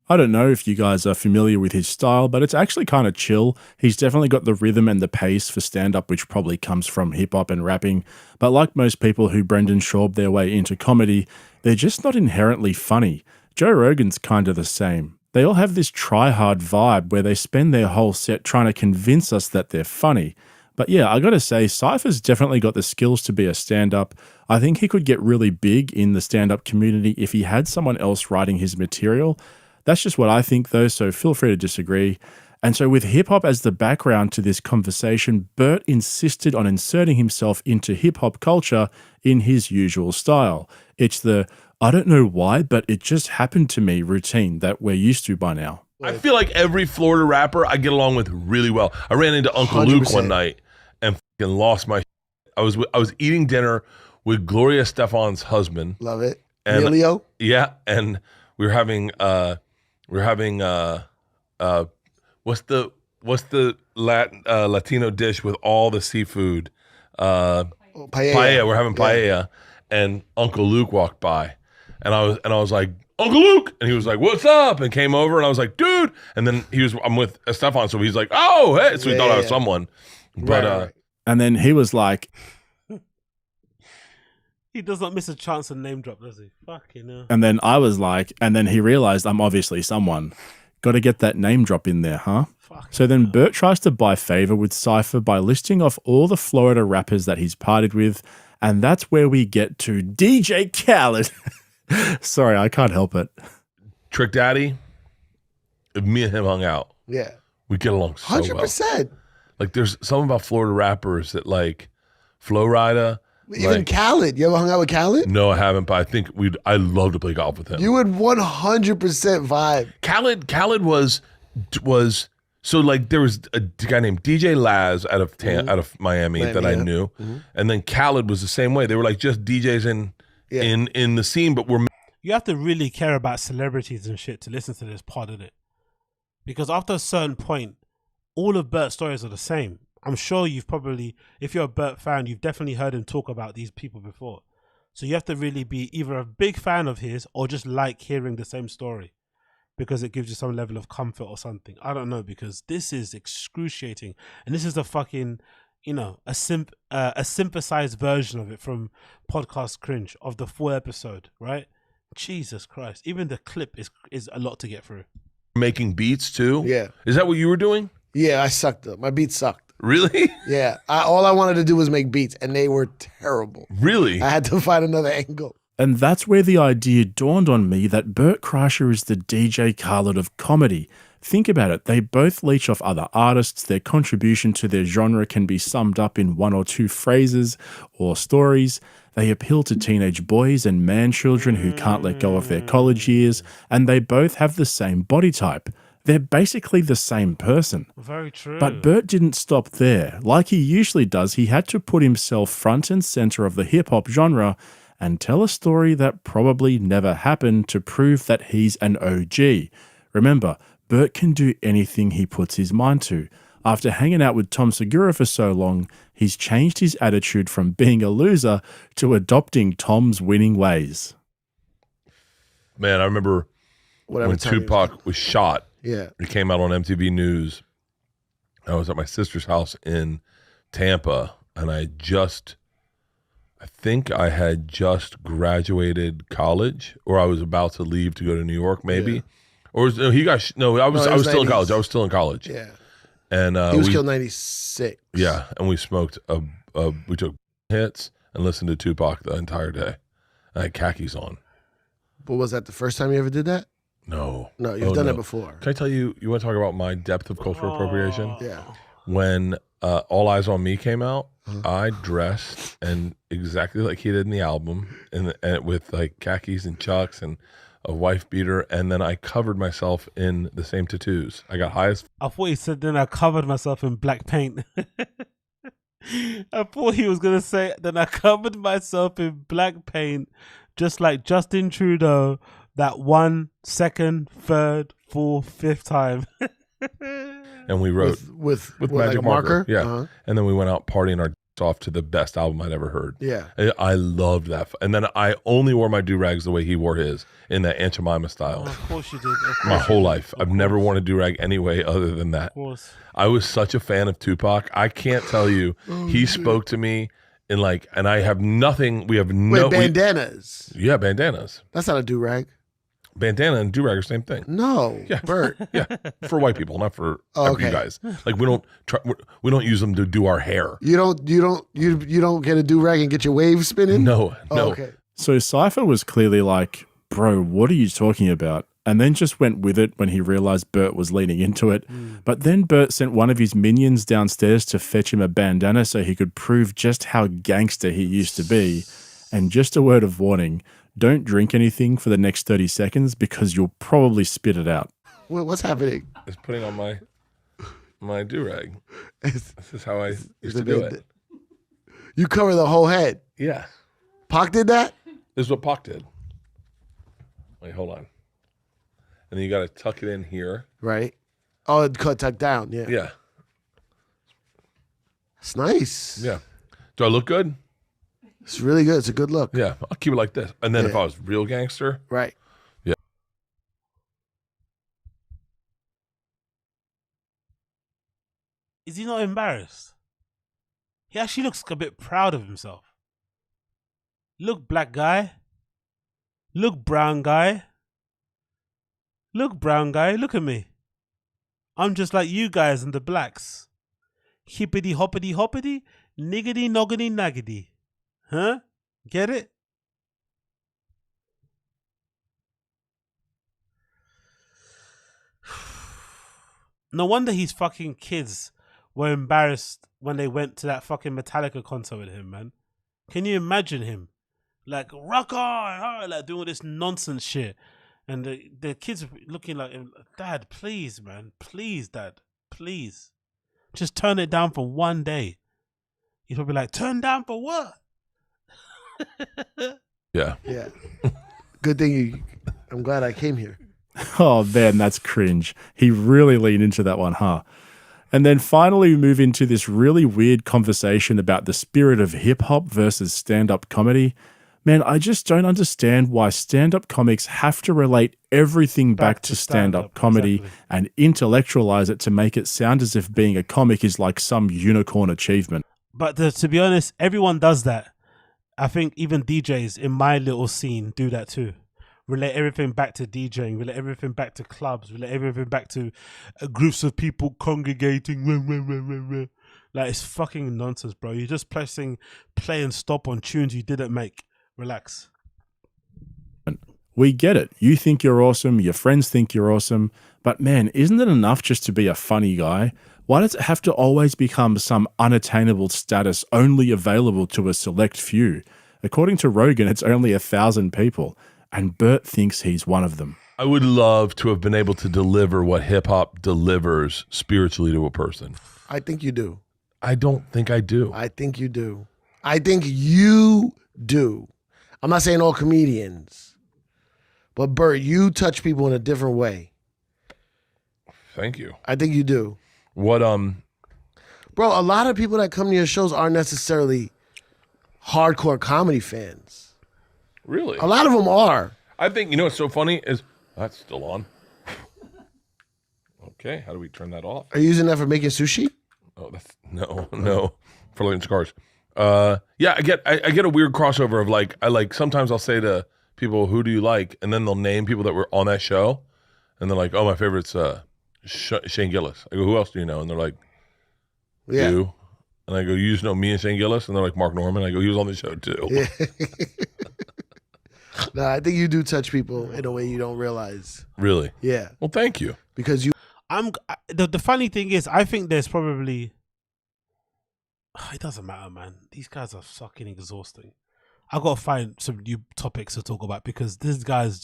I don't know if you guys are familiar with his style, but it's actually kind of chill. He's definitely got the rhythm and the pace for stand-up, which probably comes from hip-hop and rapping. But like most people who brendanschaub their way into comedy, they're just not inherently funny. Joe Rogan's kind of the same. They all have this try-hard vibe where they spend their whole set trying to convince us that they're funny. But yeah, I gotta say, Cypher's definitely got the skills to be a stand-up. I think he could get really big in the stand-up community if he had someone else writing his material. That's just what I think though, so feel free to disagree. And so with hip-hop as the background to this conversation, Bert insisted on inserting himself into hip-hop culture in his usual style. It's the, I don't know why, but it just happened to me routine that we're used to by now. I feel like every Florida rapper I get along with really well. I ran into Uncle 100%. Luke one night and fucking lost my shit. I was eating dinner with Gloria Stefan's husband. Love it. And, Emilio? Yeah, and we were having what's the Latino dish with all the seafood? Paella. Paella. We're having paella, and Uncle Luke walked by, and I was like, Uncle Luke, and he was like, what's up? And came over, and I was like, dude. And then I'm with Stefan, so he's like, oh, hey. So he thought I was someone. But right. And then he was like, he does not miss a chance to name drop, does he? Fucking hell. and then I was like, and then he realized I'm obviously someone. Got to get that name drop in there, huh? So then Bert tries to buy favor with Cypher by listing off all the Florida rappers that he's partied with, and that's where we get to DJ Khaled. Sorry, I can't help it. Trick Daddy, if me and him hung out, Yeah. we get along so 100%. well. Like there's something about Florida rappers that like Flo Rida. Even like, Khaled. You ever hung out with Khaled? No, I haven't, but I think I'd love to play golf with him. You would 100% vibe. Khaled was so like there was a guy named DJ Laz out of Miami that I knew, and then Khaled was the same way. They were like just DJs in the scene, but You have to really care about celebrities and shit to listen to this pod, innit? Because after a certain point, all of Bert's stories are the same. I'm sure you've probably, if you're a Bert fan, you've definitely heard him talk about these people before. So you have to really be either a big fan of his or just like hearing the same story because it gives you some level of comfort or something. I don't know, because this is excruciating. And this is the fucking, you know, a synthesized version of it from Podcast Cringe of the full episode, right? Jesus Christ. Even the clip is a lot to get through. making beats too. Yeah. Is that what you were doing? Yeah, I sucked up. My beats sucked. Really? Yeah. All I wanted to do was make beats, and they were terrible. Really? I had to find another angle. And that's where the idea dawned on me that Bert Kreischer is the DJ Khaled of comedy. Think about it, they both leech off other artists, their contribution to their genre can be summed up in one or two phrases or stories. They appeal to teenage boys and man children who can't let go of their college years, and they both have the same body type. They're basically the same person. Very true. But Bert didn't stop there. Like he usually does, he had to put himself front and center of the hip-hop genre and tell a story that probably never happened to prove that he's an OG. Remember, Bert can do anything he puts his mind to. After hanging out with Tom Segura for so long, he's changed his attitude from being a loser to adopting Tom's winning ways. Man, I remember when Tupac was shot. Yeah. It came out on MTV News. I was at my sister's house in Tampa, and I think I had just graduated college, or I was about to leave to go to New York, maybe. Yeah. Or was, no, he got no. I was still in college. I was still in college. Yeah. And he was killed 96. Yeah, and we smoked we took hits and listened to Tupac the entire day. I had khakis on. But was that the first time you ever did that? No. No, you've done it before. Can I tell you? You want to talk about my depth of cultural appropriation? Yeah. When All Eyes on Me came out, I dressed and exactly like he did in the album, and with like khakis and chucks and a wife beater, and then I covered myself in the same tattoos. I got high as. I thought he said then I covered myself in black paint. I thought he was gonna say then I covered myself in black paint, just like Justin Trudeau. That 1, 2nd, 3rd, 4th, 5th time. And we wrote with magic like a marker. Yeah. And then we went out partying our off to the best album I'd ever heard. Yeah. I loved that. And then I only wore my do-rags the way he wore his, in that Aunt Jemima style. Oh, of course you did. My whole life. I've never worn a do-rag any way other than that. Of course. I was such a fan of Tupac. I can't tell you. He spoke to me in like, and I have nothing. We have no. Wait, bandanas. Yeah, bandanas. That's not a do-rag. Bandana and do-rag are the same thing. No, yeah, Bert. Yeah, for white people, not for okay. you guys. Like we don't use them to do our hair. You don't get a do-rag and get your wave spinning? No. Okay. So Cypher was clearly like, bro, what are you talking about? And then just went with it when he realized Bert was leaning into it. But then Bert sent one of his minions downstairs to fetch him a bandana so he could prove just how gangster he used to be. And just a word of warning, don't drink anything for the next 30 seconds because you'll probably spit it out. What's happening? It's putting on my do-rag. This is how I used to do it. You cover the whole head? Yeah. Pac did that? This is what Pac did. Wait, hold on. And then you got to tuck it in here. Right. Oh, it tucked down. Yeah. Yeah. It's nice. Yeah. Do I look good? It's really good. It's a good look. Yeah. I'll keep it like this. And then if I was real gangster. Right. Yeah. Is he not embarrassed? He actually looks a bit proud of himself. Look, black guy. Look, brown guy. Look, brown guy. Look at me. I'm just like you guys and the blacks. Hippity hoppity hoppity, niggity noggity naggity. Huh? Get it? No wonder his fucking kids were embarrassed when they went to that fucking Metallica concert with him, man. Can you imagine him? Like, rock on! Like, doing all this nonsense shit. And the kids looking like, Dad, please, man. Please, Dad. Please. Just turn it down for one day. He's probably like, turn down for what? Yeah. Yeah. Good thing I'm glad I came here. Oh, man, that's cringe. He really leaned into that one, huh? And then finally we move into this really weird conversation about the spirit of hip-hop versus stand-up comedy. Man, I just don't understand why stand-up comics have to relate everything back to stand-up comedy and intellectualize it to make it sound as if being a comic is like some unicorn achievement. But to be honest, everyone does that. I think even DJs in my little scene do that too. Relate everything back to DJing, relate everything back to clubs, relate everything back to groups of people congregating. Like, it's fucking nonsense, bro. You're just pressing play and stop on tunes you didn't make. Relax. We get it. You think you're awesome. Your friends think you're awesome. But man, isn't it enough just to be a funny guy? Why does it have to always become some unattainable status only available to a select few? According to Rogan, it's only 1,000 people. And Bert thinks he's one of them. I would love to have been able to deliver what hip hop delivers spiritually to a person. I think you do. I don't think I do. I think you do. I think you do. I'm not saying all comedians, but Bert, you touch people in a different way. Thank you. I think you do. What Bro, a lot of people that come to your shows aren't necessarily hardcore comedy fans. Really? A lot of them are. I think, you know what's so funny is that's still on. Okay, how do we turn that off? Are you using that for making sushi? Oh, that's no, for lighting cars. Yeah, I get a weird crossover of like sometimes I'll say to people, "Who do you like?" and then they'll name people that were on that show, and they're like, "Oh, my favorite's Shane Gillis." I go, "Who else do you know?" And they're like, Yeah. "You." And I go, "You just know me and Shane Gillis?" And they're like, "Mark Norman." I go, "He was on the show too." Yeah. No, I think you do touch people in a way you don't realize. Really? Yeah. Well, thank you. Because you. The funny thing is, I think there's probably. It doesn't matter, man. These guys are fucking exhausting. I gotta find some new topics to talk about because these guys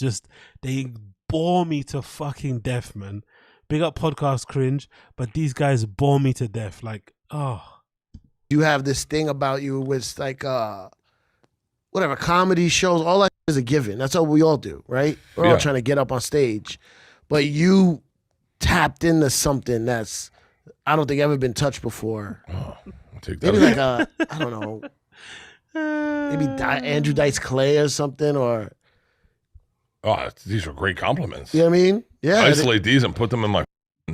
they bore me to fucking death, man. Big up podcast cringe, but these guys bore me to death. Like, oh. You have this thing about you with like whatever comedy shows, all that is a given. That's all we all do, right? We're all trying to get up on stage. But you tapped into something that's I don't think ever been touched before. Oh, I'll take that. Maybe like I don't know. Maybe Andrew Dice Clay or something, or these are great compliments. you know what I mean? Yeah. Isolate these and put them in my.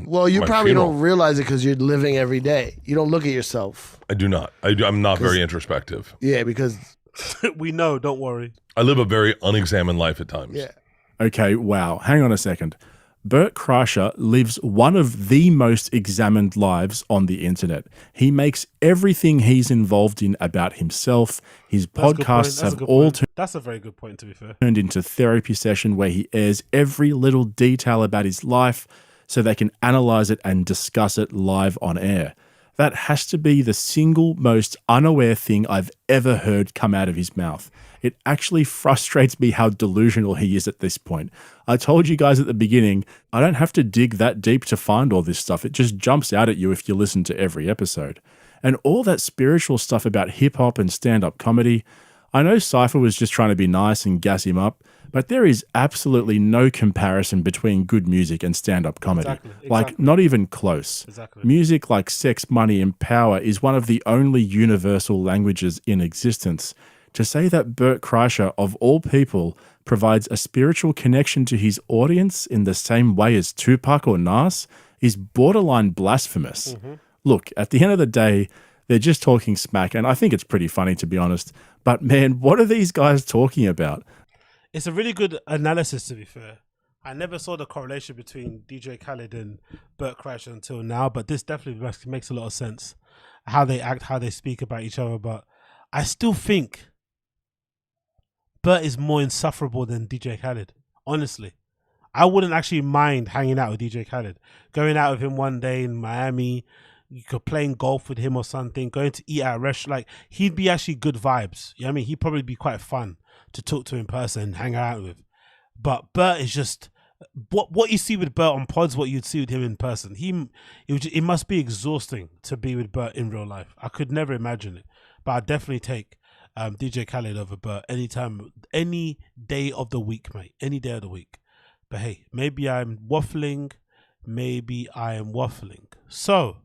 Well, you my probably funeral. don't realize it because you're living every day. You don't look at yourself. I do not. I'm not very introspective. Yeah, because we know. Don't worry. I live a very unexamined life at times. Yeah. Okay, wow. Hang on a second. Bert Kreischer lives one of the most examined lives on the internet. He makes everything he's involved in about himself. His podcasts have all That's a very good point, to be fair. turned into therapy session where he airs every little detail about his life so they can analyze it and discuss it live on air. That has to be the single most unaware thing I've ever heard come out of his mouth. It actually frustrates me how delusional he is at this point. I told you guys at the beginning, I don't have to dig that deep to find all this stuff. It just jumps out at you if you listen to every episode. And all that spiritual stuff about hip-hop and stand-up comedy, I know Cypher was just trying to be nice and gas him up, but there is absolutely no comparison between good music and stand-up comedy. Exactly. Like, not even close. Exactly. Music like Sex, Money, and Power is one of the only universal languages in existence. To say that Bert Kreischer, of all people, provides a spiritual connection to his audience in the same way as Tupac or Nas is borderline blasphemous. Mm-hmm. Look, at the end of the day, they're just talking smack, and I think it's pretty funny, to be honest. But man, what are these guys talking about? It's a really good analysis, to be fair. I never saw the correlation between DJ Khaled and Bert Kreischer until now, but this definitely makes a lot of sense. How they act, how they speak about each other. But I still think Bert is more insufferable than DJ Khaled, honestly. I wouldn't actually mind hanging out with DJ Khaled. Going out with him one day in Miami, you could playing golf with him or something, going to eat at a restaurant. Like, he'd be actually good vibes. You know what I mean? He'd probably be quite fun to talk to in person and hang out with. But Bert is just what you see with Bert on pods, what you'd see with him in person. It must be exhausting to be with Bert in real life. I could never imagine it. But I'd definitely take DJ Khaled over Bert anytime, any day of the week, mate. Any day of the week. But hey, maybe I'm waffling. Maybe I am waffling. So,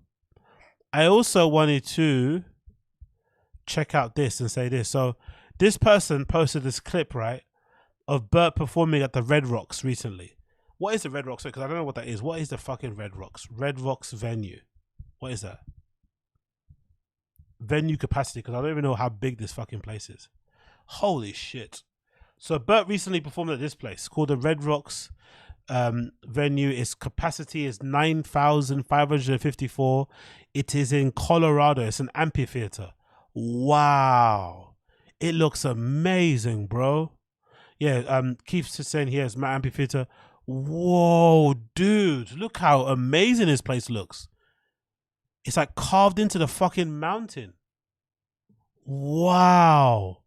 I also wanted to check out this and say this. So, this person posted this clip, right, of Bert performing at the Red Rocks recently. What is the Red Rocks? Because I don't know what that is. What is the fucking Red Rocks? Red Rocks venue. What is that? Venue capacity, because I don't even know how big this fucking place is. Holy shit. So Bert recently performed at this place called the Red Rocks venue. Its capacity is 9,554. It is in Colorado. It's an amphitheater. Wow. It looks amazing, bro. Yeah, Keith's saying here it's my amphitheater. Whoa, dude. Look how amazing this place looks. It's like carved into the fucking mountain. Wow.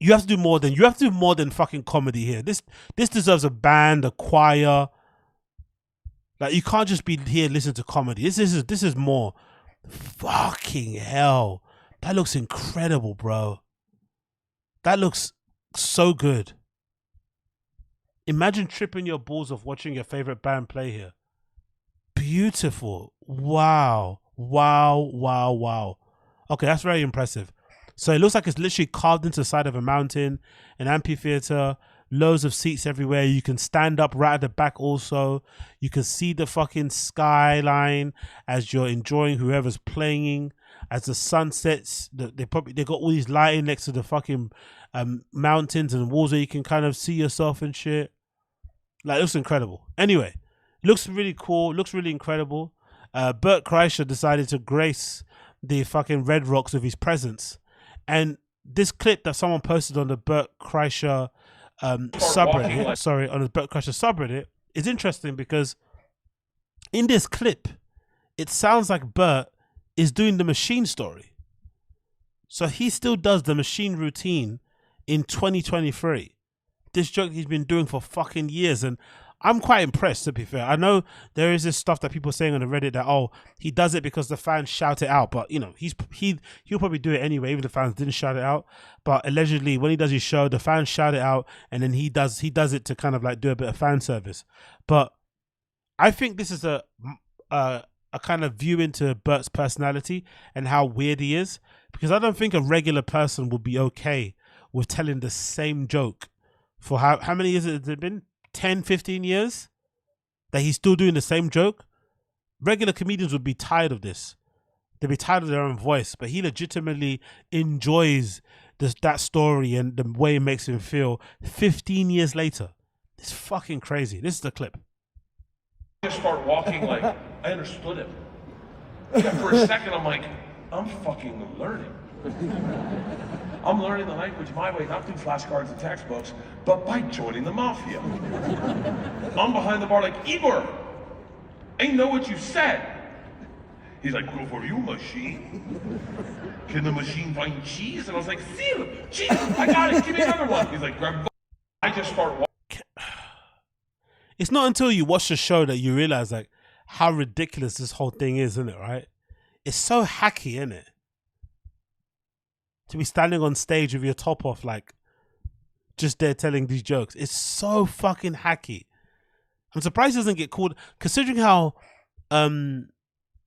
You have to do more than fucking comedy here. This deserves a band, a choir. Like, you can't just be here listening to comedy. This is more. Fucking hell. That looks incredible, bro. That looks so good. Imagine tripping your balls off watching your favorite band play here. Beautiful. Wow. Okay, that's very impressive. So it looks like it's literally carved into the side of a mountain, an amphitheater, loads of seats everywhere. You can stand up right at the back also. You can see the fucking skyline as you're enjoying whoever's playing. As the sun sets, they got all these lighting next to the fucking mountains and walls where you can kind of see yourself and shit. Like, it looks incredible. Anyway, looks really cool, looks really incredible. Bert Kreischer decided to grace the fucking Red Rocks with his presence. And this clip that someone posted on the Bert Kreischer subreddit, on the Bert Kreischer subreddit, is interesting because in this clip, it sounds like Bert is doing the machine story. So he still does the machine routine in 2023. This joke he's been doing for fucking years, and I'm quite impressed, to be fair. I know there is this stuff that people are saying on the Reddit that, oh, he does it because the fans shout it out, but you know, he'll probably do it anyway, even if the fans didn't shout it out. But allegedly, when he does his show, the fans shout it out, and then he does it to kind of like do a bit of fan service. But I think this is a kind of view into Bert's personality and how weird he is, because I don't think a regular person would be okay with telling the same joke for how many years has it been? 10, 15 years that he's still doing the same joke. Regular comedians would be tired of this. They'd be tired of their own voice, but he legitimately enjoys that story and the way it makes him feel 15 years later. It's fucking crazy. This is the clip. Just start walking like I understood him. Yeah, for a second I'm like, I'm fucking learning. I'm learning the language my way, not through flashcards and textbooks, but by joining the mafia. I'm behind the bar like, Igor, I know what you said. He's like, go for you, machine. Can the machine find cheese? And I was like, seal, cheese, I got it, give me another one. He's like, grab. I just start walking. It's not until you watch the show that you realize like how ridiculous this whole thing is, isn't it, right? It's so hacky, isn't it? To be standing on stage with your top off, like, just there telling these jokes. It's so fucking hacky. I'm surprised it doesn't get called, considering how,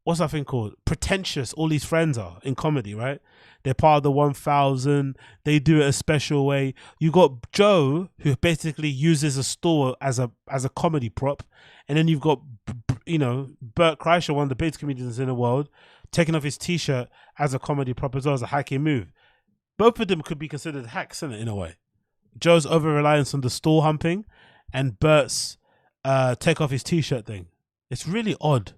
what's that thing called? Pretentious all these friends are in comedy, right? They're part of the 1000. They do it a special way. You got Joe, who basically uses a store as a comedy prop. And then you've got, you know, Bert Kreischer, one of the biggest comedians in the world, taking off his t-shirt as a comedy prop as well, as a hacky move. Both of them could be considered hacks, isn't it, in a way? Joe's over-reliance on the store humping and Bert's take off his t-shirt thing. It's really odd.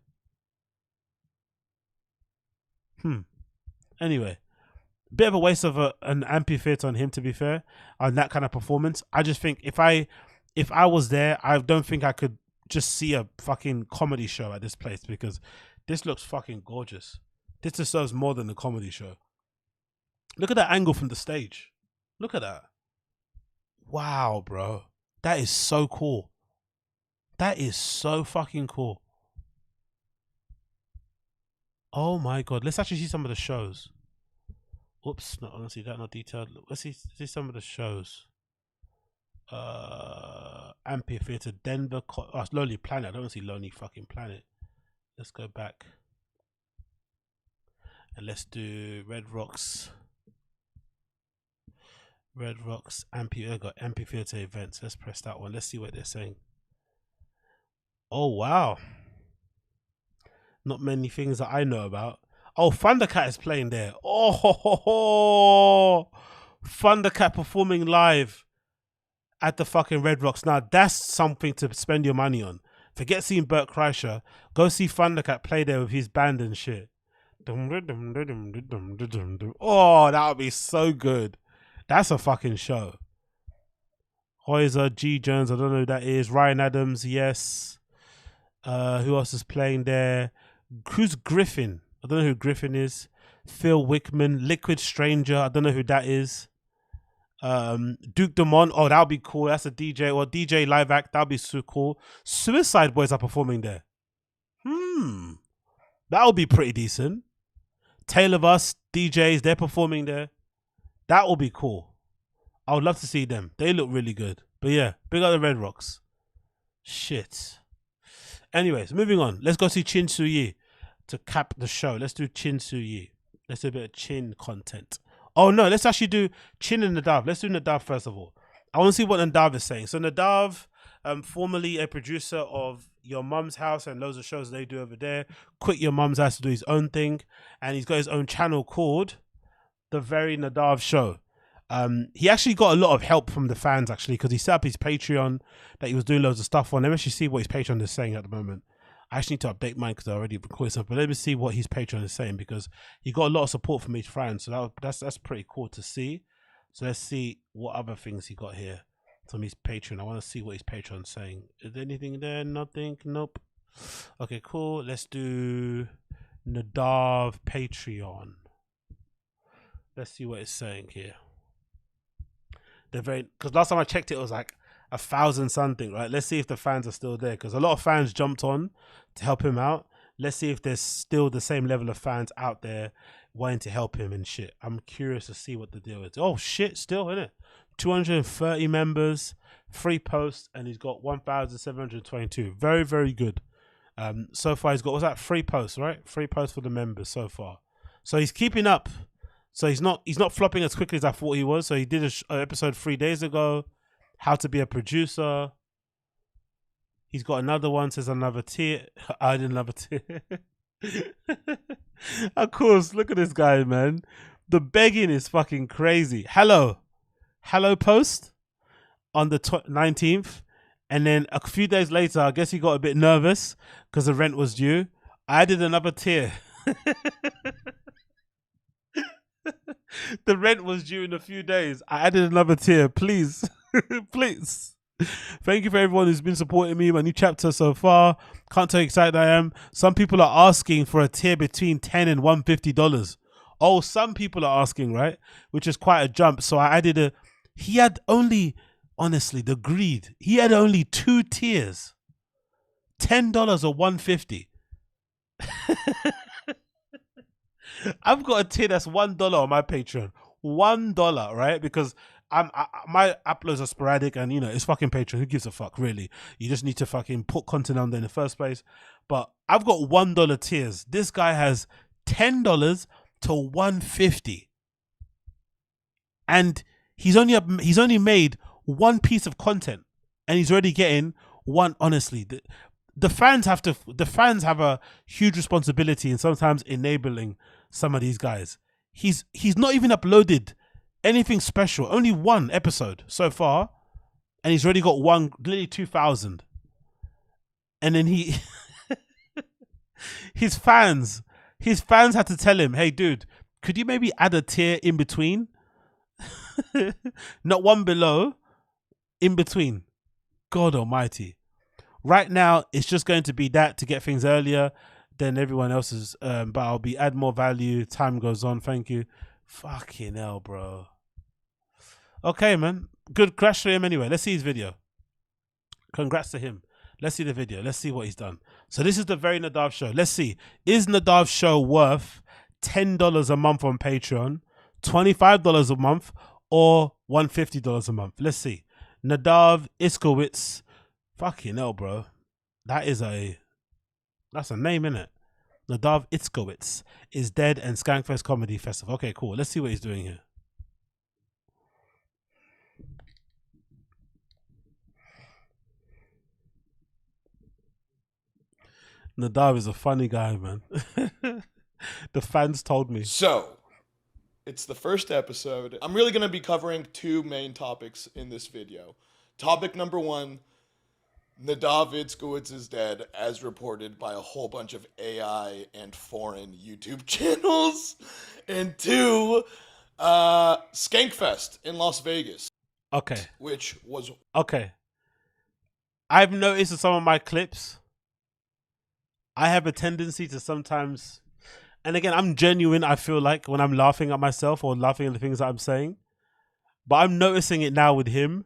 Anyway, bit of a waste of an amphitheater on him, to be fair, on that kind of performance. I just think if I was there, I don't think I could just see a fucking comedy show at this place, because this looks fucking gorgeous. This deserves more than a comedy show. Look at that angle from the stage. Look at that. Wow, bro. That is so cool. That is so fucking cool. Oh my God. Let's actually see some of the shows. Oops. No, honestly, that not detailed. Let's see some of the shows. Amphitheater, Denver. Lonely Planet. I don't want to see Lonely fucking Planet. Let's go back. And let's do Red Rocks. Red Rocks, Amphitheater events. Let's press that one. Let's see what they're saying. Oh, wow. Not many things that I know about. Oh, Thundercat is playing there. Oh, ho, ho, ho. Thundercat performing live at the fucking Red Rocks. Now, that's something to spend your money on. Forget seeing Bert Kreischer. Go see Thundercat play there with his band and shit. Oh, that would be so good. That's a fucking show. Hoyser, G. Jones, I don't know who that is. Ryan Adams, yes. Who else is playing there? Who's Griffin? I don't know who Griffin is. Phil Wickman, Liquid Stranger, I don't know who that is. Duke Demont, oh, that'll be cool. That's a DJ or DJ live act. That'll be so cool. Suicide Boys are performing there. That'll be pretty decent. Tale of Us DJs, they're performing there. That will be cool. I would love to see them. They look really good. But yeah, big up the Red Rocks. Shit. Anyways, moving on. Let's go see Chin Su Yi to cap the show. Let's do Chin Su Yi. Let's do a bit of Chin content. Oh no, let's actually do Chin and Nadav. Let's do Nadav first of all. I want to see what Nadav is saying. So Nadav, formerly a producer of Your Mum's House and loads of shows they do over there. Quit Your Mum's House to do his own thing. And he's got his own channel called The Very Nadav Show. He actually got a lot of help from the fans actually, because he set up his Patreon that he was doing loads of stuff on. Let me actually see what his Patreon is saying at the moment. I actually need to update mine because I already recorded stuff, but let me see what his Patreon is saying, because he got a lot of support from his fans. So that's pretty cool to see. So let's see what other things he got here from his Patreon. I want to see what his Patreon is saying. Is there anything there? Nothing. Nope. Okay, cool. Let's do Nadav Patreon. Let's see what it's saying here. They're very, because last time I checked it was like 1,000 something, right? Let's see if the fans are still there, because a lot of fans jumped on to help him out. Let's see if there's still the same level of fans out there wanting to help him and shit. I'm curious to see what the deal is. Oh shit, still in it. 230 members, 3 posts, and he's got 1,722. Very, very good. So far he's got, what's that? 3 posts, right? 3 posts for the members so far. So he's keeping up. So he's not flopping as quickly as I thought he was. So he did an episode 3 days ago. How to be a producer. He's got another one, says another tier. I did another tier. Of course, look at this guy, man. The begging is fucking crazy. Hello post on the 19th. And then a few days later, I guess he got a bit nervous because the rent was due. I added another tier. The rent was due in a few days. I added another tier, please. Please. Thank you for everyone who's been supporting me, my new chapter so far. Can't tell you how excited I am. Some people are asking for a tier between $10 and $150. Oh, some people are asking, right? Which is quite a jump. So I added he had only, honestly, the greed. He had only 2 tiers. $10 or $150. I've got a tier that's $1 on my Patreon. $1, right? Because my uploads are sporadic, and you know it's fucking Patreon. Who gives a fuck, really? You just need to fucking put content on there in the first place. But I've got $1 tiers. This guy has $10 to $150, and he's only made 1 piece of content, and he's already getting one. Honestly, the fans have a huge responsibility in sometimes enabling some of these guys. He's not even uploaded anything special, only 1 episode so far, and he's already got nearly 2,000. And then his fans had to tell him, hey dude, could you maybe add a tier in between? Not one below, in between. God almighty. Right now it's just going to be that to get things earlier than everyone else's, but I'll be add more value. Time goes on. Thank you. Fucking hell, bro. Okay, man. Good crash for him anyway. Let's see his video. Congrats to him. Let's see the video. Let's see what he's done. So this is the Very Nadav Show. Let's see. Is Nadav's show worth $10 a month on Patreon, $25 a month, or $150 a month? Let's see. Nadav Iskowitz. Fucking hell, bro. That's a name, innit? Nadav Itzkowitz is dead and Skankfest Comedy Festival. Okay, cool. Let's see what he's doing here. Nadav is a funny guy, man. The fans told me. So, it's the first episode. I'm really going to be covering 2 main topics in this video. Topic number 1, Nadav Itzkowitz is dead, as reported by a whole bunch of AI and foreign YouTube channels. And 2, Skankfest in Las Vegas. Okay. Which was... Okay. I've noticed in some of my clips, I have a tendency to sometimes... And again, I'm genuine, I feel like, when I'm laughing at myself or laughing at the things that I'm saying. But I'm noticing it now with him.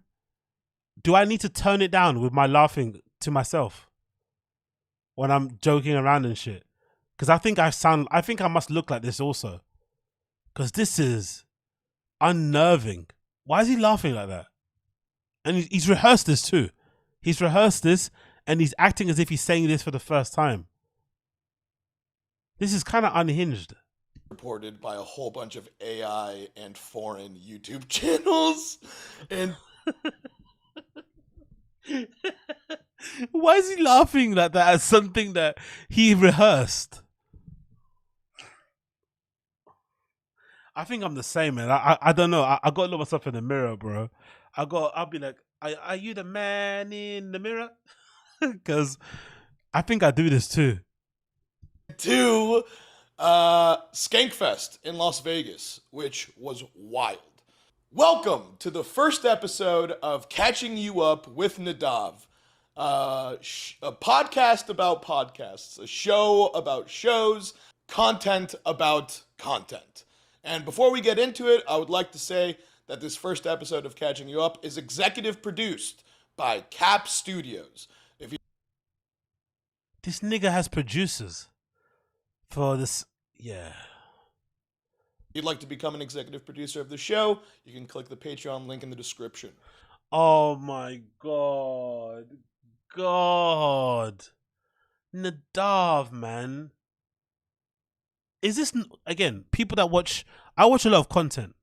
Do I need to tone it down with my laughing to myself when I'm joking around and shit? Because I think I must look like this also. Because this is unnerving. Why is he laughing like that? And he's rehearsed this too. He's rehearsed this and he's acting as if he's saying this for the first time. This is kind of unhinged. Reported by a whole bunch of AI and foreign YouTube channels. And why is he laughing like that at something that he rehearsed? I think I'm the same, man. I don't know. I got to look myself in the mirror, bro. I'll be like, are you the man in the mirror? Because I think I do this too. To Skankfest in Las Vegas, which was wild. Welcome to the first episode of Catching You Up with Nadav, a podcast about podcasts, a show about shows, content about content. And before we get into it, I would like to say that this first episode of Catching You Up is executive produced by Cap Studios. This nigga has producers for this, yeah. If you'd like to become an executive producer of the show, you can click the Patreon link in the description. Oh my God. Nadav, man. Is this, again, people that watch, I watch a lot of content.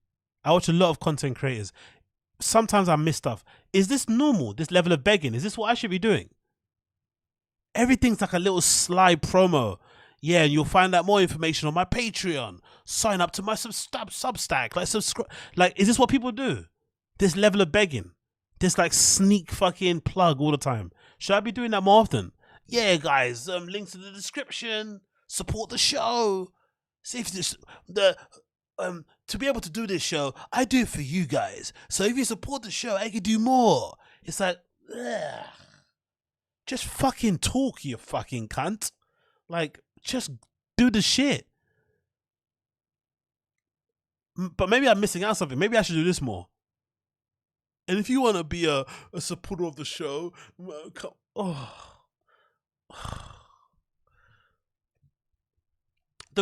I watch a lot of content creators. Sometimes I miss stuff. Is this normal, this level of begging? Is this what I should be doing? Everything's like a little sly promo. Yeah, and you'll find out more information on my Patreon. Sign up to my Substack. Like, subscribe. Like, is this what people do? This level of begging. This like sneak fucking plug all the time. Should I be doing that more often? Yeah, guys. Links in the description. Support the show. See if this to be able to do this show, I do it for you guys. So if you support the show, I can do more. It's like, ugh. Just fucking talk, you fucking cunt. Like, just do the shit. But maybe I'm missing out something. Maybe I should do this more. And if you want to be a supporter of the show, The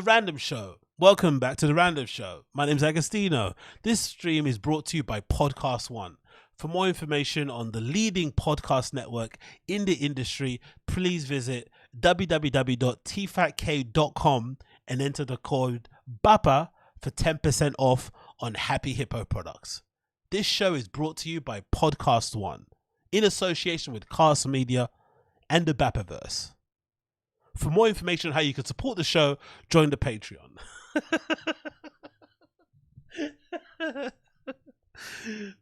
Random Show. Welcome back to The Random Show. My name's Agostino. This stream is brought to you by Podcast One. For more information on the leading podcast network in the industry, please visit www.tfatk.com and enter the code BAPA for 10% off on Happy Hippo products. This show is brought to you by Podcast One in association with KAST Media and the BAPAverse. For more information on how you can support the show, join the Patreon.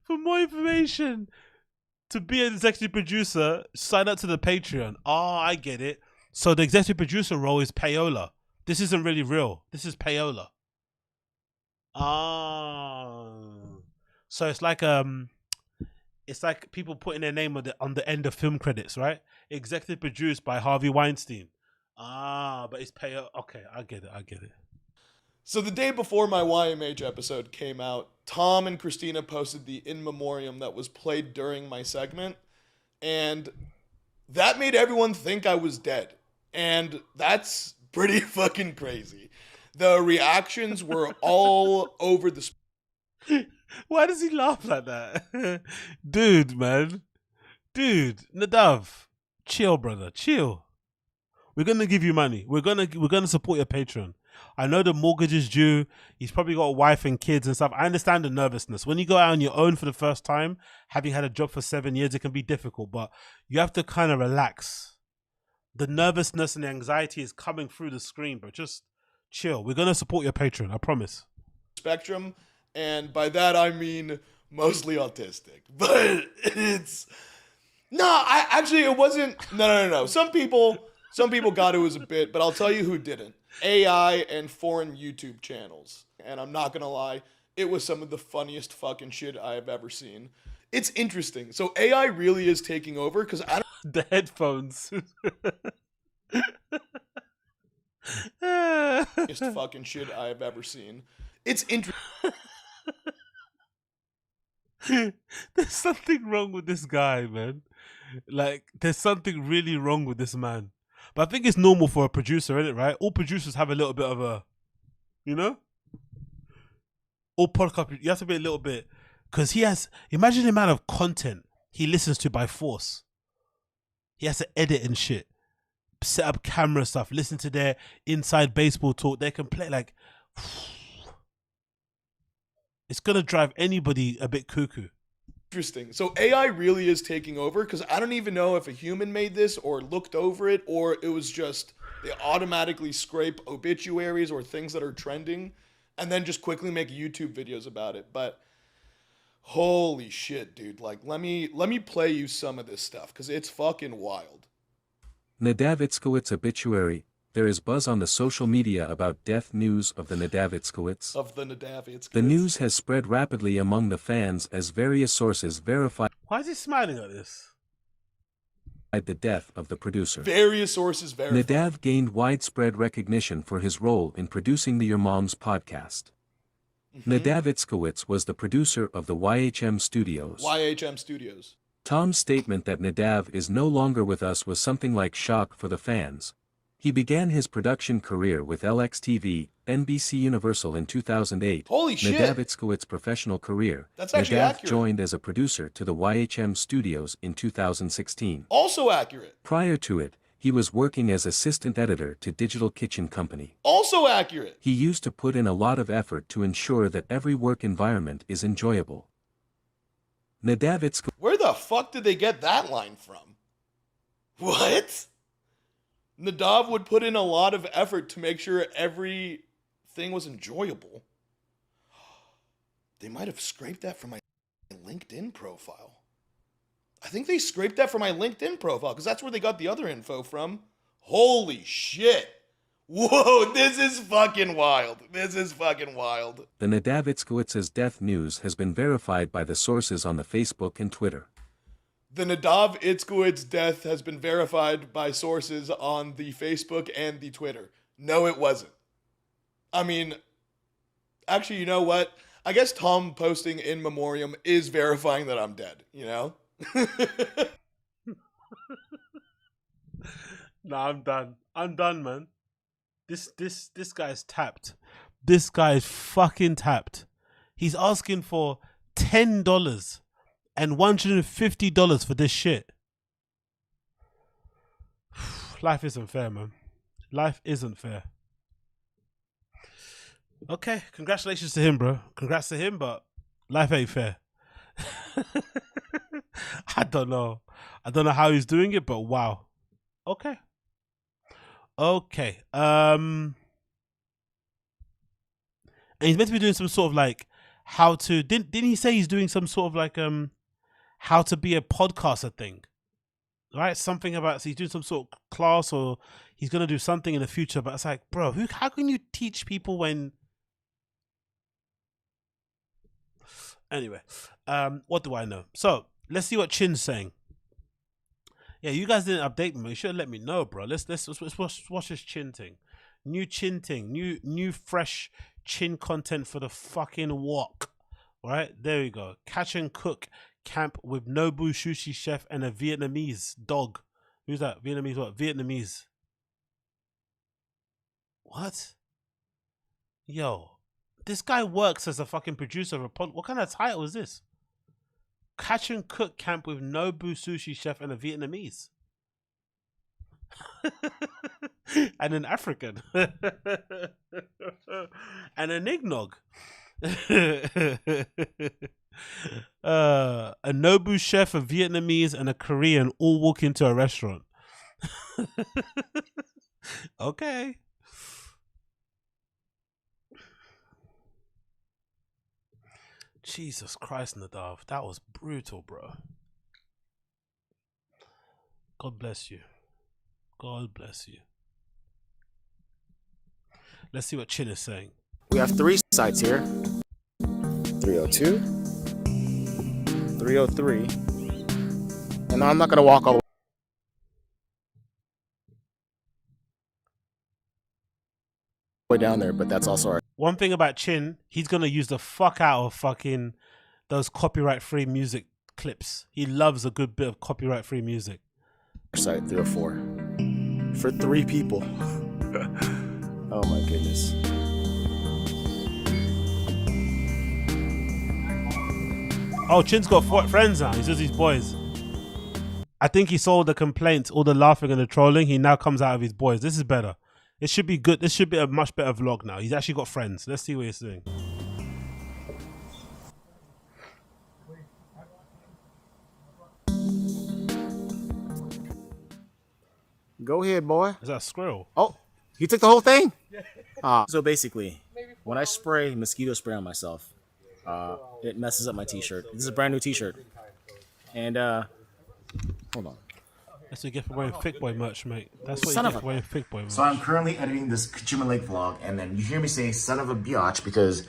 For more information to be an executive producer, sign up to the Patreon. Oh, I get it. So the executive producer role is payola. This isn't really real. This is payola. So it's like people putting their name on the end of film credits, right? Executive produced by Harvey Weinstein. But it's payola. Okay, I get it. So the day before my YMH episode came out, Tom and Christina posted the in memoriam that was played during my segment, and that made everyone think I was dead. And that's pretty fucking crazy. The reactions were all over the... Why does he laugh like that? Dude, man. Dude, Nadav, chill, brother, chill. We're gonna give you money. We're gonna support your Patreon. I know the mortgage is due. He's probably got a wife and kids and stuff. I understand the nervousness. When you go out on your own for the first time, having had a job for 7 years, it can be difficult, but you have to kind of relax. The nervousness and the anxiety is coming through the screen, but just chill. We're going to support your Patreon, I promise. Spectrum, and by that I mean mostly autistic. But it's... it wasn't... No. Some people got it was a bit, but I'll tell you who didn't. AI and foreign YouTube channels. And I'm not gonna lie, it was some of the funniest fucking shit I have ever seen. It's interesting. So AI really is taking over because I don't... The headphones. Funniest fucking shit I have ever seen. It's interesting. There's something wrong with this guy, man. Like, there's something really wrong with this man. But I think it's normal for a producer, isn't it, right? All producers have a little bit of a, you know? All podcast, you have to be a little bit, because he has, imagine the amount of content he listens to by force. He has to edit and shit, set up camera stuff, listen to their inside baseball talk. They can play, like, it's going to drive anybody a bit cuckoo. Interesting. So AI really is taking over, because I don't even know if a human made this or looked over it, or it was just they automatically scrape obituaries or things that are trending and then just quickly make YouTube videos about it. But holy shit, dude. Like, let me play you some of this stuff, because it's fucking wild. NADAV'S obituary. There is buzz on the social media about death news of the NADAV'S. Of the NADAV'S. The news has spread rapidly among the fans as various sources verified Why is he smiling at this? the death of the producer. Various sources verified. Nadav gained widespread recognition for his role in producing the Your Mom's podcast. NADAV'S was the producer of the YHM Studios. YHM Studios. Tom's statement that Nadav is no longer with us was something like shock for the fans. He began his production career with LXTV, NBC Universal in 2008. Holy shit! NADAV'S professional career. That's actually Nadav accurate. joined as a producer to the YHM Studios in 2016. Also accurate. Prior to it, he was working as assistant editor to Digital Kitchen Company. Also accurate. He used to put in a lot of effort to ensure that every work environment is enjoyable. Nadav. Where the fuck did they get that line from? What? Nadav would put in a lot of effort to make sure everything was enjoyable. They might have scraped that from my LinkedIn profile. I think they scraped that from my LinkedIn profile, because that's where they got the other info from. Holy shit. Whoa, this is fucking wild. This is fucking wild. The NADAV'S death news has been verified by the sources on the Facebook and Twitter. The Nadav Itzkowitz death has been verified by sources on the Facebook and the Twitter. No, it wasn't. I mean, actually, you know what? I guess Tom posting in memoriam is verifying that I'm dead, you know? No, I'm done. I'm done, man. This guy's tapped. This guy is fucking tapped. He's asking for $10 and $150 for this shit. Life isn't fair, man. Life isn't fair. Okay, congratulations to him, bro. Congrats to him, but life ain't fair. I don't know. I don't know how he's doing it, but wow. Okay. Okay. And he's meant to be doing some sort of like how to didn't he say he's doing some sort of like how to be a podcaster thing, right? Something about, so he's doing some sort of class, or he's gonna do something in the future. But it's like, bro, how can you teach people when? Anyway, what do I know? So let's see what Chin's saying. Yeah, you guys didn't update me. You should have let me know, bro. Let's watch this Chin thing. New Chin thing. New fresh Chin content for the fucking walk. All right, there we go. Catch and cook camp with Nobu sushi chef and a Vietnamese dog. Who's that? Vietnamese what? Vietnamese. What? Yo, this guy works as a fucking producer of a pod. What kind of title is this? Catch and cook camp with Nobu sushi chef and a Vietnamese. And an African. And an eggnog. A Nobu chef, a Vietnamese, and a Korean all walk into a restaurant. Okay. Jesus Christ, Nadav. That was brutal, bro. God bless you. God bless you. Let's see what Chin is saying. We have 3 sites here. 302, 303. And now I'm not going to walk all the way down there, but that's also our... One thing about Chin, he's going to use the fuck out of fucking those copyright-free music clips. He loves a good bit of copyright-free music. Site 3 or 4 for 3 people. Oh my goodness. Oh, Chin's got 4 friends now. He's just his boys. I think he saw the complaints, all the laughing and the trolling. He now comes out of his boys. This is better. It should be good. This should be a much better vlog now. He's actually got friends. Let's see what he's doing. Go ahead, boy. Is that a squirrel? Oh, he took the whole thing? So basically, when I spray mosquito spray on myself, it messes up my t-shirt. This is a brand new t-shirt. And, hold on. That's what you get for wearing Thick Boy merch, mate. That's what Son you of get for a- wearing Thick Boy merch. So I'm currently editing this Kachuma Lake vlog, and then you hear me say son of a biatch because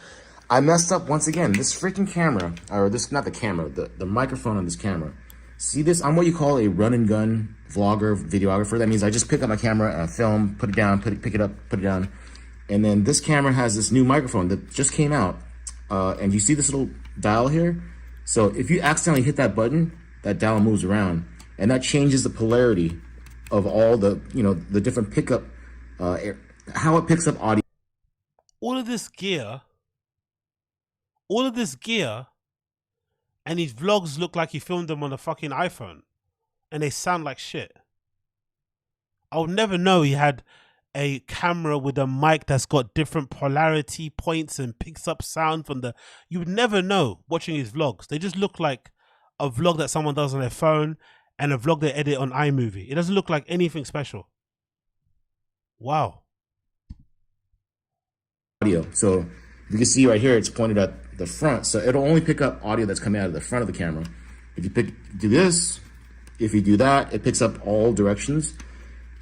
I messed up once again. This freaking camera, or this, not the camera, the microphone on this camera. See this? I'm what you call a run and gun vlogger, videographer. That means I just pick up my camera and I film, put it down, pick it up, put it down. And then this camera has this new microphone that just came out. And you see this little dial here? So if you accidentally hit that button, that dial moves around. And that changes the polarity of all the, you know, the different pickup, how it picks up audio. All of this gear, and his vlogs look like he filmed them on a fucking iPhone, and they sound like shit. I would never know he had a camera with a mic that's got different polarity points and picks up sound from the... You would never know watching his vlogs. They just look like a vlog that someone does on their phone and a vlog they edit on iMovie. It doesn't look like anything special. Wow. Audio. So you can see right here, it's pointed at the front. So it'll only pick up audio that's coming out of the front of the camera. If you do this, if you do that, it picks up all directions.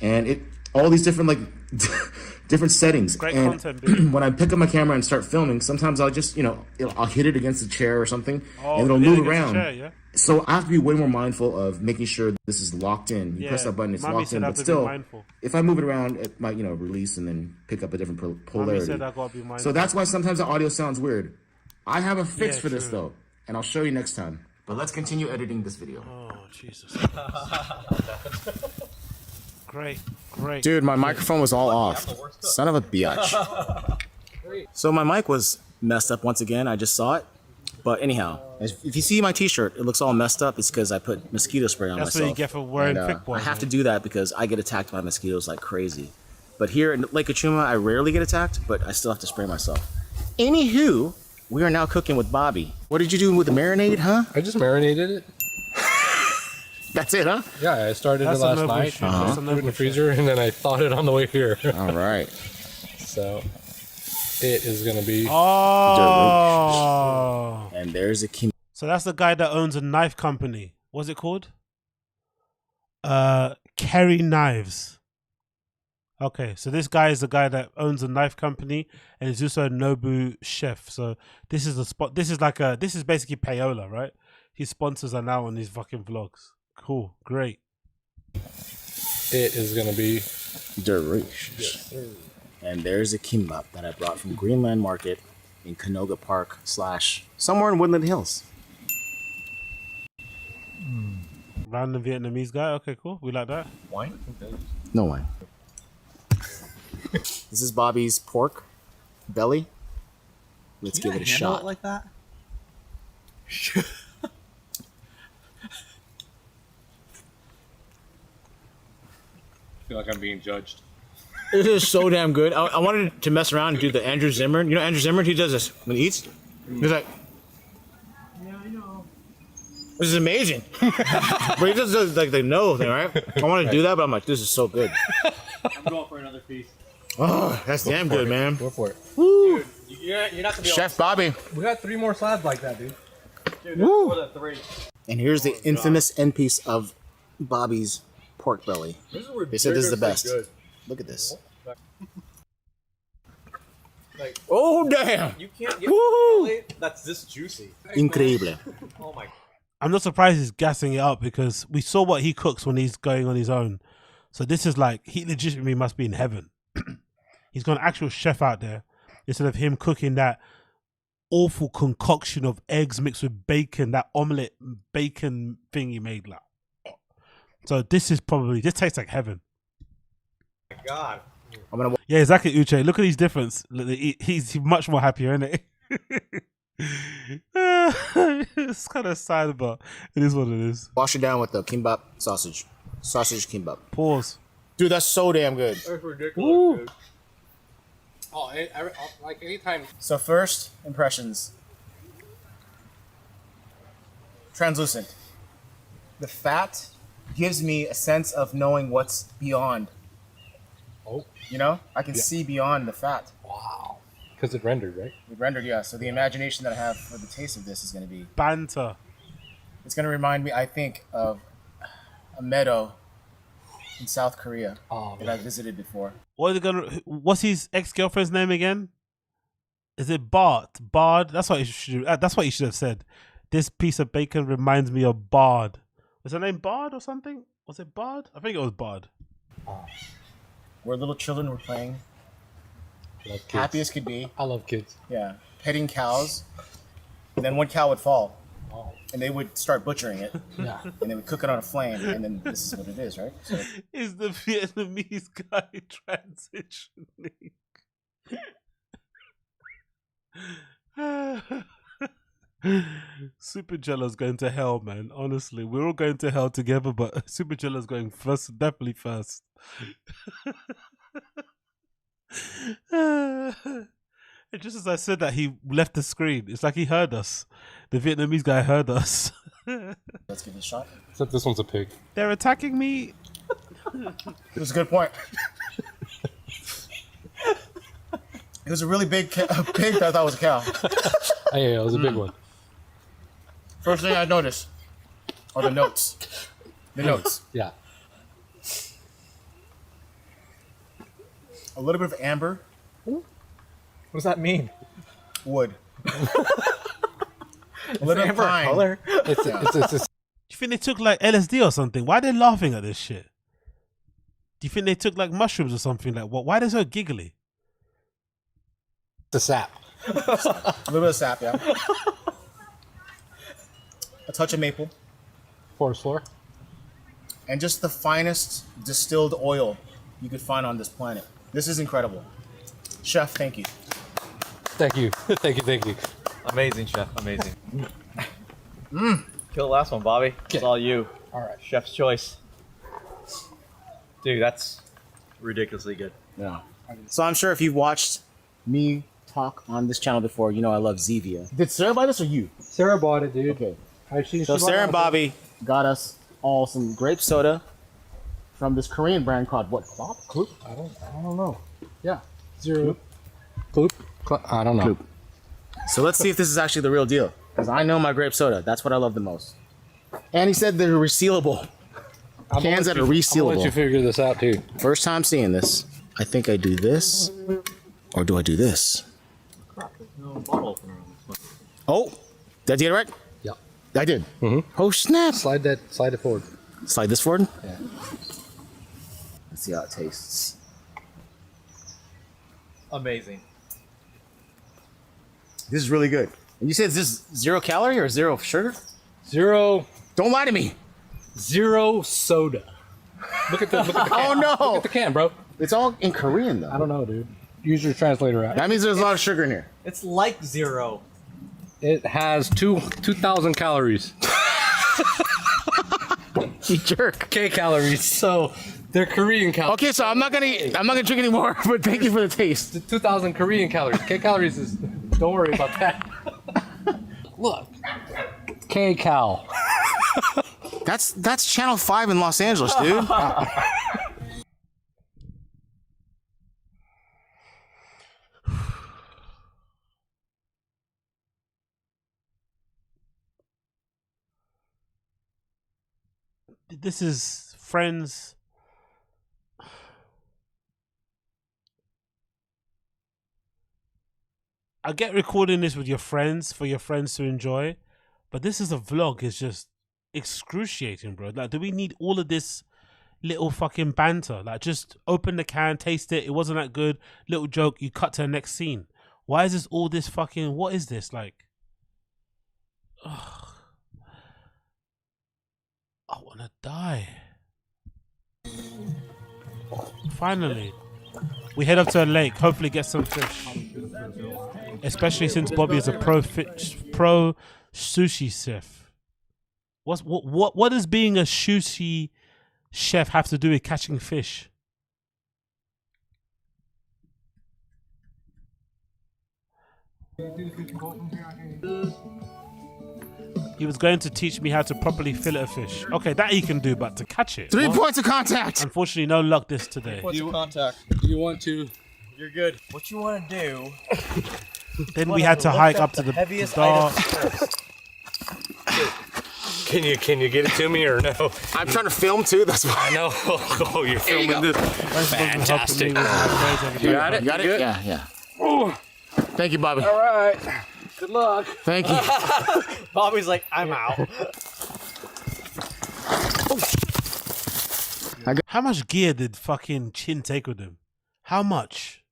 And all these different, like, different settings. Great and content, dude. when I pick up my camera and start filming, sometimes I'll just, you know, I'll hit it against a chair or something, and it'll hit it move against the around. chair, yeah? So I have to be way more mindful of making sure this is locked in. You press Yeah, that button, it's Mommy locked said in, I but have to be still, mindful. if I move it around, it might, you know, release and then pick up a different polarity. said I gotta be mindful. So that's why sometimes the audio sounds weird. I have a fix Yeah, for this true. though, and I'll show you next time. But let's continue editing this video. Oh, Jesus. Great. Dude, my microphone was all off. Son of a biatch. So my mic was messed up once again. I just saw it. But anyhow, if you see my t-shirt, it looks all messed up. It's because I put mosquito spray on That's what myself. you get for wearing And, Thick Boy, I have to man. do that because I get attacked by mosquitoes like crazy. But here in Lake Kachuma, I rarely get attacked, but I still have to spray myself. Anywho, we are now cooking with Bobby. What did you do with the marinade, huh? I just marinated it. That's it, huh? Yeah, I started That's it a last noble night. shit. That's a Put it in noble the freezer, and then I thawed it on the way here. All right. So it is gonna be. Oh. And there's a kim. So that's the guy that owns a knife company. What's it called? Kerry Knives. Okay, so this guy is the guy that owns a knife company and is also a Nobu chef. So this is a spot. This is basically payola, right? His sponsors are now on his fucking vlogs. Cool, great. It is gonna be delicious. Yes, sir. And there's a kimbap that I brought from Greenland Market in Canoga Park / somewhere in Woodland Hills. Random Vietnamese guy. Okay, cool. We like that. Wine? No wine. This is Bobby's pork belly. Let's give it a shot. like that? I feel like I'm being judged. This is so damn good. I wanted to mess around and do the Andrew Zimmern. You know Andrew Zimmern? He does this when he eats. He's like, Yeah, I know. this is amazing. But he just does like the no thing, right? I want to do that, but I'm like, this is so good. I'm going for another piece. Oh, that's damn good, man. Go for it. Woo. Dude, you're not gonna be Chef Bobby. We got 3 more slabs like that, dude. Dude, Woo. more than 3. And here's the infamous end piece of Bobby's pork belly. This is They said this is the best. ridiculously Look at this. Like, Oh, damn. you can't get Woo. belly that's this juicy. Increíble. Oh my. I'm not surprised he's gassing it up because we saw what he cooks when he's going on his own. So this is like, he legitimately must be in heaven. He's got an actual chef out there instead of him cooking that awful concoction of eggs mixed with bacon, that omelette bacon thing he made. Like, so this tastes like heaven. Oh my God. Yeah, exactly, Uche. Look at his difference. Look, he's much more happier, isn't it? It's kind of sad, but it is what it is. Wash it down with the kimbap sausage. Sausage kimbap. Pause. Dude, that's so damn good. That's ridiculous, dude. Oh, like anytime. So first impressions. Translucent. The fat gives me a sense of knowing what's beyond. Oh. You know? I can see beyond the fat. Wow. Because it rendered, right? It rendered, yeah. So the imagination that I have for the taste of this is going to be... Banter. It's going to remind me, I think, of a meadow in South Korea that I visited before. What's his ex-girlfriend's name again? Is it Bart? Bard? That's what he should have said. This piece of bacon reminds me of Bard. Was her name Bard or something? Was it Bard? I think it was Bard. Where little children were playing. Love kids. Happy as could be. I love kids. Yeah. Petting cows. And then one cow would fall. Oh. And they would start butchering it. Yeah. And they would cook it on a flame. And then this is what it is, right? So, Is the Vietnamese guy transitioning? Super Jello's going to hell, man. Honestly, we're all going to hell together, but Super Jello's going first, definitely first. And just as I said that, he left the screen. It's like he heard us. The Vietnamese guy heard us. let's give it a shot. Except this one's a pig. They're attacking me. It was a good point. It was a really big pig that I thought was a cow. Oh, yeah, it was a big one. First thing I noticed are the notes. The notes. Yeah. A little bit of amber. What does that mean? Wood. A little bit of amber pine. color? It's Do you think they took like LSD or something? Why are they laughing at this shit? Do you think they took like mushrooms or something? Like what? Why are they so giggly? The sap. A little bit of sap, yeah. A touch of maple. Forest floor. And just the finest distilled oil you could find on this planet. This is incredible. Chef, thank you. Thank you. Thank you. Amazing, chef. Amazing. Kill the last one, Bobby. It's all you. All right. Chef's choice. Dude, that's ridiculously good. Yeah. So I'm sure if you've watched me talk on this channel before, you know I love Zevia. Did Sarah buy this or you? Sarah bought it, dude. Okay. She So Sarah and Bobby got us all some grape soda from this Korean brand called what? Kloop? I don't know. Yeah. Zero. Kloop. I don't know. Kloop. So let's see if this is actually the real deal. Because I know my grape soda. That's what I love the most. And he said they're resealable. Cans that are resealable. I'll let you figure this out too. First time seeing this. I think I do this. Or do I do this? Oh, did I get it right? Yeah. I did. Oh snap! Slide it forward. Slide this forward? Yeah. Let's see how it tastes. Amazing. This is really good. And you said is this 0 calorie or 0 sugar? Zero. Don't lie to me. Zero soda. Look at the can. Oh no! Look at the can, bro. It's all in Korean though. I don't know, dude. Use your translator app. That means there's a lot of sugar in here. It's like 0. It has 2,000 calories. You jerk. K calories. So they're Korean calories. Okay, so I'm not gonna drink anymore. But thank you for the taste. 2,000 Korean calories. K calories is. Don't worry about that. Look. K cal. That's Channel 5 in Los Angeles, dude. This is Friends. I get recording this with your friends for your friends to enjoy, but this is a vlog. It's just excruciating, bro. Like, do we need all of this little fucking banter? Like, just open the can, taste it. It wasn't that good. Little joke. You cut to the next scene. Why is this all this fucking? What is this like? Ugh. I wanna die. Finally, we head up to a lake. Hopefully, get some fish. Especially since Bobby is a pro sushi chef. What does being a sushi chef have to do with catching fish? He was going to teach me how to properly fillet a fish. Okay, that he can do, but to catch it. 3 points of contact. Unfortunately, no luck this today. What's the contact? Do you want to? You're good. What you want to do? Then we had to hike up to the dark. Can you get it to me or no? I'm trying to film too. That's why. I know. Oh, you're filming this. Fantastic. You got it? You got it? Yeah. Oh. Thank you, Bobby. All right. Good luck. Thank you. Bobby's like, I'm out. How much gear did fucking Chin take with him? How much?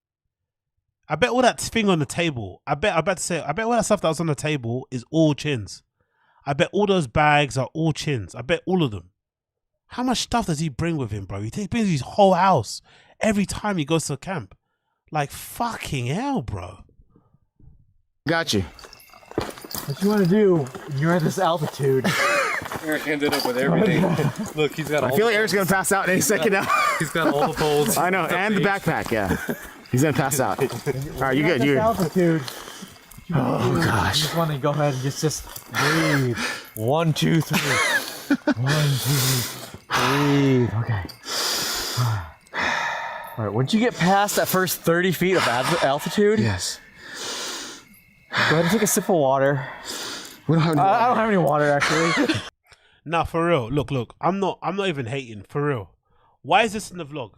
I bet all that thing on the table. I bet all that stuff that was on the table is all Chin's. I bet all those bags are all Chin's. I bet all of them. How much stuff does he bring with him, bro? He brings his whole house every time he goes to camp. Like fucking hell, bro. Got you. What you want to do when you're at this altitude? Eric ended up with everything. Look, he's got. I feel like Eric's gonna pass out any second now. He's got all the poles. I know, and the backpack. Yeah, he's gonna pass out. All right, you good? You good? Altitude. Oh You gosh. just want to go ahead and just breathe. 1, 2, 3. 1, 2, 3. Breathe. Okay. All right. Once you get past that first 30 feet of altitude, yes. Go ahead and take a sip of water. We don't have any water. I don't have any water actually. Nah, for real. Look. I'm not even hating. For real. Why is this in the vlog?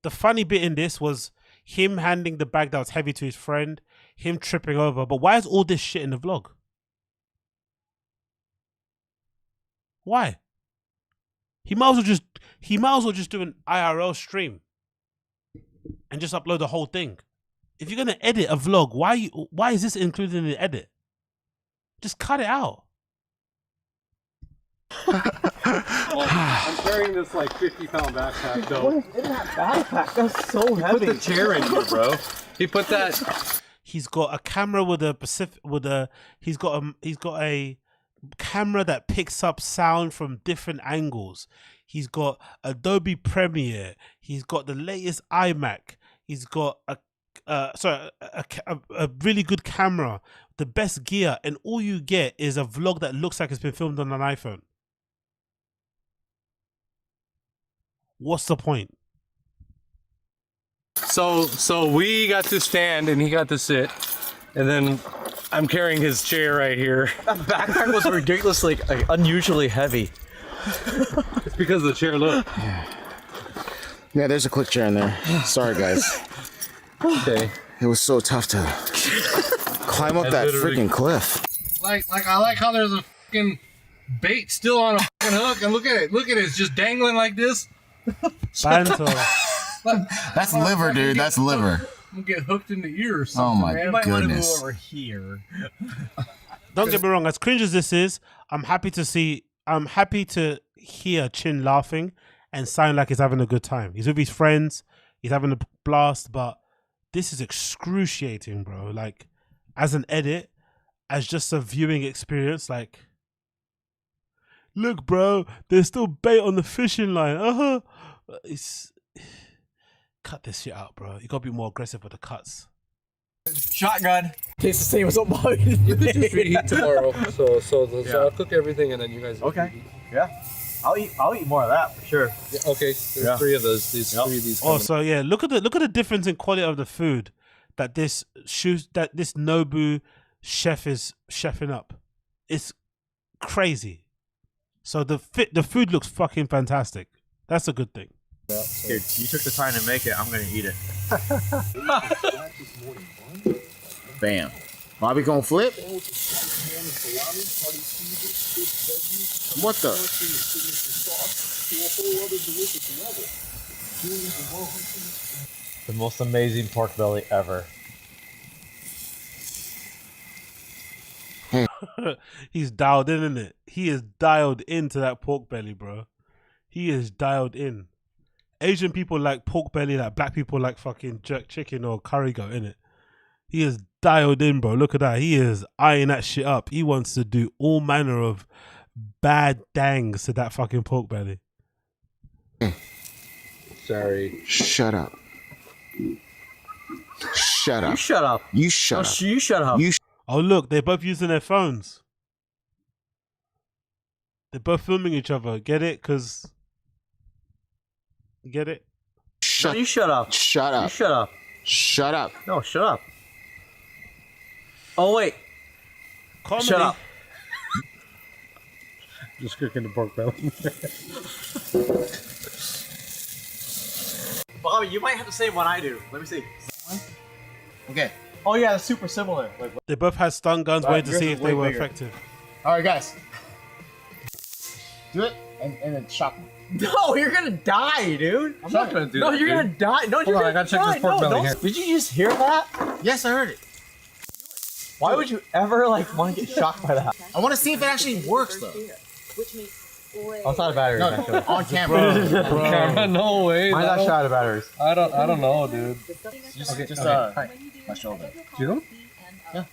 The funny bit in this was him handing the bag that was heavy to his friend, him tripping over. But why is all this shit in the vlog? Why? He might as well just do an IRL stream and just upload the whole thing. If you're gonna edit a vlog, why is this included in the edit? Just cut it out. Well, I'm carrying this like 50-pound backpack though. What is in that backpack? That's so He heavy. put the chair in here, bro. He put that. He's got a camera with he's got a camera that picks up sound from different angles. He's got Adobe Premiere. He's got the latest iMac. He's got a really good camera, the best gear, and all you get is a vlog that looks like it's been filmed on an iPhone. What's the point? So we got to stand and he got to sit, and then I'm carrying his chair right here. That backpack was ridiculously, like, unusually heavy. It's because of the chair. Look. Yeah, there's a quick chair in there. Sorry, guys. Okay. It was so tough to climb up that freaking cliff. Like I like how there's a fucking bait still on a fucking hook, and look at it, it's just dangling like this. Banter. That's liver, dude. That's liver. I'm gonna get hooked in the ear or something. Oh my man. You might want to goodness. move over here. Don't get me wrong, as cringe as this is, I'm happy to hear Chin laughing and sound like he's having a good time. He's with his friends, he's having a blast, but this is excruciating, bro. Like, as an edit, as just a viewing experience, like, look, bro, there's still bait on the fishing line. It's cut this shit out, bro. You gotta be more aggressive with the cuts. Shotgun. Tastes the same as what Bobby You could just reheat tomorrow. So I'll cook everything and then you guys. Okay. Yeah. I'll eat more of that for sure. Yeah, okay. There's 3 of those. These 3 of these. Oh, so yeah, look at the difference in quality of the food that this Nobu chef is chefing up. It's crazy. So the food looks fucking fantastic. That's a good thing. Dude, you took the time to make it. I'm gonna eat it. Bam. Bobby gonna flip? What the? The most amazing pork belly ever. He's dialed in, isn't it? He is dialed into that pork belly, bro. He is dialed in. Asian people like pork belly, like black people like fucking jerk chicken or curry goat, innit? He is dialed in, bro. Look at that. He is eyeing that shit up. He wants to do all manner of bad dangs to that fucking pork belly. Sorry. Shut up. Shut up. You shut up. You shut No, up. you shut up. You Oh, look, they're both using their phones. They're both filming each other. Get it? Because... Get it? No, you shut up. Shut up. You shut up. Shut up. No, shut up. Oh, wait. Comedy. Shut up. Just cooking the pork belly. Bobby, you might have the same one I do. Let me see. Okay. Oh, yeah, that's super similar. Like, They both had stun guns Right, waiting to yours see is if they way were bigger. effective. All right, guys. Do it and then shock me. no, you're gonna die, dude. I'm not gonna do No, that. you're dude. gonna die. No, Hold you're on, gonna I gotta check die. this pork No, belly don't- here. Did you just hear that? Yes, I heard it. Why would you ever like want to get shocked by that? I want to see if it actually works, though. Oh, it's out of batteries. No, actually. on camera. Camera, no way. Mine's no. actually out of batteries. I don't know, dude. Just my shoulder. You know? Yeah.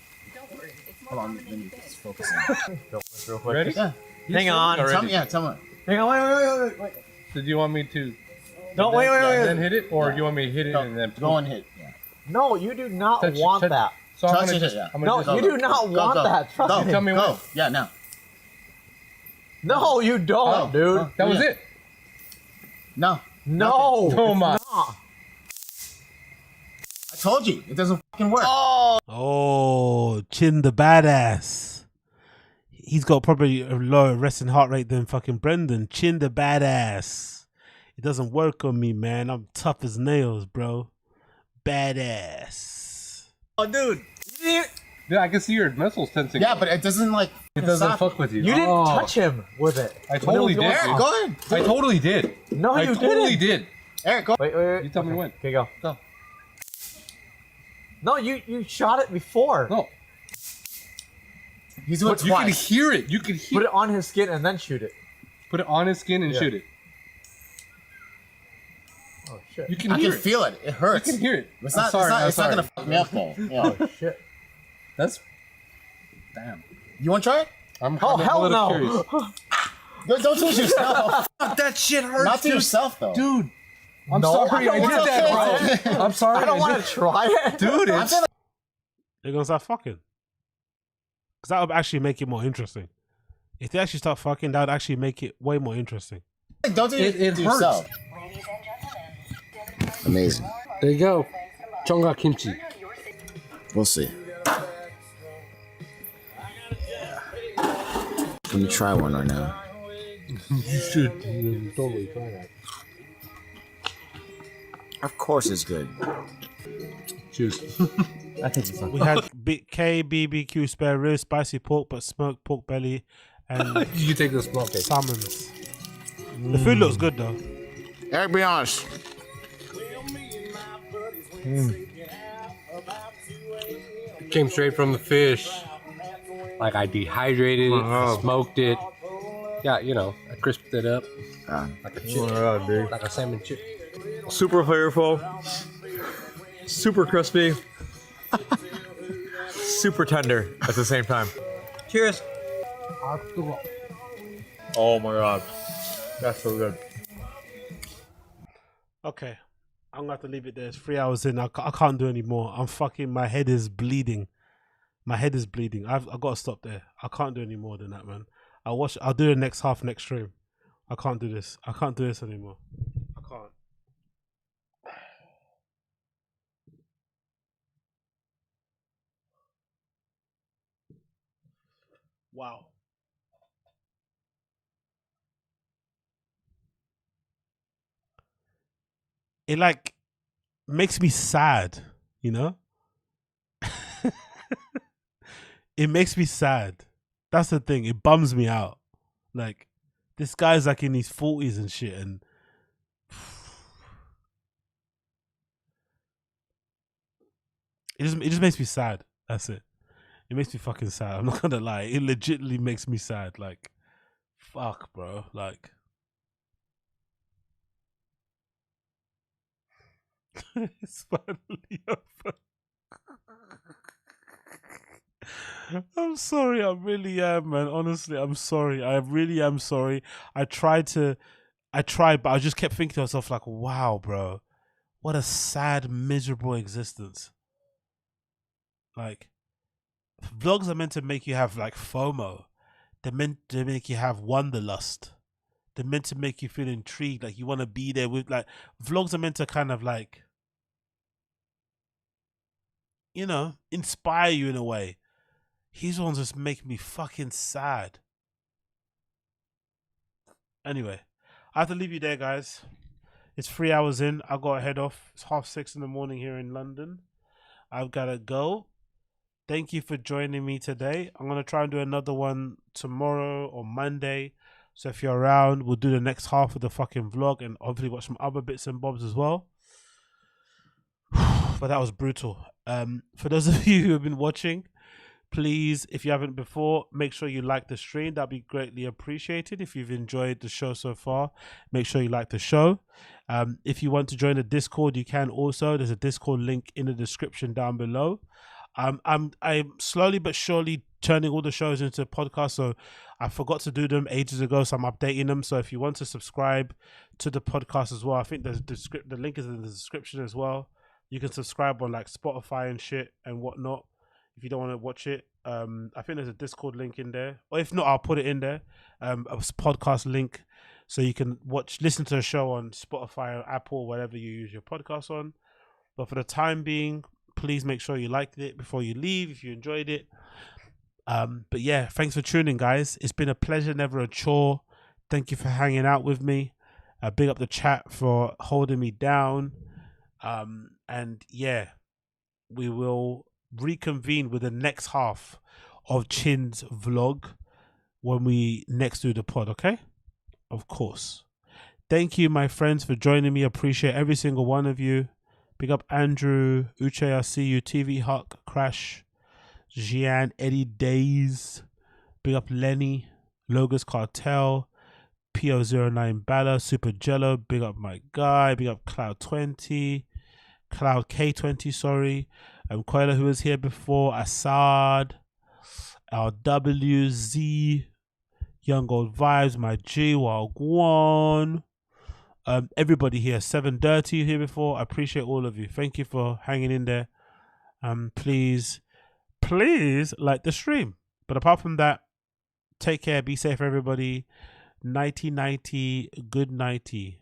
Hold on, let me just focus on. Real quick. Ready? Yeah. Hang on. Tell me. Yeah, tell me. Hang on. Wait. So do you want me to? No, wait. Then hit it, or do you want me to hit it and then Go and hit. Yeah. No, you do not Touch- want touch- that. So I'm Touch gonna it, just. yeah. I'm gonna No, just, you do not want go. that. Trust Go. me. Tell me Go. when. Yeah, now. No, you don't, dude. That was Yeah. it. No. No. Oh my. Nah. I told you. It doesn't fucking work. Oh, Chin the badass. He's got probably a lower resting heart rate than fucking Brendan. Chin the badass. It doesn't work on me, man. I'm tough as nails, bro. Badass. Oh, dude. Dude, I can see your muscles tensing. Yeah, but it doesn't like. It doesn't stop fuck with you. You didn't touch him with it. I totally did. Eric, dude. go ahead. I totally did. No, I you totally didn't. did. Eric, go. Wait. You tell me when. Okay, go. Go. No, you shot it before. No. He's doing it You can twice. hear it. You can hear Put it on his skin and then shoot it. Put it on his skin and Yeah. shoot it. Oh shit. You can I hear can it. feel it. It hurts. You can hear it. It's I'm not. sorry, I'm It's not sorry. gonna fuck me up though. Yeah. Oh shit. That's. Damn. You want to try it? I'm Oh a hell little no. curious. Don't do it yourself. That shit hurts. Not to yourself though. Dude. I'm No, sorry. I I don't did want that, to. bro. I'm sorry. I don't want did- to try it. Dude, I'm it's. saying They're gonna start fucking. Because that would actually make it more interesting. If they actually start fucking, that would actually make it way more interesting. like, don't do it, It to hurts. yourself. Amazing. There you go. Chonga kimchi. We'll see. Let me try one right now. You should totally try that. Of course it's good. Choose. I think it's We had KBBQ spare ribs, spicy pork, but smoked pork belly, and You take the smoke. salmons. The food looks good though. Eric, be honest. It came straight from the fish. Like I dehydrated it, I smoked it. Yeah, you know, I crisped it up like a chip, like a salmon chip. super flavorful, super crispy, super tender at the same time. Cheers. Oh my god, that's so good. Okay, I'm gonna have to leave it there. It's 3 hours in. I can't do any more. I'm fucking. My head is bleeding. My head is bleeding. I've got to stop there. I can't do any more than that, man. I'll do the next half next stream. I can't do this. I can't do this anymore. I can't. Wow. It like makes me sad, you know? It makes me sad. That's the thing. It bums me out. Like, this guy's like in his 40s and shit, and It just makes me sad. That's it. It makes me fucking sad. I'm not gonna lie. It legitimately makes me sad. Like, fuck, bro. Like, it's finally over. I'm sorry. I really am, man. Honestly, I'm sorry. I really am sorry. I tried, but I just kept thinking to myself, like, wow, bro, what a sad, miserable existence. Like, vlogs are meant to make you have like FOMO. They're meant to make you have wanderlust. They're meant to make you feel intrigued, like you want to be there with. Like, vlogs are meant to kind of like, you know, inspire you in a way. These ones just make me fucking sad. Anyway, I have to leave you there, guys. It's 3 hours in. I got to head off. It's 6:30 in the morning here in London. I've got to go. Thank you for joining me today. I'm going to try and do another one tomorrow or Monday. So if you're around, we'll do the next half of the fucking vlog and hopefully watch some other bits and bobs as well. But that was brutal. For those of you who have been watching, please, if you haven't before, make sure you like the stream. That'd be greatly appreciated. If you've enjoyed the show so far, make sure you like the show. If you want to join the Discord, you can also. There's a Discord link in the description down below. I'm slowly but surely turning all the shows into podcasts, so I forgot to do them ages ago, so I'm updating them. So if you want to subscribe to the podcast as well, I think there's the link is in the description as well. You can subscribe on like Spotify and shit and whatnot. If you don't want to watch it, I think there's a Discord link in there, or if not, I'll put it in there. A podcast link, so you can listen to the show on Spotify or Apple, whatever you use your podcast on. But for the time being, please make sure you liked it before you leave if you enjoyed it. But yeah, thanks for tuning, guys. It's been a pleasure, never a chore. Thank you for hanging out with me. Big up the chat for holding me down. And yeah, we will reconvene with the next half of Chin's vlog when we next do the pod, okay? Of course. Thank you, my friends, for joining me. Appreciate every single one of you. Big up Andrew, Uche, I see you, TV Huck, Crash, Jian, Eddie Days. Big up Lenny, Logos Cartel, PO09 Bala, Super Jello. Big up my guy. Big up Cloud 20, Cloud K20, sorry. KYLIE, who was here before, Assad, LWZ, Young Old Vibes, my G, Wagwan. Everybody here, 7 Dirty here before. I appreciate all of you. Thank you for hanging in there. Please like the stream. But apart from that, take care, be safe, everybody. Nighty, good nighty.